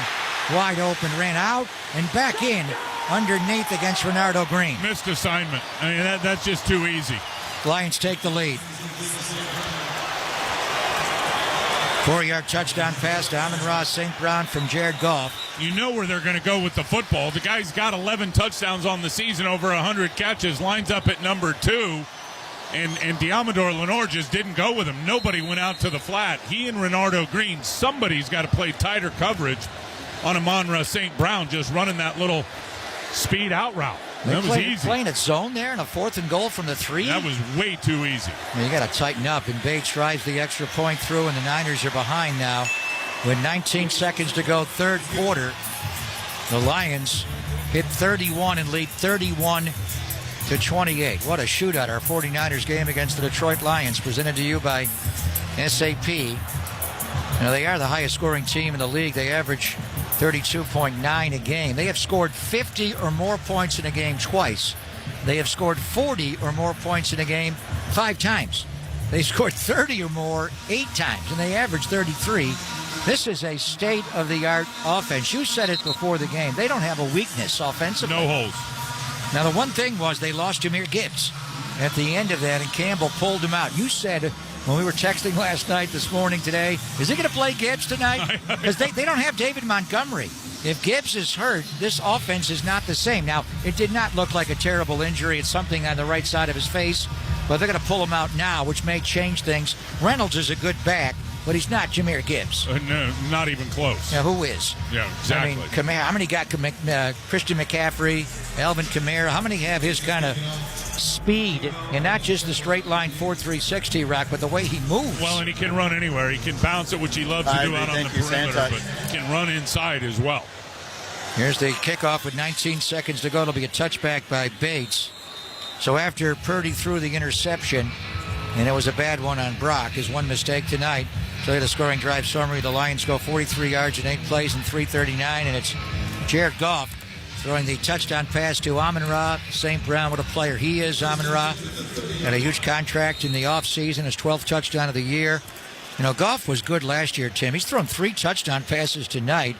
Wide open, ran out, and back in. Underneath against Renardo Green. Missed assignment. I mean, that's just too easy. Lions take the lead. 4-yard touchdown pass to Amon-Ra St. Brown from Jared Goff. You know where they're going to go with the football. The guy's got 11 touchdowns on the season, over 100 catches, lines up at number 2. And Diamador Lenore just didn't go with him. Nobody went out to the flat. He and Renardo Green, somebody's got to play tighter coverage on Amon-Ra St. Brown, just running that little speed out route. That was easy. Playing it zone there and a 4th and goal from the 3. That was way too easy. Well, you got to tighten up, and Bates drives the extra point through, and the Niners are behind now. With 19 seconds to go, 3rd quarter, the Lions hit 31 and lead 31-28. What a shootout, our 49ers game against the Detroit Lions, presented to you by SAP. Now, they are the highest scoring team in the league. They average 32.9 a game. They have scored 50 or more points in a game twice. They have scored 40 or more points in a game 5 times. They scored 30 or more 8 times, and they average 33. This is a state-of-the-art offense. You said it before the game. They don't have a weakness offensively. No holes. Now, the one thing was they lost Jahmyr Gibbs at the end of that, and Campbell pulled him out. You said when we were texting last night, this morning, today, is he going to play Gibbs tonight? Because they don't have David Montgomery. If Gibbs is hurt, this offense is not the same. Now, it did not look like a terrible injury. It's something on the right side of his face, but they're going to pull him out now, which may change things. Reynolds is a good back, but he's not Jahmyr Gibbs. No, not even close. Now, who is? Yeah, exactly. I mean, Kamara, how many got Christian McCaffrey, Alvin Kamara? How many have his kind of speed, and not just the straight line 4.360 rock, but the way he moves? Well, and he can run anywhere. He can bounce it, which he loves to do out on the perimeter, but he can run inside as well. Here's the kickoff with 19 seconds to go. It'll be a touchback by Bates. So after Purdy threw the interception, and it was a bad one on Brock, his one mistake tonight. So the scoring drive summary, the Lions go 43 yards in 8 plays and 3:39, and it's Jared Goff throwing the touchdown pass to Amon-Ra St. Brown. What a player he is, Amon-Ra. Got a huge contract in the offseason, his 12th touchdown of the year. You know, Goff was good last year, Tim. He's thrown 3 touchdown passes tonight.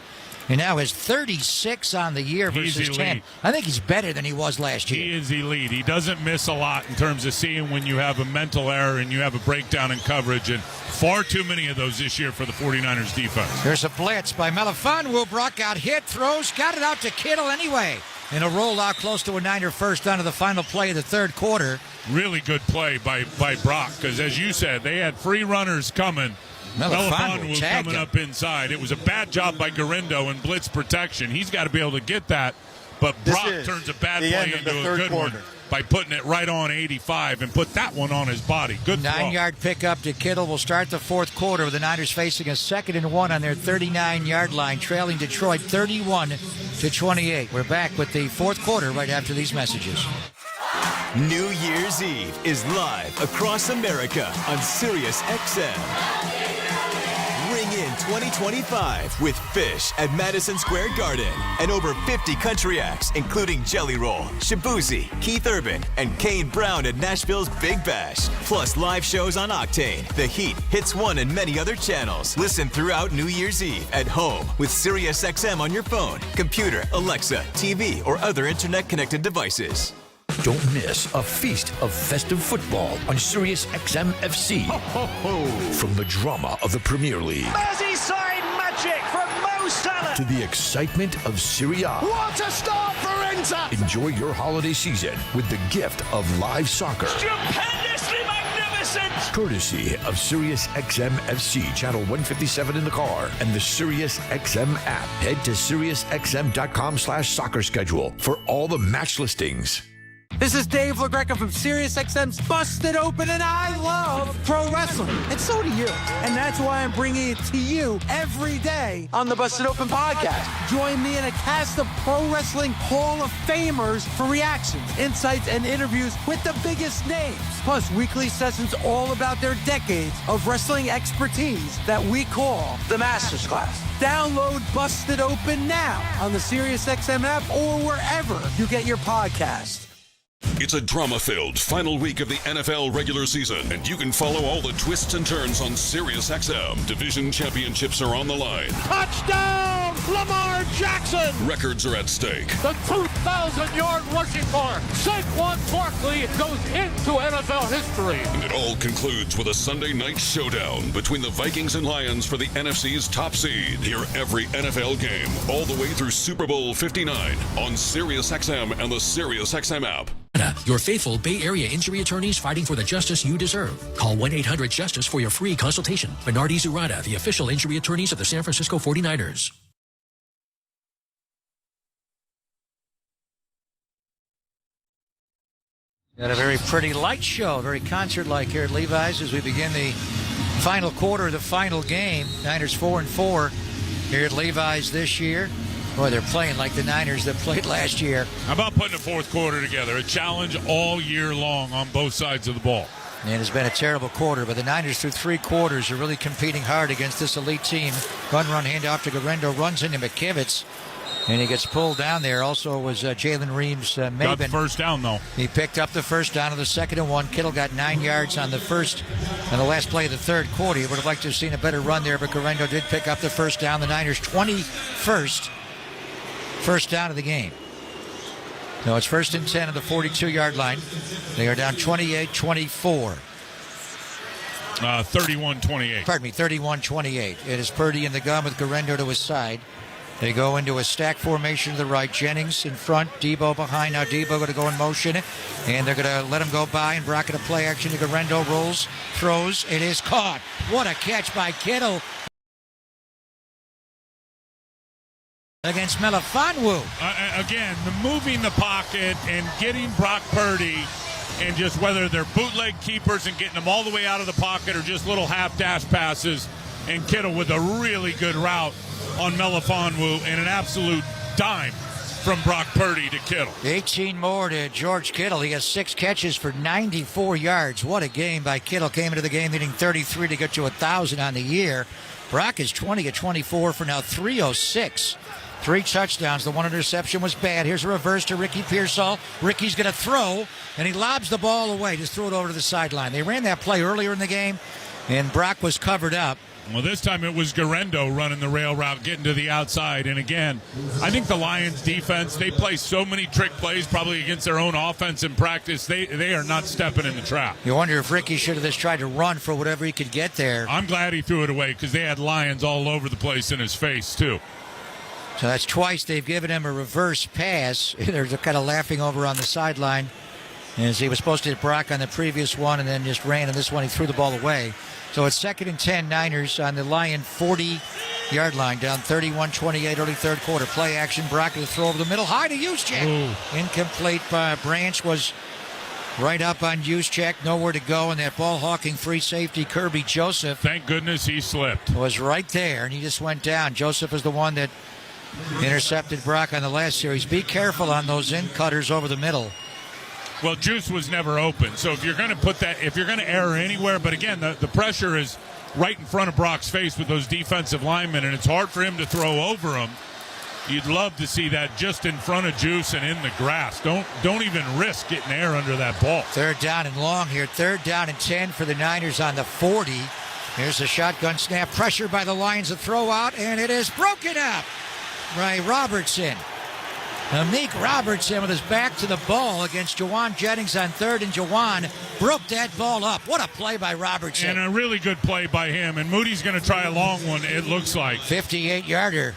and now has 36 on the year versus 10. I think he's better than he was last year. He is elite. He doesn't miss a lot in terms of seeing when you have a mental error and you have a breakdown in coverage, and far too many of those this year for the 49ers defense. There's a blitz by Melifonwu. Brock got hit, throws, got it out to Kittle anyway. And a rollout close to a Niner first down to the final play of the third quarter. Really good play by Brock, because as you said, they had free runners coming. Melifonwu coming up inside. It was a bad job by Garindo in blitz protection. He's got to be able to get that, but Brock turns a bad play into a good one by putting it right on 85 and put that one on his body. Good throw. 9-yard pickup to Kittle. Will start the fourth quarter with the Niners facing a 2nd and 1 on their 39-yard line, trailing Detroit 31-28. We're back with the fourth quarter right after these messages. New Year's Eve is live across America on Sirius XM. Ring in 2025 with Fish at Madison Square Garden and over 50 country acts, including Jelly Roll, Shabuzi, Keith Urban, and Kane Brown at Nashville's Big Bash. Plus live shows on Octane, The Heat, Hits 1, and many other channels. Listen throughout New Year's Eve at home with Sirius XM on your phone, computer, Alexa, TV, or other internet-connected devices. Don't miss a feast of festive football on Sirius XM FC. Ho, ho, ho. From the drama of the Premier League. Merseyside magic from Mo Salah. To the excitement of Serie A. What a start for Inter. Enjoy your holiday season with the gift of live soccer. Stupendously magnificent. Courtesy of Sirius XM FC, channel 157 in the car, and the Sirius XM app. Head to SiriusXM.com/soccer schedule for all the match listings. This is Dave LaGreca from SiriusXM's Busted Open, and I love pro wrestling. And so do you. And that's why I'm bringing it to you every day on the Busted Open podcast. Join me in a cast of pro wrestling Hall of Famers for reactions, insights, and interviews with the biggest names. Plus, weekly sessions all about their decades of wrestling expertise that we call the Masters Class. Download Busted Open now on the SiriusXM app or wherever you get your podcasts. It's a drama-filled final week of the NFL regular season, and you can follow all the twists and turns on SiriusXM. Division championships are on the line. Touchdown, Lamar Jackson. Records are at stake. The 2,000-yard rushing mark. Saquon Barkley goes into NFL history. And it all concludes with a Sunday night showdown between the Vikings and Lions for the NFC's top seed. Hear every NFL game all the way through Super Bowl 59 on SiriusXM and the SiriusXM app. Your faithful Bay Area injury attorneys fighting for the justice you deserve. Call 1-800-JUSTICE for your free consultation. Bernardi Zurada, the official injury attorneys of the San Francisco 49ers. Got a very pretty light show, very concert-like here at Levi's as we begin the final quarter of the final game. Niners 4-4 here at Levi's this year. Boy, they're playing like the Niners that played last year. How about putting the fourth quarter together? A challenge all year long on both sides of the ball. And it's been a terrible quarter, but the Niners through 3 quarters are really competing hard against this elite team. Run, handoff to Garindo, runs into McKivitz, and he gets pulled down there. Also was Jalen Reeves-Maybin. Got the first down, though. He picked up the first down of the 2nd and 1. Kittle got 9 yards on the last play of the third quarter. He would have liked to have seen a better run there, but Garindo did pick up the first down. The Niners 21st. First down of the game. So it's 1st and 10 at the 42-yard line. They are down 28-24. 31-28. Pardon me, 31-28. It is Purdy in the gun with Garindo to his side. They go into a stack formation to the right. Jennings in front, Debo behind. Now Debo going to go in motion, and they're going to let him go by. And Brock at a play action to Garindo, rolls, throws. It is caught. What a catch by Kittle against Melifonwu. Again, moving the pocket and getting Brock Purdy, and just whether they're bootleg keepers and getting them all the way out of the pocket or just little half-dash passes, and Kittle with a really good route on Melifonwu and an absolute dime from Brock Purdy to Kittle. 18 more to George Kittle. He has 6 catches for 94 yards. What a game by Kittle. Came into the game hitting 33 to get to 1,000 on the year. Brock is 20-24 for now 306. 3 touchdowns. The 1 interception was bad. Here's a reverse to Ricky Pearsall. Ricky's going to throw, and he lobs the ball away. Just threw it over to the sideline. They ran that play earlier in the game, and Brock was covered up. Well, this time it was Garendo running the rail route, getting to the outside. And again, I think the Lions defense, they play so many trick plays probably against their own offense in practice. They are not stepping in the trap. You wonder if Ricky should have just tried to run for whatever he could get there. I'm glad he threw it away because they had Lions all over the place in his face, too. So that's twice they've given him a reverse pass. They're kind of laughing over on the sideline as he was supposed to hit Brock on the previous one and then just ran. And this one, he threw the ball away. So it's 2nd and 10, Niners on the Lion 40-yard line, down 31-28, early third quarter. Play action, Brock to throw over the middle, high to Juszczyk. Incomplete. Branch was right up on Juszczyk, nowhere to go, and that ball-hawking free safety, Kirby Joseph. Thank goodness he slipped. Was right there, and he just went down. Joseph is the one that intercepted Brock on the last series. Be careful on those in-cutters over the middle. Well, Juice was never open, so if you're going to put that, if you're going to err anywhere, but again, the pressure is right in front of Brock's face with those defensive linemen, and it's hard for him to throw over them. You'd love to see that just in front of Juice and in the grass. Don't even risk getting air under that ball. 3rd down and long here. 3rd down and 10 for the Niners on the 40. Here's the shotgun snap. Pressure by the Lions to throw out, and it is broken up by Robertson. Amik Robertson with his back to the ball against Jawan Jennings on 3rd, and Jawan broke that ball up. What a play by Robertson. And a really good play by him. And Moody's going to try a long one, it looks like. 58-yarder.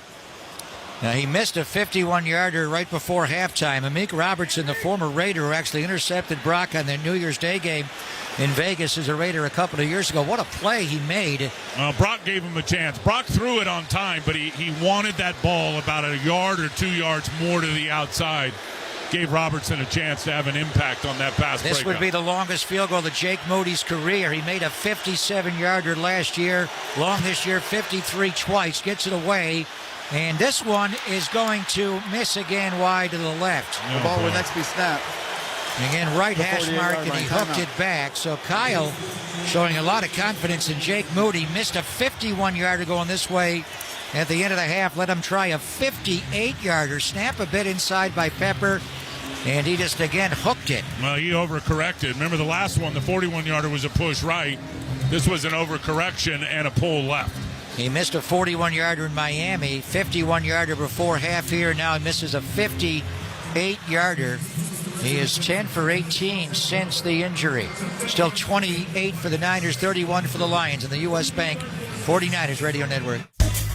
Now, he missed a 51-yarder right before halftime. Amik Robertson, the former Raider who actually intercepted Brock on the New Year's Day game in Vegas as a Raider a couple of years ago. What a play he made. Brock gave him a chance. Brock threw it on time, but he wanted that ball about a yard or 2 yards more to the outside. Gave Robertson a chance to have an impact on that pass This would be the longest field goal of Jake Moody's career. He made a 57-yarder last year. Long this year, 53 twice. Gets it away. And this one is going to miss again wide to the left. The ball would next be snapped. Again, right hash mark, and he hooked it back. So Kyle showing a lot of confidence in Jake Moody. Missed a 51-yarder going this way at the end of the half. Let him try a 58-yarder. Snap a bit inside by Pepper, and he just, again, hooked it. Well, he overcorrected. Remember the last one, the 41-yarder was a push right. This was an overcorrection and a pull left. He missed a 41-yarder in Miami, 51-yarder before half here. Now he misses a 58-yarder. He is 10 for 18 since the injury. Still 28 for the Niners, 31 for the Lions in the U.S. Bank 49ers Radio Network.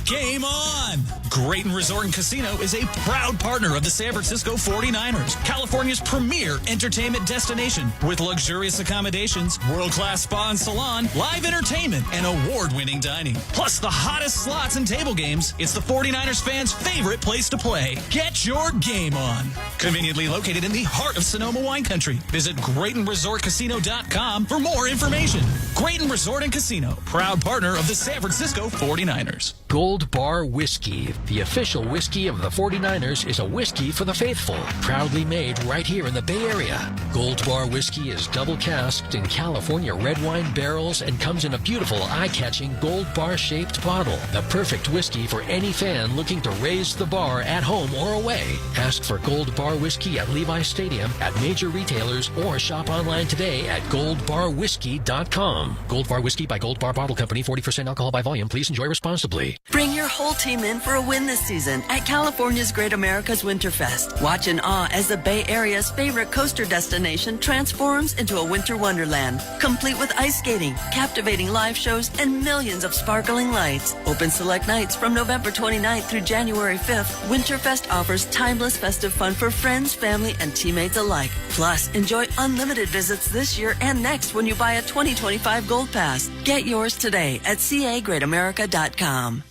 Game on! Grayton Resort and Casino is a proud partner of the San Francisco 49ers, California's premier entertainment destination with luxurious accommodations, world-class spa and salon, live entertainment, and award-winning dining. Plus the hottest slots and table games. It's the 49ers fans' favorite place to play. Get your game on! Conveniently located in the heart of Sonoma wine country. Visit GraytonResortCasino.com for more information. Grayton Resort and Casino, proud partner of the San Francisco 49ers. Gold Bar Whiskey, the official whiskey of the 49ers, is a whiskey for the faithful. Proudly made right here in the Bay Area. Gold Bar Whiskey is double casked in California red wine barrels and comes in a beautiful eye-catching gold bar-shaped bottle. The perfect whiskey for any fan looking to raise the bar at home or away. Ask for Gold Bar Whiskey at Levi Stadium, at major retailers, or shop online today at goldbarwhiskey.com. Gold Bar Whiskey by Gold Bar Bottle Company, 40% alcohol by volume. Please enjoy responsibly. Bring your whole team in for a win this season at California's Great America's Winterfest. Watch in awe as the Bay Area's favorite coaster destination transforms into a winter wonderland, complete with ice skating, captivating live shows, and millions of sparkling lights. Open select nights from November 29th through January 5th, Winterfest offers timeless festive fun for friends, family, and teammates alike. Plus, enjoy unlimited visits this year and next when you buy a 2025 Gold Pass. Get yours today at cagreatamerica.com.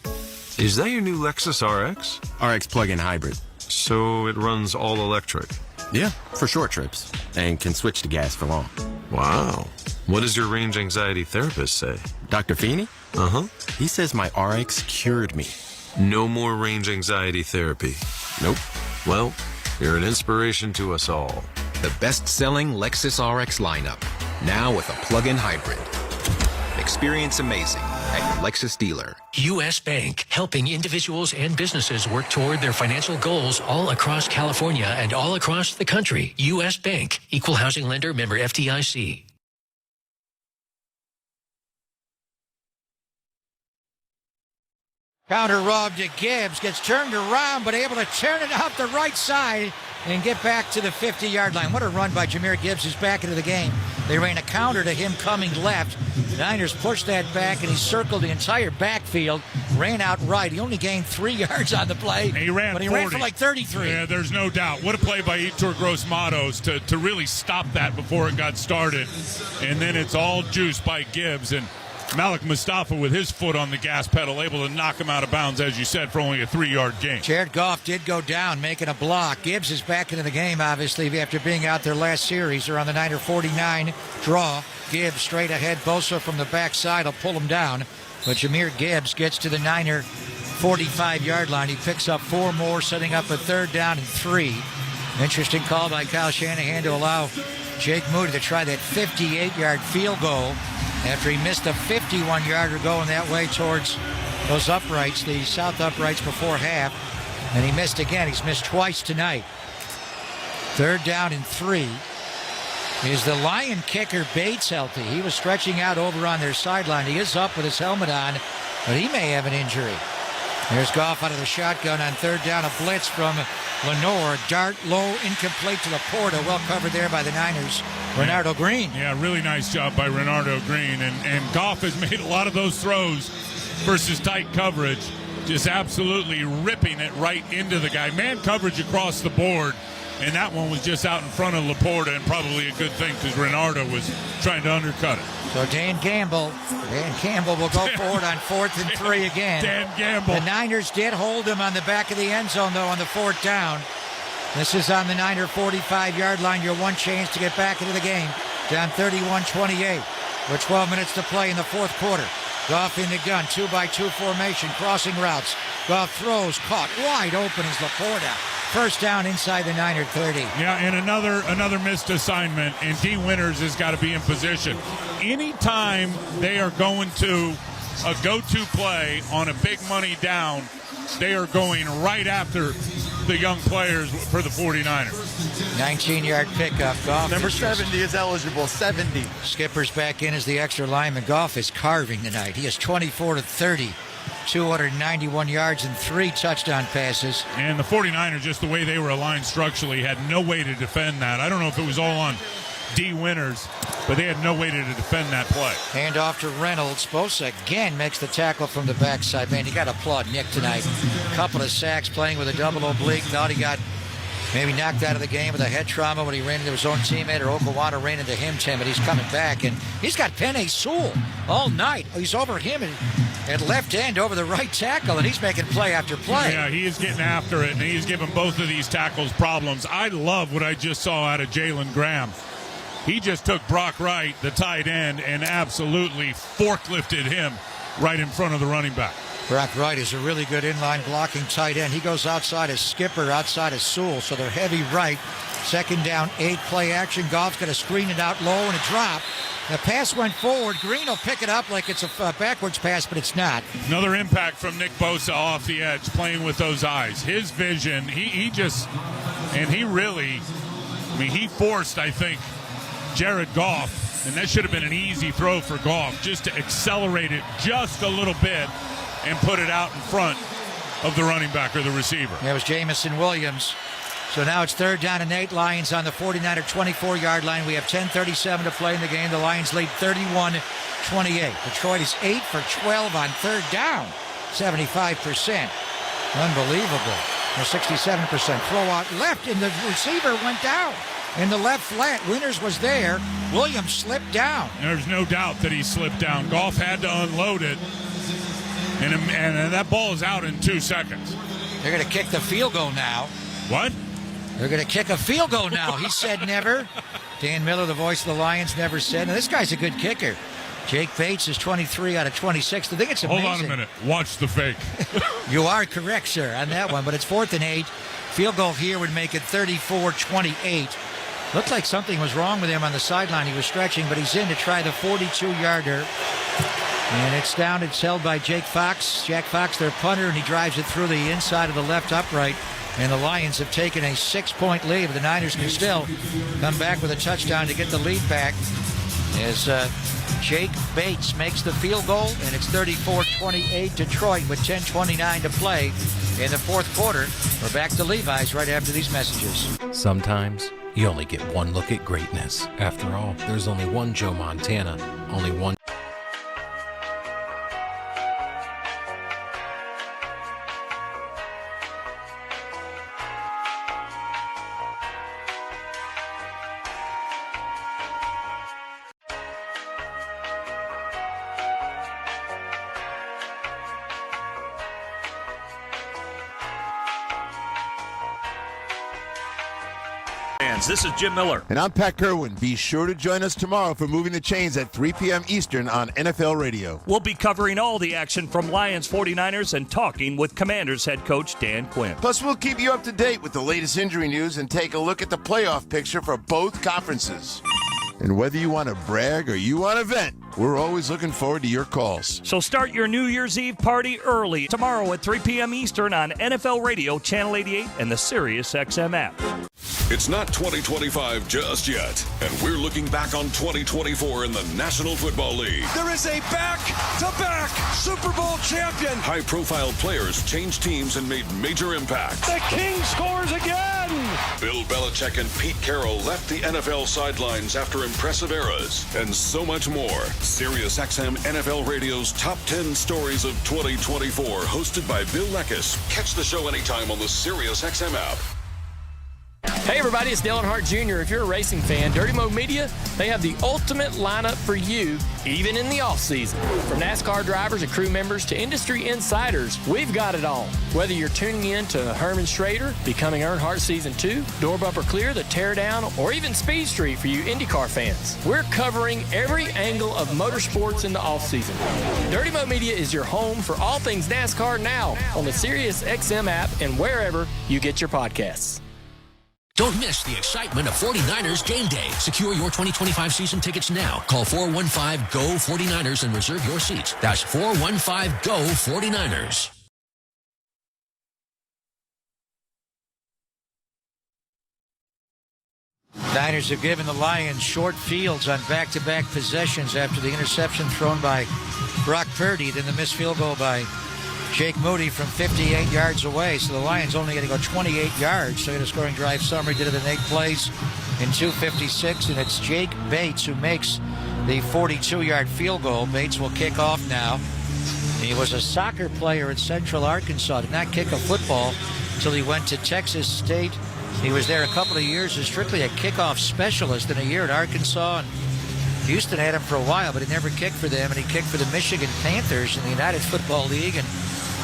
Is that your new Lexus RX? RX plug-in hybrid. So it runs all electric? Yeah, for short trips. And can switch to gas for long. Wow. What does your range anxiety therapist say? Dr. Feeney? Uh-huh. He says my RX cured me. No more range anxiety therapy? Nope. Well, you're an inspiration to us all. The best-selling Lexus RX lineup, now with a plug-in hybrid. Experience amazing at your Lexus dealer. U.S. Bank, helping individuals and businesses work toward their financial goals all across California and all across the country. U.S. Bank, equal housing lender, member FDIC. Counter rob to Gibbs. Gets turned around, but able to turn it out the right side and get back to the 50-yard line. What a run by Jahmyr Gibbs, who's back into the game. They ran a counter to him coming left. The Niners pushed that back, and he circled the entire backfield, ran out right. He only gained 3 yards on the play, he ran for like 33. Yeah, there's no doubt. What a play by Yetur Gross-Matos to really stop that before it got started. And then it's all juice by Gibbs, and Malik Mustafa with his foot on the gas pedal, able to knock him out of bounds, as you said, for only a 3-yard gain. Jared Goff did go down, making a block. Gibbs is back into the game, obviously, after being out their last series. They're on the Niner 49 draw. Gibbs straight ahead. Bosa from the backside will pull him down. But Jahmyr Gibbs gets to the Niner 45-yard line. He picks up 4 more, setting up a 3rd down and 3. Interesting call by Kyle Shanahan to allow Jake Moody to try that 58-yard field goal after he missed a 51-yarder going that way towards those uprights, the south uprights before half. And he missed again. He's missed twice tonight. 3rd down and 3. Is the Lion kicker Bates healthy? He was stretching out over on their sideline. He is up with his helmet on, but he may have an injury. There's Goff out of the shotgun on 3rd down. A blitz from Lenore. Dart low, incomplete to Laporta. Well covered there by the Niners. Renardo Green. Yeah, really nice job by Renardo Green. And Goff has made a lot of those throws versus tight coverage. Just absolutely ripping it right into the guy. Man coverage across the board. And that one was just out in front of Laporta, and probably a good thing because Renardo was trying to undercut it. So Dan Campbell will go forward on 4th and 3 again. Dan Campbell. The Niners did hold him on the back of the end zone, though, on the 4th down. This is on the Niner 45-yard line. Your one chance to get back into the game. Down 31-28 with 12 minutes to play in the 4th quarter. Goff in the gun, 2-by-2 formation, crossing routes. Goff throws, caught wide open is Laporta. 1st down inside the Niner 30. Yeah, and another missed assignment, and D. Winters has got to be in position. Anytime they are going to a go-to play on a big money down, they are going right after the young players for the 49ers. 19-yard pickup. Goff. Number 70 is eligible. 70. Skipper's back in as the extra lineman. Goff is carving tonight. He is 24-30. 291 yards and 3 touchdown passes. And the 49ers, just the way they were aligned structurally, had no way to defend that. I don't know if it was all on D. Winters, but they had no way to defend that play. Hand off to Reynolds. Bosa again makes the tackle from the backside. Man, you got to applaud Nick tonight. A couple of sacks, playing with a double oblique. Thought he got maybe knocked out of the game with a head trauma when he ran into his own teammate, or Okawata ran into him, Tim, but he's coming back. And he's got Penei Sewell all night. He's over him at left end over the right tackle, and he's making play after play. Yeah, he is getting after it, and he's giving both of these tackles problems. I love what I just saw out of Jalen Graham. He just took Brock Wright, the tight end, and absolutely forklifted him right in front of the running back. Brock Wright is a really good inline blocking tight end. He goes outside as Skipper, outside as Sewell, so they're heavy right. 2nd down, 8, play action. Goff's going to screen it out low and a drop. The pass went forward. Green will pick it up like it's a backwards pass, but it's not. Another impact from Nick Bosa off the edge, playing with those eyes. His vision, he forced, I think, Jared Goff, and that should have been an easy throw for Goff, just to accelerate it just a little bit and put it out in front of the running back or the receiver. That was Jamison Williams. So now it's 3rd down and 8. Lions on the 49er 24-yard line. We have 10:37 to play in the game. The Lions lead 31-28. Detroit is 8 for 12 on 3rd down. 75%. Unbelievable. Or 67%. Throw out left, and the receiver went down. In the left flat, Winters was there. Williams slipped down. There's no doubt that he slipped down. Goff had to unload it. And that ball is out in 2 seconds. They're going to kick the field goal now. What? They're going to kick a field goal now. He said never. Dan Miller, the voice of the Lions, never said. Now, this guy's a good kicker. Jake Bates is 23 out of 26. I think it's amazing. Hold on a minute. Watch the fake. You are correct, sir, on that one. But it's 4th and 8. Field goal here would make it 34-28. Looked like something was wrong with him on the sideline. He was stretching, but he's in to try the 42-yarder. And it's down. It's held by Jake Fox. Jack Fox, their punter, and he drives it through the inside of the left upright. And the Lions have taken a 6-point lead. But the Niners can still come back with a touchdown to get the lead back. As Jake Bates makes the field goal, and it's 34-28 Detroit with 10:29 to play in the fourth quarter. We're back to Levi's right after these messages. Sometimes you only get one look at greatness. After all, there's only one Joe Montana, only one. This is Jim Miller. And I'm Pat Kerwin. Be sure to join us tomorrow for Moving the Chains at 3 p.m. Eastern on NFL Radio. We'll be covering all the action from Lions 49ers and talking with Commanders head coach Dan Quinn. Plus, we'll keep you up to date with the latest injury news and take a look at the playoff picture for both conferences. And whether you want to brag or you want to vent, we're always looking forward to your calls. So start your New Year's Eve party early tomorrow at 3 p.m. Eastern on NFL Radio, Channel 88, and the Sirius XM app. It's not 2025 just yet, and we're looking back on 2024 in the National Football League. There is a back-to-back Super Bowl champion. High-profile players changed teams and made major impacts. The King scores again. Bill Belichick and Pete Carroll left the NFL sidelines after impressive eras, and so much more. Sirius XM NFL Radio's Top 10 Stories of 2024, hosted by Bill Leckis. Catch the show anytime on the Sirius XM app. Hey everybody, it's Dale Earnhardt Jr. If you're a racing fan, Dirty Mo Media, they have the ultimate lineup for you, even in the off-season. From NASCAR drivers and crew members to industry insiders, we've got it all. Whether you're tuning in to Herman Schrader, Becoming Earnhardt Season 2, Door Bumper Clear, The Teardown, or even Speed Street for you IndyCar fans. We're covering every angle of motorsports in the off-season. Dirty Mo Media is your home for all things NASCAR now on the Sirius XM app and wherever you get your podcasts. Don't miss the excitement of 49ers game day. Secure your 2025 season tickets now. Call 415-GO-49ers and reserve your seats. That's 415-GO-49ers. Niners have given the Lions short fields on back-to-back possessions after the interception thrown by Brock Purdy, then the missed field goal by Jake Moody from 58 yards away. So the Lions only going to go 28 yards. So in a scoring drive summary, did it in 8 plays in 2:56. And it's Jake Bates who makes the 42-yard field goal. Bates will kick off now. He was a soccer player at Central Arkansas. Did not kick a football until he went to Texas State. He was there a couple of years as strictly a kickoff specialist in a year at Arkansas. And Houston had him for a while, but he never kicked for them. And he kicked for the Michigan Panthers in the United Football League and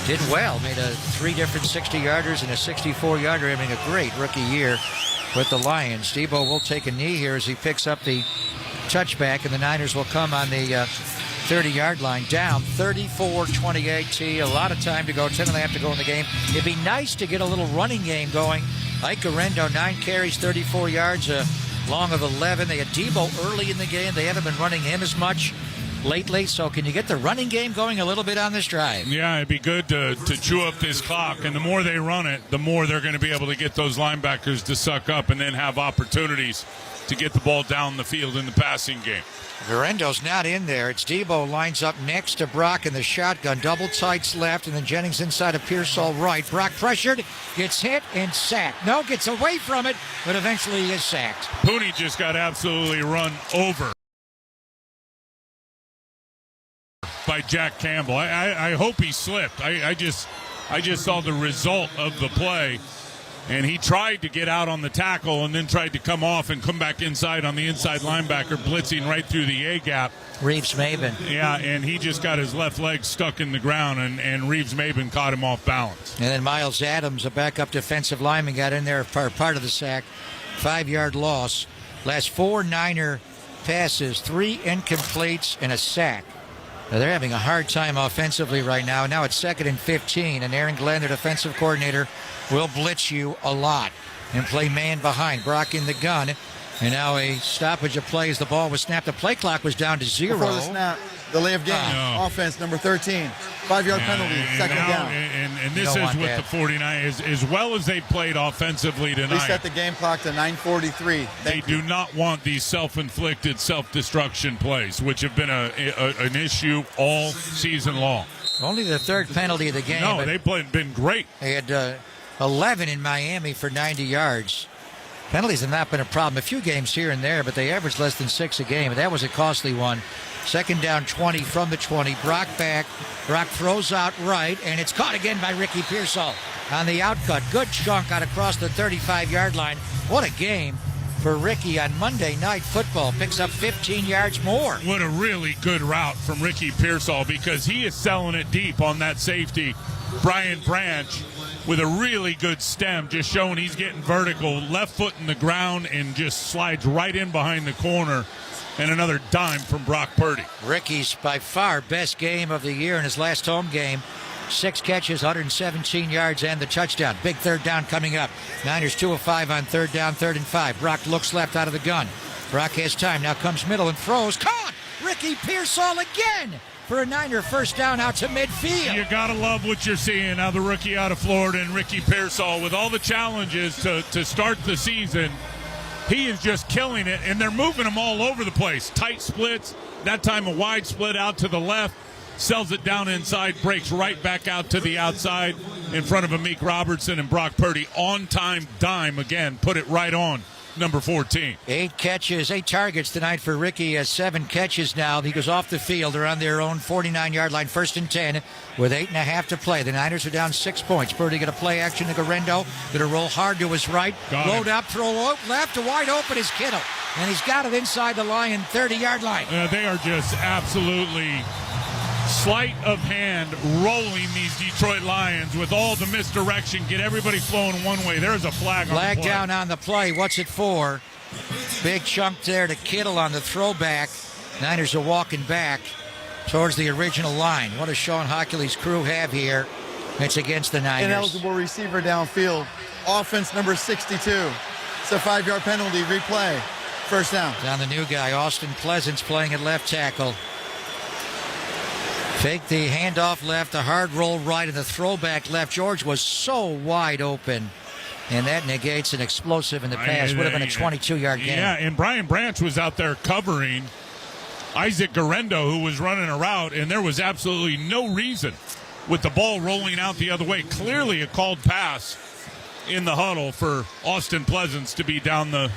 did well. Made 3 different 60-yarders and a 64-yarder, having a great rookie year with the Lions. Debo will take a knee here as he picks up the touchback, and the Niners will come on the 30-yard line, down 34-28. A lot of time to go, 10.5 to go in the game. It'd be nice to get a little running game going. Ike Arendo, 9 carries, 34 yards, long of 11. They had Debo early in the game. They haven't been running him as much lately, so can you get the running game going a little bit on this drive? Yeah, it'd be good to chew up this clock, and the more they run it, the more they're going to be able to get those linebackers to suck up and then have opportunities to get the ball down the field in the passing game. Verendo's not in there. It's Debo lines up next to Brock in the shotgun. Double tights left, and then Jennings inside of Pearsall right. Brock pressured, gets hit, and sacked. No, gets away from it, but eventually he is sacked. Pooney just got absolutely run over by Jack Campbell. I hope he slipped. I just saw the result of the play, and he tried to get out on the tackle and then tried to come off and come back inside on the inside linebacker, blitzing right through the A-gap. Reeves-Maben. Yeah, and he just got his left leg stuck in the ground, and Reeves-Maben caught him off balance. And then Miles Adams, a backup defensive lineman, got in there for part of the sack. 5-yard loss. Last 4 Niner passes, 3 incompletes, and a sack. Now they're having a hard time offensively right now. Now it's 2nd and 15, and Aaron Glenn, their defensive coordinator, will blitz you a lot and play man behind. Brock in the gun, and now a stoppage of play as the ball was snapped. The play clock was down to 0. Before the snap. The delay of game. Offense, number 13. 5-yard penalty, second down. And this is with the 49ers. As well as they played offensively tonight. We set the game clock to 9:43. They do not want these self-inflicted, self-destruction plays, which have been an issue all season long. Only the third penalty of the game. No, they've been great. They had 11 in Miami for 90 yards. Penalties have not been a problem. A few games here and there, but they averaged less than 6 a game. That was a costly one. Second down, 20 from the 20. Brock back. Brock throws out right, and it's caught again by Ricky Pearsall on the outcut. Good chunk out across the 35-yard line. What a game for Ricky on Monday Night Football. Picks up 15 yards more. What a really good route from Ricky Pearsall, because he is selling it deep on that safety, Brian Branch, with a really good stem, just showing he's getting vertical, left foot in the ground, and just slides right in behind the corner. And another dime from Brock Purdy. Ricky's by far best game of the year in his last home game. 6 catches, 117 yards, and the touchdown. Big third down coming up. Niners 2 of 5 on third down, 3rd and 5. Brock looks left out of the gun. Brock has time. Now comes middle and throws. Caught! Ricky Pearsall again for a Niner first down out to midfield. You got to love what you're seeing now. The rookie out of Florida and Ricky Pearsall, with all the challenges to start the season, he is just killing it, and they're moving him all over the place. Tight splits, that time a wide split out to the left, sells it down inside, breaks right back out to the outside in front of Amik Robertson and Brock Purdy. On-time dime again, put it right on number 14. 8 targets tonight for Ricky. Has 7 catches now. He goes off the field. They're on their own 49-yard line, 1st and 10 with 8.5 to play. The Niners are down 6 points. Purdy going to play action to Garendo. Going to roll hard to his right. Load up, throw left. Wide open is Kittle. And he's got it inside the Lion 30-yard line. They are just absolutely sleight of hand rolling these Detroit Lions with all the misdirection. Get everybody flowing one way. There's a flag on the play. Flag down on the play. What's it for? Big chunk there to Kittle on the throwback. Niners are walking back towards the original line. What does Sean Hockley's crew have here? It's against the Niners. Ineligible receiver downfield. Offense number 62. It's a 5-yard penalty. Replay. First down. Down the new guy, Austin Pleasant's playing at left tackle. Fake the handoff left, the hard roll right, and the throwback left. George was so wide open, and that negates an explosive in the pass. Would have been a 22-yard gain. Yeah, and Brian Branch was out there covering Isaac Garendo, who was running a route, and there was absolutely no reason with the ball rolling out the other way. Clearly a called pass in the huddle for Austin Pleasants to be down the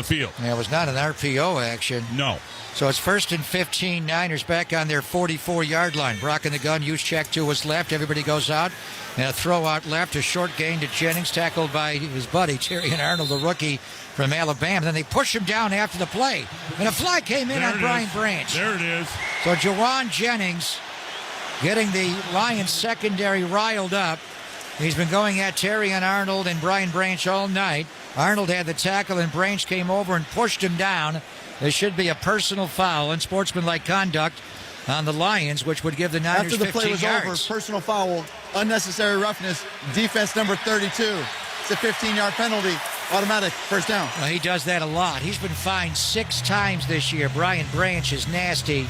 field. Yeah, it was not an RPO action. No. So it's 1st and 15. Niners back on their 44-yard line. Brock in the gun. Juszczyk to his left. Everybody goes out. And a throw out left. A short gain to Jennings, tackled by his buddy, Terrion Arnold, the rookie from Alabama. Then they push him down after the play. And a flag came in on Brian Branch. There it is. So Jawan Jennings getting the Lions secondary riled up. He's been going at Terrion Arnold and Brian Branch all night. Arnold had the tackle, and Branch came over and pushed him down. There should be a personal foul and sportsmanlike conduct on the Lions, which would give the Niners 15 yards. After the play was over, personal foul, unnecessary roughness, defense number 32. It's a 15-yard penalty, automatic first down. Well, he does that a lot. He's been fined 6 times this year. Brian Branch is nasty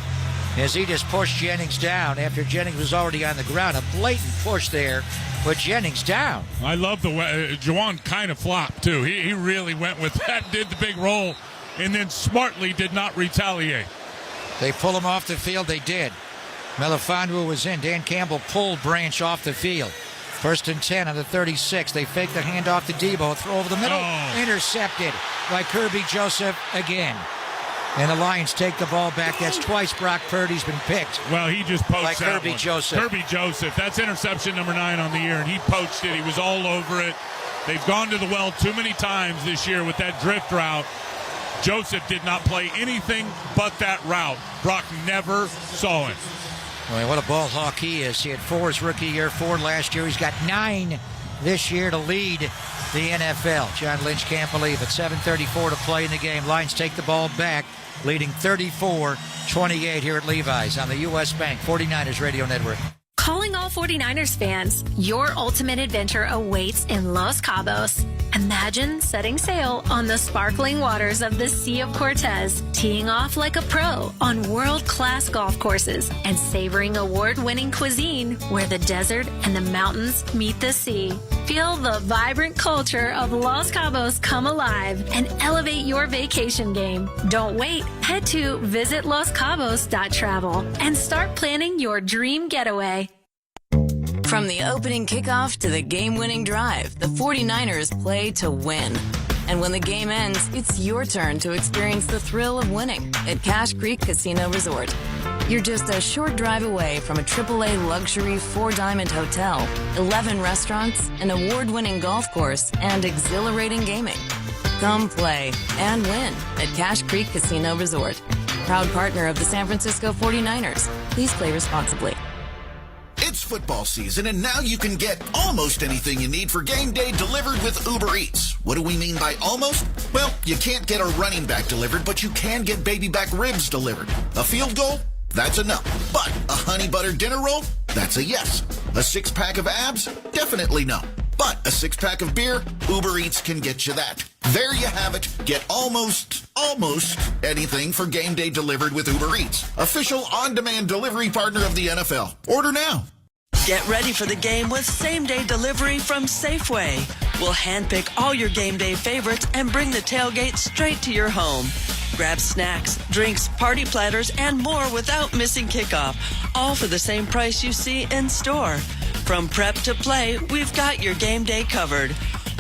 as he just pushed Jennings down after Jennings was already on the ground. A blatant push there, put Jennings down. I love the way Jawan kind of flopped, too. He really went with that, did the big roll, and then smartly did not retaliate. They pull him off the field. They did. Melifonwu was in. Dan Campbell pulled Branch off the field. 1st and 10 on the 36. They fake the handoff to Debo. Throw over the middle. Intercepted by Kirby Joseph again. And the Lions take the ball back. That's twice Brock Purdy's been picked. Well, he just poached by that Kirby one. Joseph. Kirby Joseph. That's interception number 9 on the year, and he poached it. He was all over it. They've gone to the well too many times this year with that drift route. Joseph did not play anything but that route. Brock never saw him. I mean, what a ball hawk he is. He had 4 his rookie year, 4 last year. He's got 9 this year to lead the NFL. John Lynch can't believe it. 7:34 to play in the game. Lions take the ball back, leading 34-28 here at Levi's on the U.S. Bank 49ers Radio Network. Calling all 49ers fans, your ultimate adventure awaits in Los Cabos. Imagine setting sail on the sparkling waters of the Sea of Cortez, teeing off like a pro on world-class golf courses, and savoring award-winning cuisine where the desert and the mountains meet the sea. Feel the vibrant culture of Los Cabos come alive and elevate your vacation game. Don't wait. Head to visitloscabos.travel and start planning your dream getaway. From the opening kickoff to the game-winning drive, the 49ers play to win. And when the game ends, it's your turn to experience the thrill of winning at Cache Creek Casino Resort. You're just a short drive away from a AAA luxury 4-diamond hotel, 11 restaurants, an award-winning golf course, and exhilarating gaming. Come play and win at Cache Creek Casino Resort. Proud partner of the San Francisco 49ers. Please play responsibly. It's football season, and now you can get almost anything you need for game day delivered with Uber Eats. What do we mean by almost? Well, you can't get a running back delivered, but you can get baby back ribs delivered. A field goal? That's a no. But a honey butter dinner roll? That's a yes. A 6-pack of abs? Definitely no. But a 6-pack of beer? Uber Eats can get you that. There you have it. Get almost anything for game day delivered with Uber Eats. Official on-demand delivery partner of the NFL. Order now. Get ready for the game with same-day delivery from Safeway. We'll handpick all your game day favorites and bring the tailgate straight to your home. Grab snacks, drinks, party platters, and more without missing kickoff, all for the same price you see in store. From prep to play, we've got your game day covered.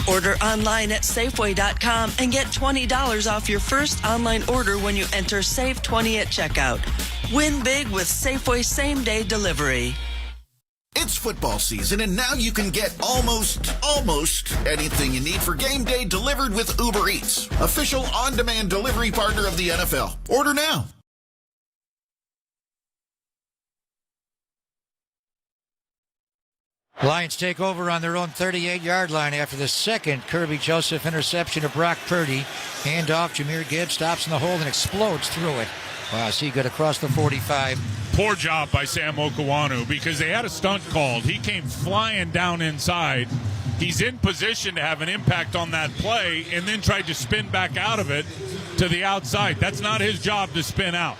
Order online at Safeway.com and get $20 off your first online order when you enter SAVE20 at checkout. Win big with Safeway same-day delivery. It's football season, and now you can get almost anything you need for game day delivered with Uber Eats. Official on-demand delivery partner of the NFL. Order now. Lions take over on their own 38-yard line after the second Kirby Joseph interception of Brock Purdy. Hand off, Jahmyr Gibbs stops in the hole and explodes through it. Wow, see good across the 45. Poor job by Sam Okawanu because they had a stunt called. He came flying down inside. He's in position to have an impact on that play and then tried to spin back out of it to the outside. That's not his job to spin out.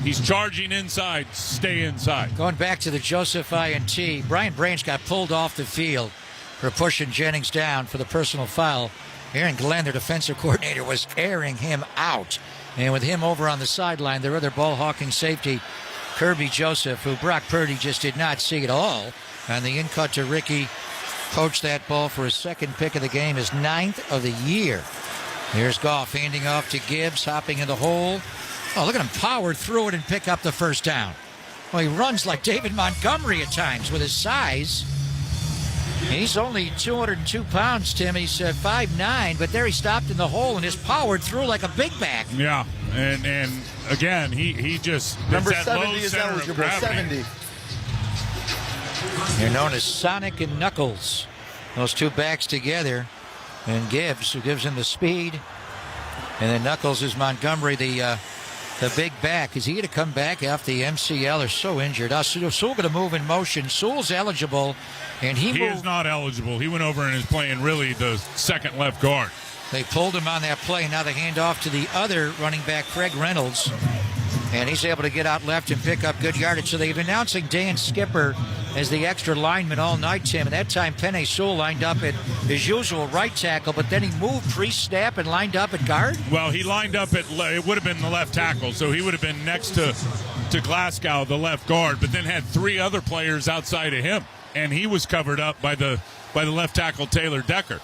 He's charging inside. Stay inside. Going back to the Joseph INT, Brian Branch got pulled off the field for pushing Jennings down for the personal foul. Aaron Glenn, their defensive coordinator, was airing him out. And with him over on the sideline, their other ball-hawking safety, Kirby Joseph, who Brock Purdy just did not see at all. And the in-cut to Ricky, poached that ball for his second pick of the game, his 9th of the year. Here's Goff handing off to Gibbs, hopping in the hole. Oh, look at him power through it and pick up the first down. Well, he runs like David Montgomery at times with his size. He's only 202 pounds, Tim. He's 5'9", but there he stopped in the hole and just powered through like a big back. Yeah, and again, he just... Number that 70 low is center eligible, of gravity. 70. They're known as Sonic and Knuckles. Those two backs together. And Gibbs, who gives him the speed. And then Knuckles is Montgomery, the big back. Is he going to come back off the MCL? They're so injured. Sewell going to move in motion. Sewell's eligible, and he is not eligible. He went over and is playing really the second left guard. They pulled him on that play. Now they hand off to the other running back, Craig Reynolds, and he's able to get out left and pick up good yardage. So they've been announcing Dan Skipper as the extra lineman all night, Tim. And that time, Penei Sewell lined up at his usual right tackle, but then he moved pre-snap and lined up at guard? Well, he lined up it would have been the left tackle, so he would have been next to Glasgow, the left guard, but then had three other players outside of him, and he was covered up by the left tackle, Taylor Decker.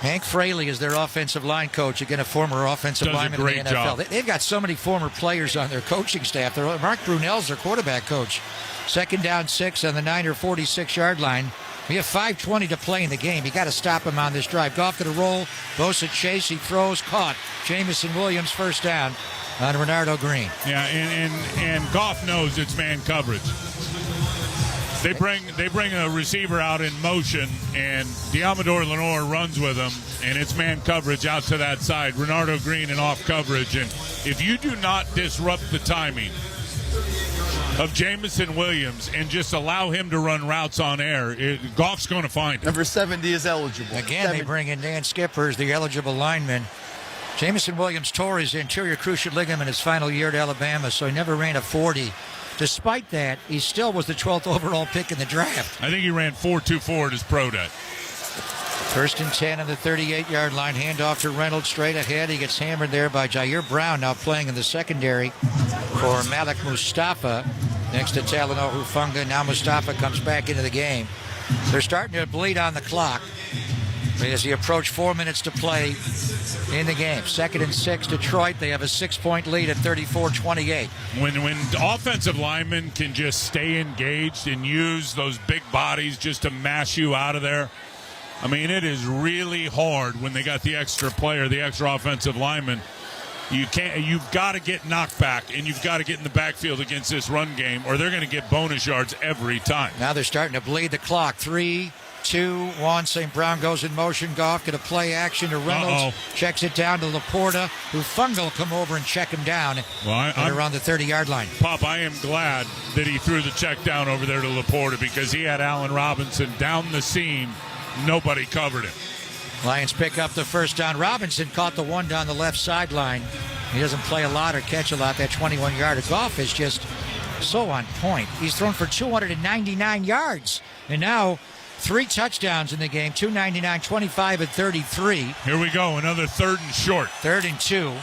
Hank Fraley is their offensive line coach, again a former offensive lineman in the NFL. Job. They've got so many former players on their coaching staff. Mark Brunell's their quarterback coach. 2nd down 6 on the Niner 46-yard line. We have 5:20 to play in the game. You got to stop him on this drive. Goff going to roll. Bosa chase. He throws. Caught. Jamison Williams first down on Renardo Green. Yeah, and Goff knows it's man coverage. They bring a receiver out in motion, and Diamador Lenore runs with him, and it's man coverage out to that side. Renardo Green in off coverage, and if you do not disrupt the timing, of Jamison Williams and just allow him to run routes on air, Goff's going to find it. Number 70 is eligible. Again, they bring in Dan Skipper as the eligible lineman. Jamison Williams tore his anterior cruciate ligament his final year at Alabama, so he never ran a 40. Despite that, he still was the 12th overall pick in the draft. I think he ran 4.24 at his pro day. First and 10 on the 38-yard line. Handoff to Reynolds straight ahead. He gets hammered there by Jair Brown, now playing in the secondary for Malik Mustafa next to Talanoa Hufanga. Now Mustafa comes back into the game. They're starting to bleed on the clock as he approached 4 minutes to play in the game. 2nd and 6, Detroit. They have a 6-point lead at 34-28. When offensive linemen can just stay engaged and use those big bodies just to mash you out of there, I mean, it is really hard when they got the extra player, the extra offensive lineman. You've got to get knocked back, and you've got to get in the backfield against this run game, or they're going to get bonus yards every time. Now they're starting to bleed the clock. 3, 2, 1. St. Brown goes in motion. Goff get a play action to Reynolds. Checks it down to Laporta. Hufanga will come over and check him down around the 30-yard line. Pop, I am glad that he threw the check down over there to Laporta because he had Allen Robinson down the seam. Nobody covered him. Lions pick up the first down. Robinson caught the one down the left sideline. He doesn't play a lot or catch a lot. That 21-yarder. Goff is just so on point. He's thrown for 299 yards. And now 3 touchdowns in the game. 299, 25 and 33. Here we go. Another 3rd and short. 3rd and 2.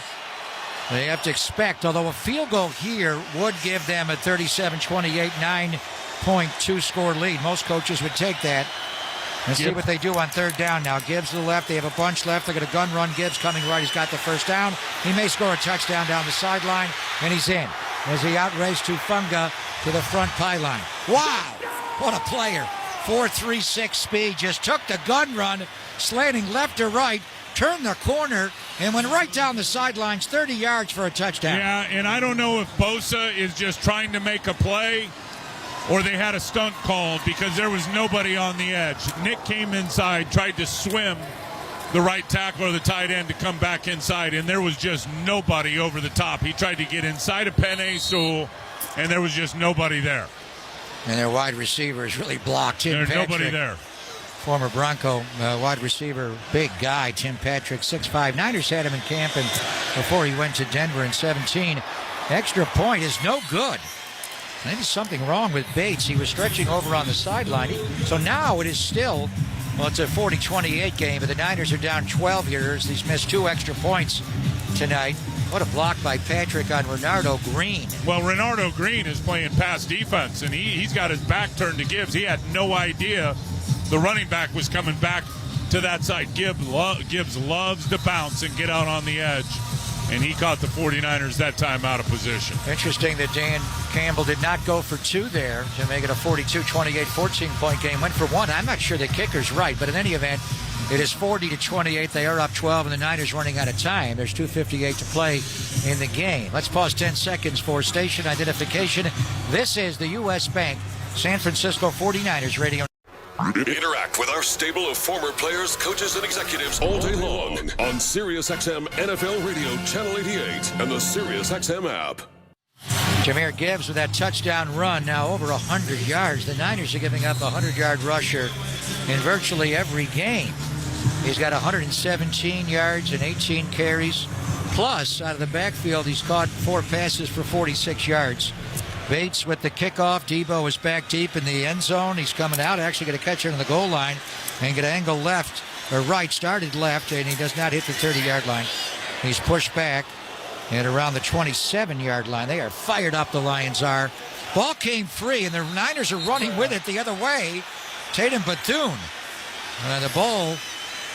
They have to expect, although a field goal here would give them a 37-28, 9.2 score lead. Most coaches would take that. Let's see what they do on 3rd down now. Gibbs to the left. They have a bunch left. They're going to gun run. Gibbs coming right. He's got the first down. He may score a touchdown down the sideline, and he's in as he outraced Hufanga to the front pylon. Wow! What a player. 4.36 speed. Just took the gun run, slanting left to right, turned the corner, and went right down the sidelines, 30 yards for a touchdown. Yeah, and I don't know if Bosa is just trying to make a play or they had a stunt called because there was nobody on the edge. Nick came inside, tried to swim the right tackle or the tight end to come back inside, and there was just nobody over the top. He tried to get inside of Penei Sewell, and there was just nobody there. And their wide receiver is really blocked. There's nobody there. Former Bronco wide receiver, big guy, Tim Patrick, 6'5". Niners had him in camp and before he went to Denver in 17. Extra point is no good. Maybe something wrong with Bates. He was stretching over on the sideline. So now it is still, well, it's a 40-28 game, but the Niners are down 12 here. He's missed 2 extra points tonight. What a block by Patrick on Renardo Green. Well, Renardo Green is playing pass defense, and he's got his back turned to Gibbs. He had no idea the running back was coming back to that side. Gibbs loves to bounce and get out on the edge. And he caught the 49ers that time out of position. Interesting that Dan Campbell did not go for 2 there to make it a 42-28, 14-point game. Went for 1. I'm not sure the kicker's right, but in any event, it is 40-28. They are up 12, and the Niners running out of time. There's 2:58 to play in the game. Let's pause 10 seconds for station identification. This is the U.S. Bank San Francisco 49ers radio. Interact with our stable of former players, coaches, and executives all day long on SiriusXM NFL Radio Channel 88 and the SiriusXM app. Jahmyr Gibbs with that touchdown run, now over 100 yards. The Niners are giving up a 100-yard rusher in virtually every game. He's got 117 yards and 18 carries. Plus, out of the backfield, he's caught 4 passes for 46 yards. Bates with the kickoff. Debo is back deep in the end zone. He's coming out, actually going to catch it on the goal line and get an angle left or right, started left, and he does not hit the 30-yard line. He's pushed back and around the 27-yard line. They are fired up, the Lions are. Ball came free, and the Niners are running with it the other way. Tatum Bethune. The ball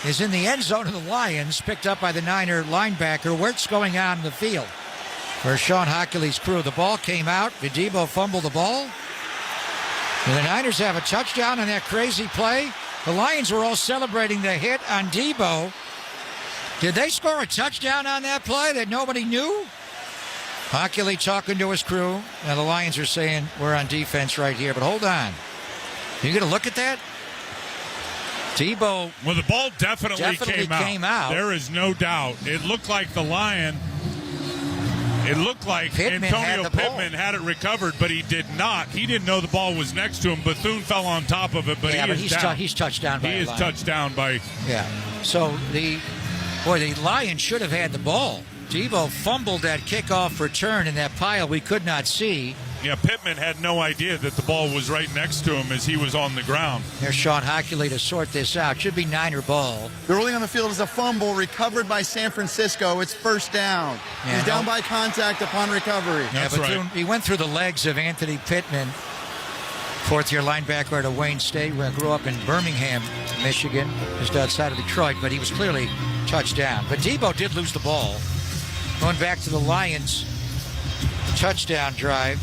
is in the end zone of the Lions, picked up by the Niner linebacker. What's going on in the field? For Sean Hockley's crew, the ball came out. Did Debo fumble the ball? And the Niners have a touchdown on that crazy play. The Lions were all celebrating the hit on Debo. Did they score a touchdown on that play that nobody knew? Hockley talking to his crew. Now the Lions are saying we're on defense right here, but hold on. You going to look at that? Debo. Well, the ball definitely came out. There is no doubt. It looked like the Lion It looked like Antonio Pittman had it recovered, but he did not. He didn't know the ball was next to him. Bethune fell on top of it, but he's touched down by a Lion. touched down by... Yeah. So the Lions should have had the ball. Debo fumbled that kickoff return in that pile we could not see. Yeah, Pittman had no idea that the ball was right next to him as he was on the ground. There's Sean Hockley to sort this out. Should be Niner ball. The ruling on the field is a fumble recovered by San Francisco. It's first down. Yeah, He's down by contact upon recovery. That's right. He went through the legs of Anthony Pittman, fourth-year linebacker at Wayne State. Grew up in Birmingham, Michigan, just outside of Detroit, but he was clearly touched down. But Debo did lose the ball. Going back to the Lions' touchdown drive.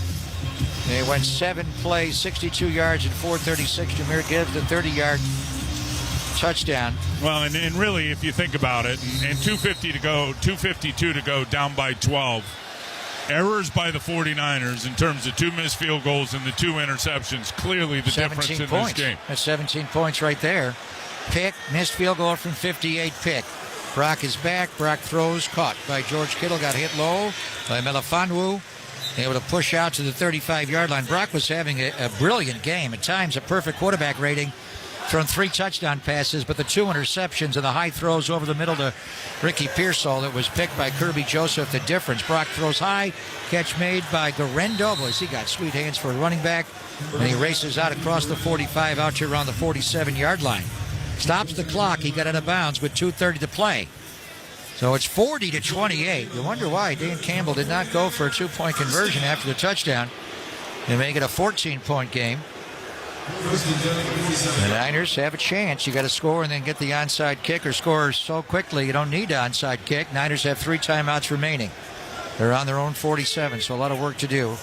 They went 7 plays, 62 yards, and 4:36. Jameer Gibbs, the 30-yard touchdown. Well, and really, if you think about it, and 2:52 to go, down by 12. Errors by the 49ers in terms of 2 missed field goals and the 2 interceptions. Clearly the difference in this game. That's 17 points right there. Pick, missed field goal from 58, Pick. Brock is back. Brock throws, caught by George Kittle, got hit low by Melifonwu. Able to push out to the 35-yard line. Brock was having a brilliant game. At times, a perfect quarterback rating. Thrown 3 touchdown passes, but the 2 interceptions and the high throws over the middle to Ricky Pearsall that was picked by Kirby Joseph, the difference. Brock throws high. Catch made by Garendo. Boys, he got sweet hands for a running back. And he races out across the 45 out to around the 47-yard line. Stops the clock. He got out of bounds with 2:30 to play. So it's 40-28. You wonder why Dan Campbell did not go for a 2-point conversion after the touchdown and make it a 14-point game. The Niners have a chance. You got to score and then get the onside kick, or score so quickly you don't need the onside kick. Niners have 3 timeouts remaining. They're on their own 47, so a lot of work to do.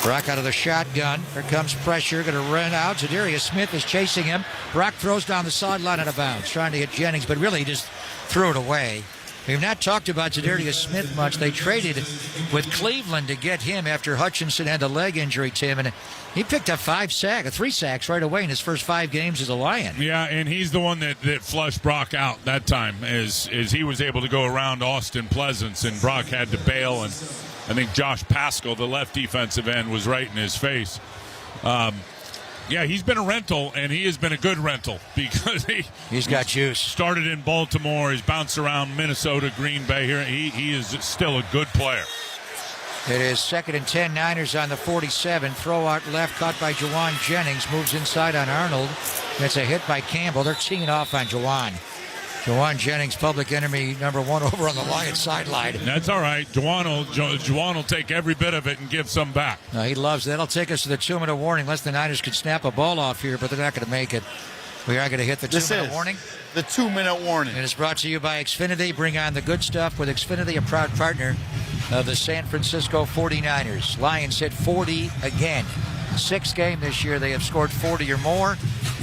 Brock out of the shotgun. Here comes pressure. Going to run out. Zadarius Smith is chasing him. Brock throws down the sideline out of bounds, trying to hit Jennings, but really just threw it away. We've not talked about Zadarius Smith much. They traded with Cleveland to get him after Hutchinson had the leg injury, Tim, and he picked up 3 sacks right away in his first 5 games as a Lion. Yeah, and he's the one that flushed Brock out that time as he was able to go around Austin Pleasance, and Brock had to bail, and I think Josh Paschal, the left defensive end, was right in his face. Yeah, he's been a rental, and he has been a good rental because he's got juice. Started in Baltimore. He's bounced around Minnesota, Green Bay. Here, he is still a good player. It is 2nd and 10. Niners on the 47. Throw out left, caught by Jawan Jennings. Moves inside on Arnold. That's a hit by Campbell. They're teeing off on Jawan. Jawan Jennings, public enemy number 1 over on the Lions sideline. That's all right. Jawan will take every bit of it and give some back. No, he loves it. That'll take us to the 2-minute warning, unless the Niners could snap a ball off here, but they're not going to make it. We are going to hit the 2-minute warning. The 2-minute warning. And it's brought to you by Xfinity. Bring on the good stuff with Xfinity, a proud partner of the San Francisco 49ers. Lions hit 40 again. 6th game this year, they have scored 40 or more.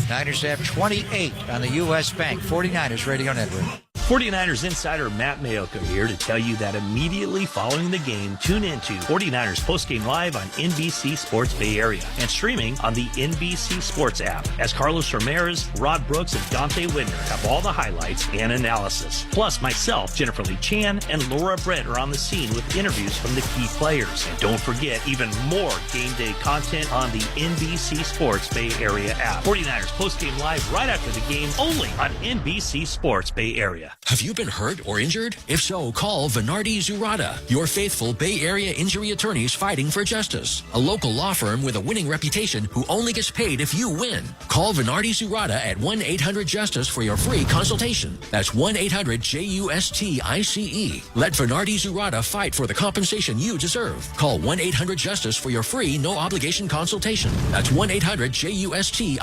Niners have 28 on the U.S. Bank 49ers Radio Network. 49ers insider Matt Mayoko here to tell you that immediately following the game, tune into 49ers Postgame Live on NBC Sports Bay Area and streaming on the NBC Sports app, as Carlos Ramirez, Rod Brooks, and Dante Widner have all the highlights and analysis. Plus, myself, Jennifer Lee Chan, and Laura Brett are on the scene with interviews from the key players. And don't forget, even more game day content on the NBC Sports Bay Area app. 49ers Postgame Live right after the game, only on NBC Sports Bay Area. Have you been hurt or injured? If so, call Venardi Zurada, your faithful Bay Area injury attorneys fighting for justice. A local law firm with a winning reputation who only gets paid if you win. Call Venardi Zurada at 1-800-JUSTICE for your free consultation. That's 1-800-JUSTICE. Let Venardi Zurada fight for the compensation you deserve. Call 1-800-JUSTICE for your free no-obligation consultation. That's 1-800-JUSTICE.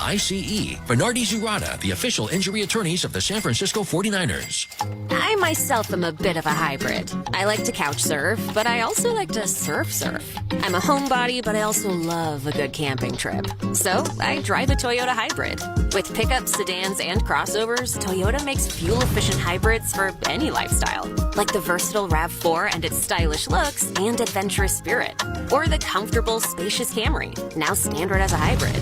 Venardi Zurada, the official injury attorneys of the San Francisco 49ers. I myself am a bit of a hybrid. I like to couch surf, but I also like to surf. I'm a homebody, but I also love a good camping trip. So I drive a Toyota hybrid. With pickups, sedans, and crossovers, Toyota makes fuel-efficient hybrids for any lifestyle. Like the versatile RAV4 and its stylish looks and adventurous spirit. Or the comfortable, spacious Camry, now standard as a hybrid.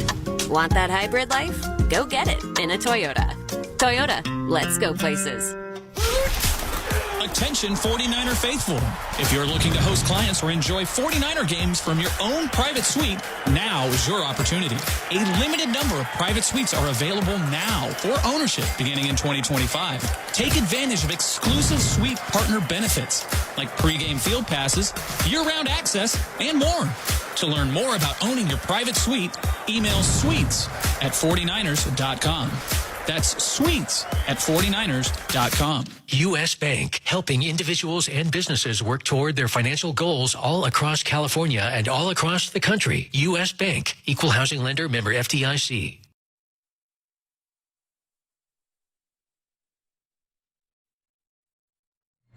Want that hybrid life? Go get it in a Toyota. Toyota, let's go places. A Attention 49er faithful. If you're looking to host clients or enjoy 49er games from your own private suite, now is your opportunity. A limited number of private suites are available now for ownership beginning in 2025. Take advantage of exclusive suite partner benefits like pregame field passes, year-round access, and more. To learn more about owning your private suite, email suites@49ers.com. That's suites@49ers.com. U.S. Bank, helping individuals and businesses work toward their financial goals all across California and all across the country. U.S. Bank, equal housing lender, member FDIC.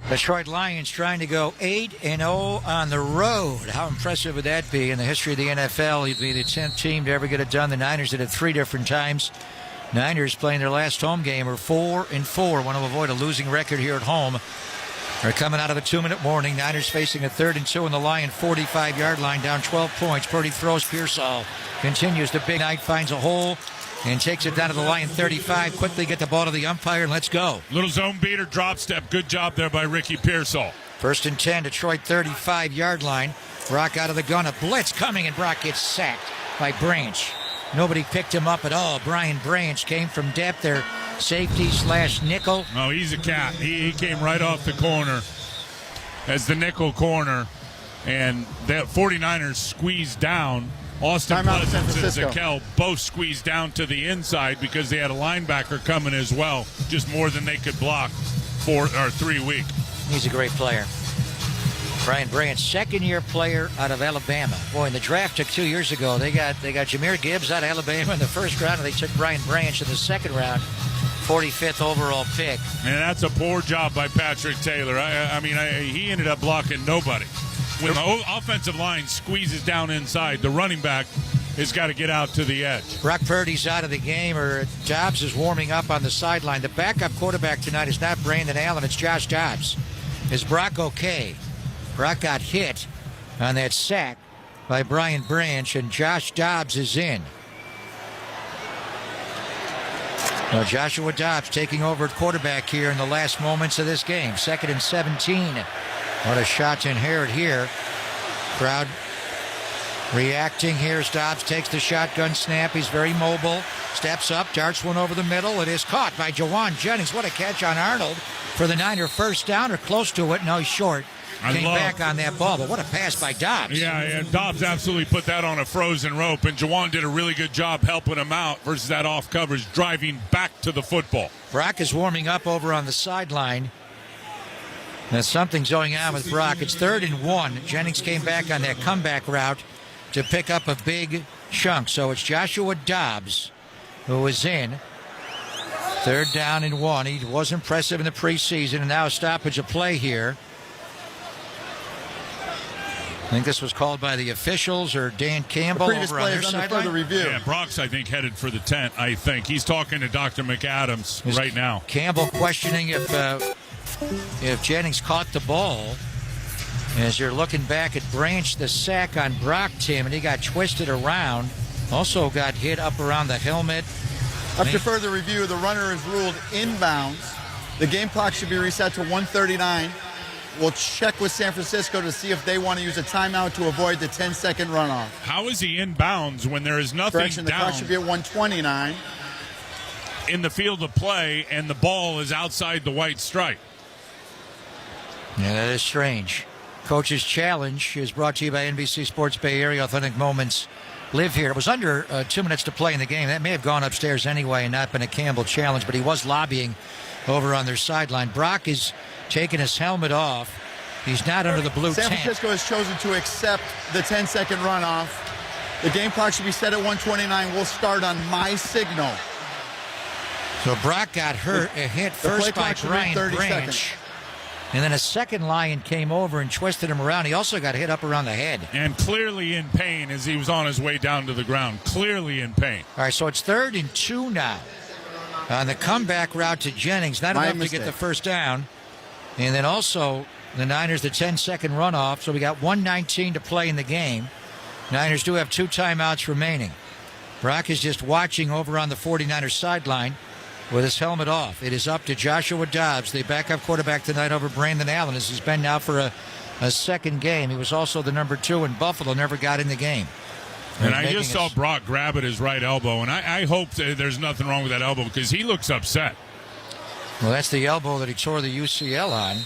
Detroit Lions trying to go 8-0 on the road. How impressive would that be in the history of the NFL? He'd be the 10th team to ever get it done. The Niners did it 3 different times. Niners playing their last home game are 4-4. Want to avoid a losing record here at home. They're coming out of a 2-minute warning. Niners facing a 3rd and 2 on the Lion 45-yard line, down 12 points. Purdy throws. Pearsall continues. The big night finds a hole and takes it down to the Lion 35. Quickly get the ball to the umpire and let's go. Little zone beater, drop step. Good job there by Ricky Pearsall. 1st and 10, Detroit 35-yard line. Brock out of the gun. A blitz coming, and Brock gets sacked by Branch. Nobody picked him up at all. Brian Branch came from depth there. Safety/nickel. Oh, he's a cat. He came right off the corner as the nickel corner. And the 49ers squeezed down. Austin Pleasants and Zakel both squeezed down to the inside because they had a linebacker coming as well. Just more than they could block 3 weeks. He's a great player. Brian Branch, 2nd-year player out of Alabama. Boy, in the draft took 2 years ago. They got Jahmyr Gibbs out of Alabama in the 1st round, and they took Brian Branch in the 2nd round, 45th overall pick. And that's a poor job by Patrick Taylor. He ended up blocking nobody. When the offensive line squeezes down inside, the running back has got to get out to the edge. Brock Purdy's out of the game, or Dobbs is warming up on the sideline. The backup quarterback tonight is not Brandon Allen, it's Josh Dobbs. Is Brock okay? Brock got hit on that sack by Brian Branch, and Josh Dobbs is in. Now Joshua Dobbs taking over at quarterback here in the last moments of this game. 2nd and 17. What a shot to inherit here. Crowd reacting here as Dobbs takes the shotgun snap. He's very mobile. Steps up, darts one over the middle. It is caught by Jawan Jennings. What a catch on Arnold for the Niner 1st down, or close to it. No, he's short. Came back on that ball, but what a pass by Dobbs. Yeah, Dobbs absolutely put that on a frozen rope, and Jawan did a really good job helping him out versus that off coverage, driving back to the football. Brock is warming up over on the sideline. Now something's going on with Brock. It's 3rd and 1. Jennings came back on that comeback route to pick up a big chunk. So it's Joshua Dobbs who is in. 3rd down and 1. He was impressive in the preseason, and now a stoppage of play here. I think this was called by the officials or Dan Campbell over on their sideline. Yeah, Brock's, I think, headed for the tent, I think. He's talking to Dr. McAdams right now. Campbell questioning if Jennings caught the ball. As you're looking back at Branch, the sack on Brock, Tim, and he got twisted around. Also got hit up around the helmet. After further review, the runner is ruled inbounds. The game clock should be reset to 1:39. We'll check with San Francisco to see if they want to use a timeout to avoid the 10-second runoff. How is he inbounds when there is nothing Correction, the down? clock should be at 1:29. In the field of play, and the ball is outside the white stripe. Yeah, that is strange. Coach's Challenge is brought to you by NBC Sports Bay Area. Authentic moments live here. It was under 2 minutes to play in the game. That may have gone upstairs anyway and not been a Campbell challenge, but he was lobbying over on their sideline. Brock is taking his helmet off. He's not under the blue tent. San Francisco has chosen to accept the 10-second runoff. The game clock should be set at 1:29. We'll start on my signal. So Brock got hit first by Brian Branch. And then a second Lion came over and twisted him around. He also got hit up around the head. And clearly in pain as he was on his way down to the ground. Clearly in pain. All right, so it's 3rd and 2 now. On the comeback route to Jennings. Not enough to get the 1st down. And then also the Niners, the 10-second runoff. So we got 1:19 to play in the game. Niners do have 2 timeouts remaining. Brock is just watching over on the 49ers sideline. with his helmet off. It is up to Joshua Dobbs, the backup quarterback tonight over Brandon Allen, as he's been now for a second game. He was also the number 2 in Buffalo, never got in the game. And I just saw Brock grab at his right elbow, and I hope that there's nothing wrong with that elbow because he looks upset. Well, that's the elbow that he tore the UCL on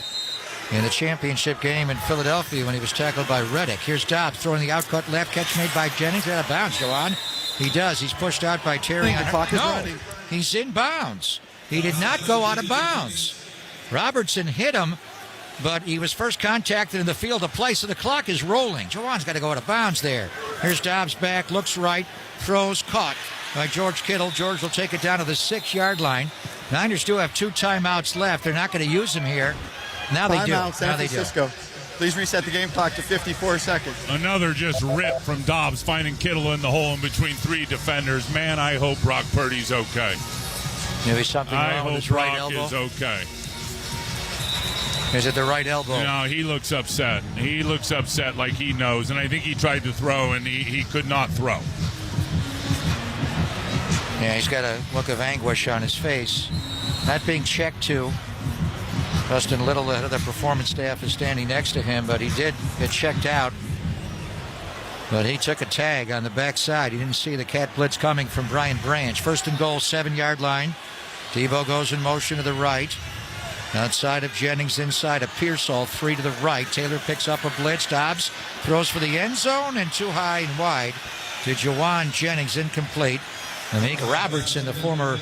in the championship game in Philadelphia when he was tackled by Reddick. Here's Dobbs throwing the outcut left, catch made by Jennings, out of bounds. Go on. He does. He's pushed out by Terry. No, he's in bounds. He did not go out of bounds. Robertson hit him, but he was first contacted in the field of play, so the clock is rolling. Jawan's got to go out of bounds there. Here's Dobbs back, looks right, throws, caught by George Kittle. George will take it down to the 6-yard line. Niners do have 2 timeouts left. They're not going to use them here. Now they do. Timeout, San Francisco. Please reset the game clock to 54 seconds. Another just rip from Dobbs, finding Kittle in the hole in between 3 defenders. Man, I hope Brock Purdy's okay. Maybe something wrong with his right elbow. I hope Brock is okay. Is it the right elbow? No, he looks upset. He looks upset like he knows, and I think he tried to throw, and he could not throw. Yeah, he's got a look of anguish on his face. Not being checked to. Dustin Little, the head of the performance staff, is standing next to him, but he did get checked out. But he took a tag on the backside. He didn't see the cat blitz coming from Brian Branch. 1st and goal, 7-yard line. Debo goes in motion to the right. Outside of Jennings, inside of Pearsall, 3 to the right. Taylor picks up a blitz. Dobbs throws for the end zone and too high and wide to Jawan Jennings, incomplete. Amika Robertson, the former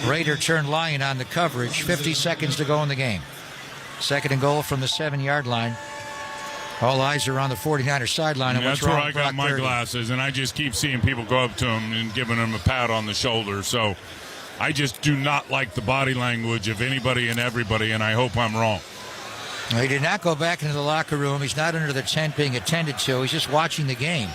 Raider turned Lion, on the coverage. 50 seconds to go in the game. 2nd and goal from the 7-yard line. All eyes are on the 49ers sideline. And that's where I got my glasses, and I just keep seeing people go up to him and giving him a pat on the shoulder. So I just do not like the body language of anybody and everybody, and I hope I'm wrong. He did not go back into the locker room. He's not under the tent being attended to. He's just watching the game.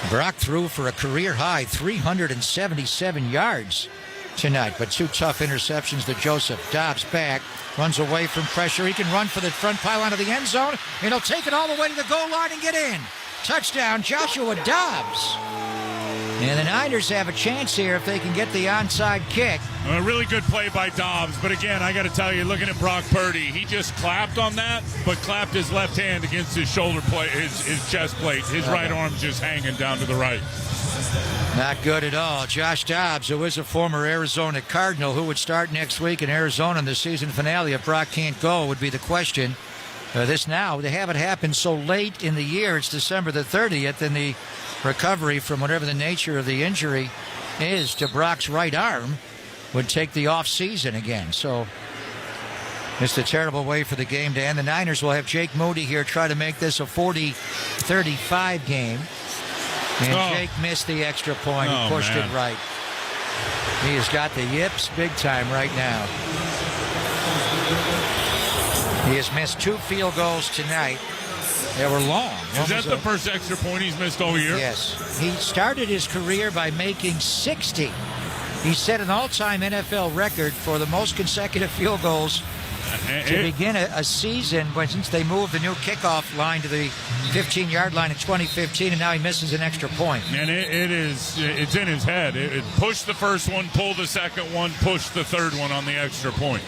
Brock threw for a career-high 377 yards tonight, but 2 tough interceptions to Joseph. Dobbs back, runs away from pressure. He can run for the front pylon of the end zone, and he'll take it all the way to the goal line and get in. Touchdown, Joshua Dobbs. And the Niners have a chance here if they can get the onside kick. A really good play by Dobbs, but again, I got to tell you, looking at Brock Purdy, he just clapped on that, but clapped his left hand against his shoulder plate, his chest plate. His right arm's just hanging down to the right. Not good at all. Josh Dobbs, who is a former Arizona Cardinal, who would start next week in Arizona in the season finale if Brock can't go, would be the question. They have it happen so late in the year. It's December the 30th, and the recovery from whatever the nature of the injury is to Brock's right arm would take the off season again. So it's a terrible way for the game to end. The Niners will have Jake Moody here try to make this a 40-35 game. And Jake missed the extra point. He pushed it right. He has got the yips big time right now. He has missed 2 field goals tonight. They were long. Is that the first extra point he's missed all year? Yes. He started his career by making 60. He set an all-time NFL record for the most consecutive field goals to begin a season since they moved the new kickoff line to the 15-yard line in 2015, and now he misses an extra point. And it's in his head. It pushed the first one, pull the second one, push the third one on the extra point.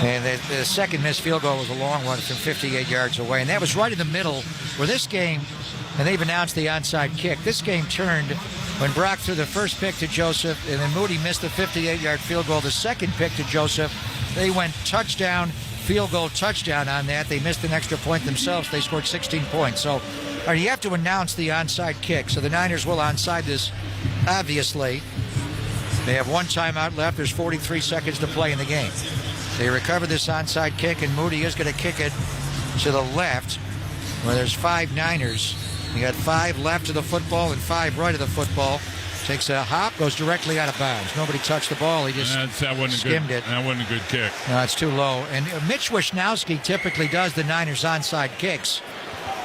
And the second missed field goal was a long one from 58 yards away. And that was right in the middle where this game, and they've announced the onside kick. This game turned when Brock threw the first pick to Joseph, and then Moody missed the 58-yard field goal. The second pick to Joseph, they went touchdown, field goal, touchdown on that. They missed an extra point themselves. They scored 16 points. So you have to announce the onside kick. So the Niners will onside this, obviously. They have 1 timeout left. There's 43 seconds to play in the game. They recover this onside kick, and Moody is going to kick it to the left, where there's 5 Niners. You got 5 left of the football and 5 right of the football. Takes a hop, goes directly out of bounds. Nobody touched the ball. He just skimmed it. That wasn't a good kick. No, it's too low. And Mitch Wishnowsky typically does the Niners onside kicks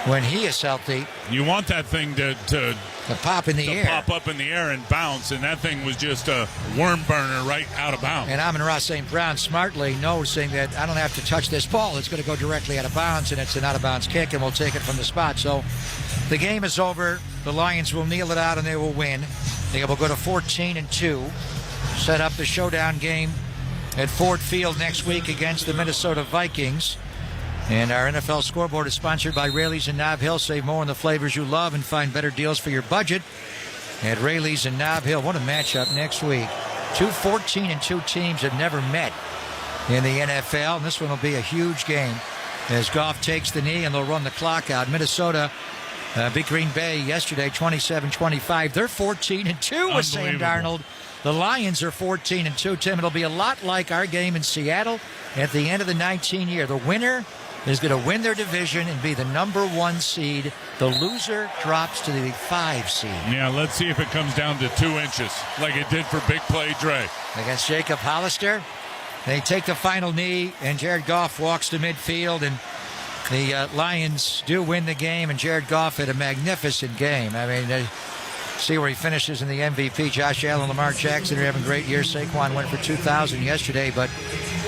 when he is healthy. You want that thing to pop in the air. Pop up in the air and bounce, and that thing was just a worm burner right out of bounds. And Amon-Ra St. Brown smartly noticing that I don't have to touch this ball. It's going to go directly out of bounds, and it's an out-of-bounds kick, and we'll take it from the spot. So The game is over. The Lions will kneel it out and they will win. They will go to 14-2. Set up the showdown game at Ford Field next week against the Minnesota Vikings. And our NFL Scoreboard is sponsored by Rayleigh's and Nob Hill. Save more on the flavors you love and find better deals for your budget at Rayleigh's and Nob Hill. What a matchup next week. 2 14-2 teams have never met in the NFL, and this one will be a huge game as Goff takes the knee and they'll run the clock out. Minnesota beat Green Bay yesterday 27-25. They're 14-2 with Sam Darnold. The Lions are 14-2. Tim, it'll be a lot like our game in Seattle at the end of the 19 year. The winner is going to win their division and be the number 1 seed. The loser drops to the 5 seed. Yeah, let's see if it comes down to 2 inches like it did for Big Play Dre. Against Jacob Hollister, they take the final knee, and Jared Goff walks to midfield, and the Lions do win the game, and Jared Goff had a magnificent game. I mean, see where he finishes in the MVP. Josh Allen, Lamar Jackson are having great years. Saquon went for 2,000 yesterday, but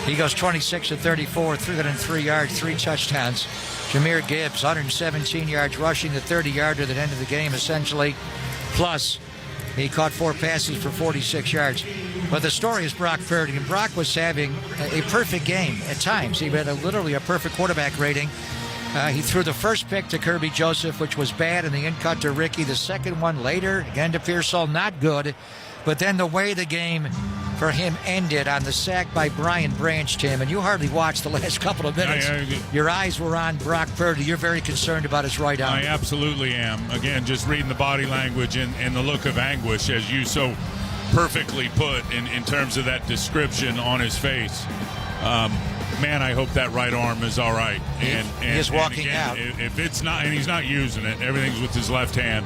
he goes 26-34, 303 yards, 3 touchdowns. Jahmyr Gibbs, 117 yards rushing, the 30-yarder that ended the game essentially. Plus, he caught 4 passes for 46 yards. But the story is Brock Purdy, and Brock was having a perfect game at times. He had literally a perfect quarterback rating. He threw the first pick to Kirby Joseph, which was bad, and the in-cut to Ricky. The second one later, again to Pearsall, not good. But then the way the game for him ended on the sack by Brian Branch, Tim, and you hardly watched the last couple of minutes. Your eyes were on Brock Purdy. You're very concerned about his right arm. I absolutely am. Again, just reading the body language and the look of anguish, as you so perfectly put in terms of that description on his face. Man, I hope that right arm is all right. And he is walking out. If it's not, and he's not using it, everything's with his left hand.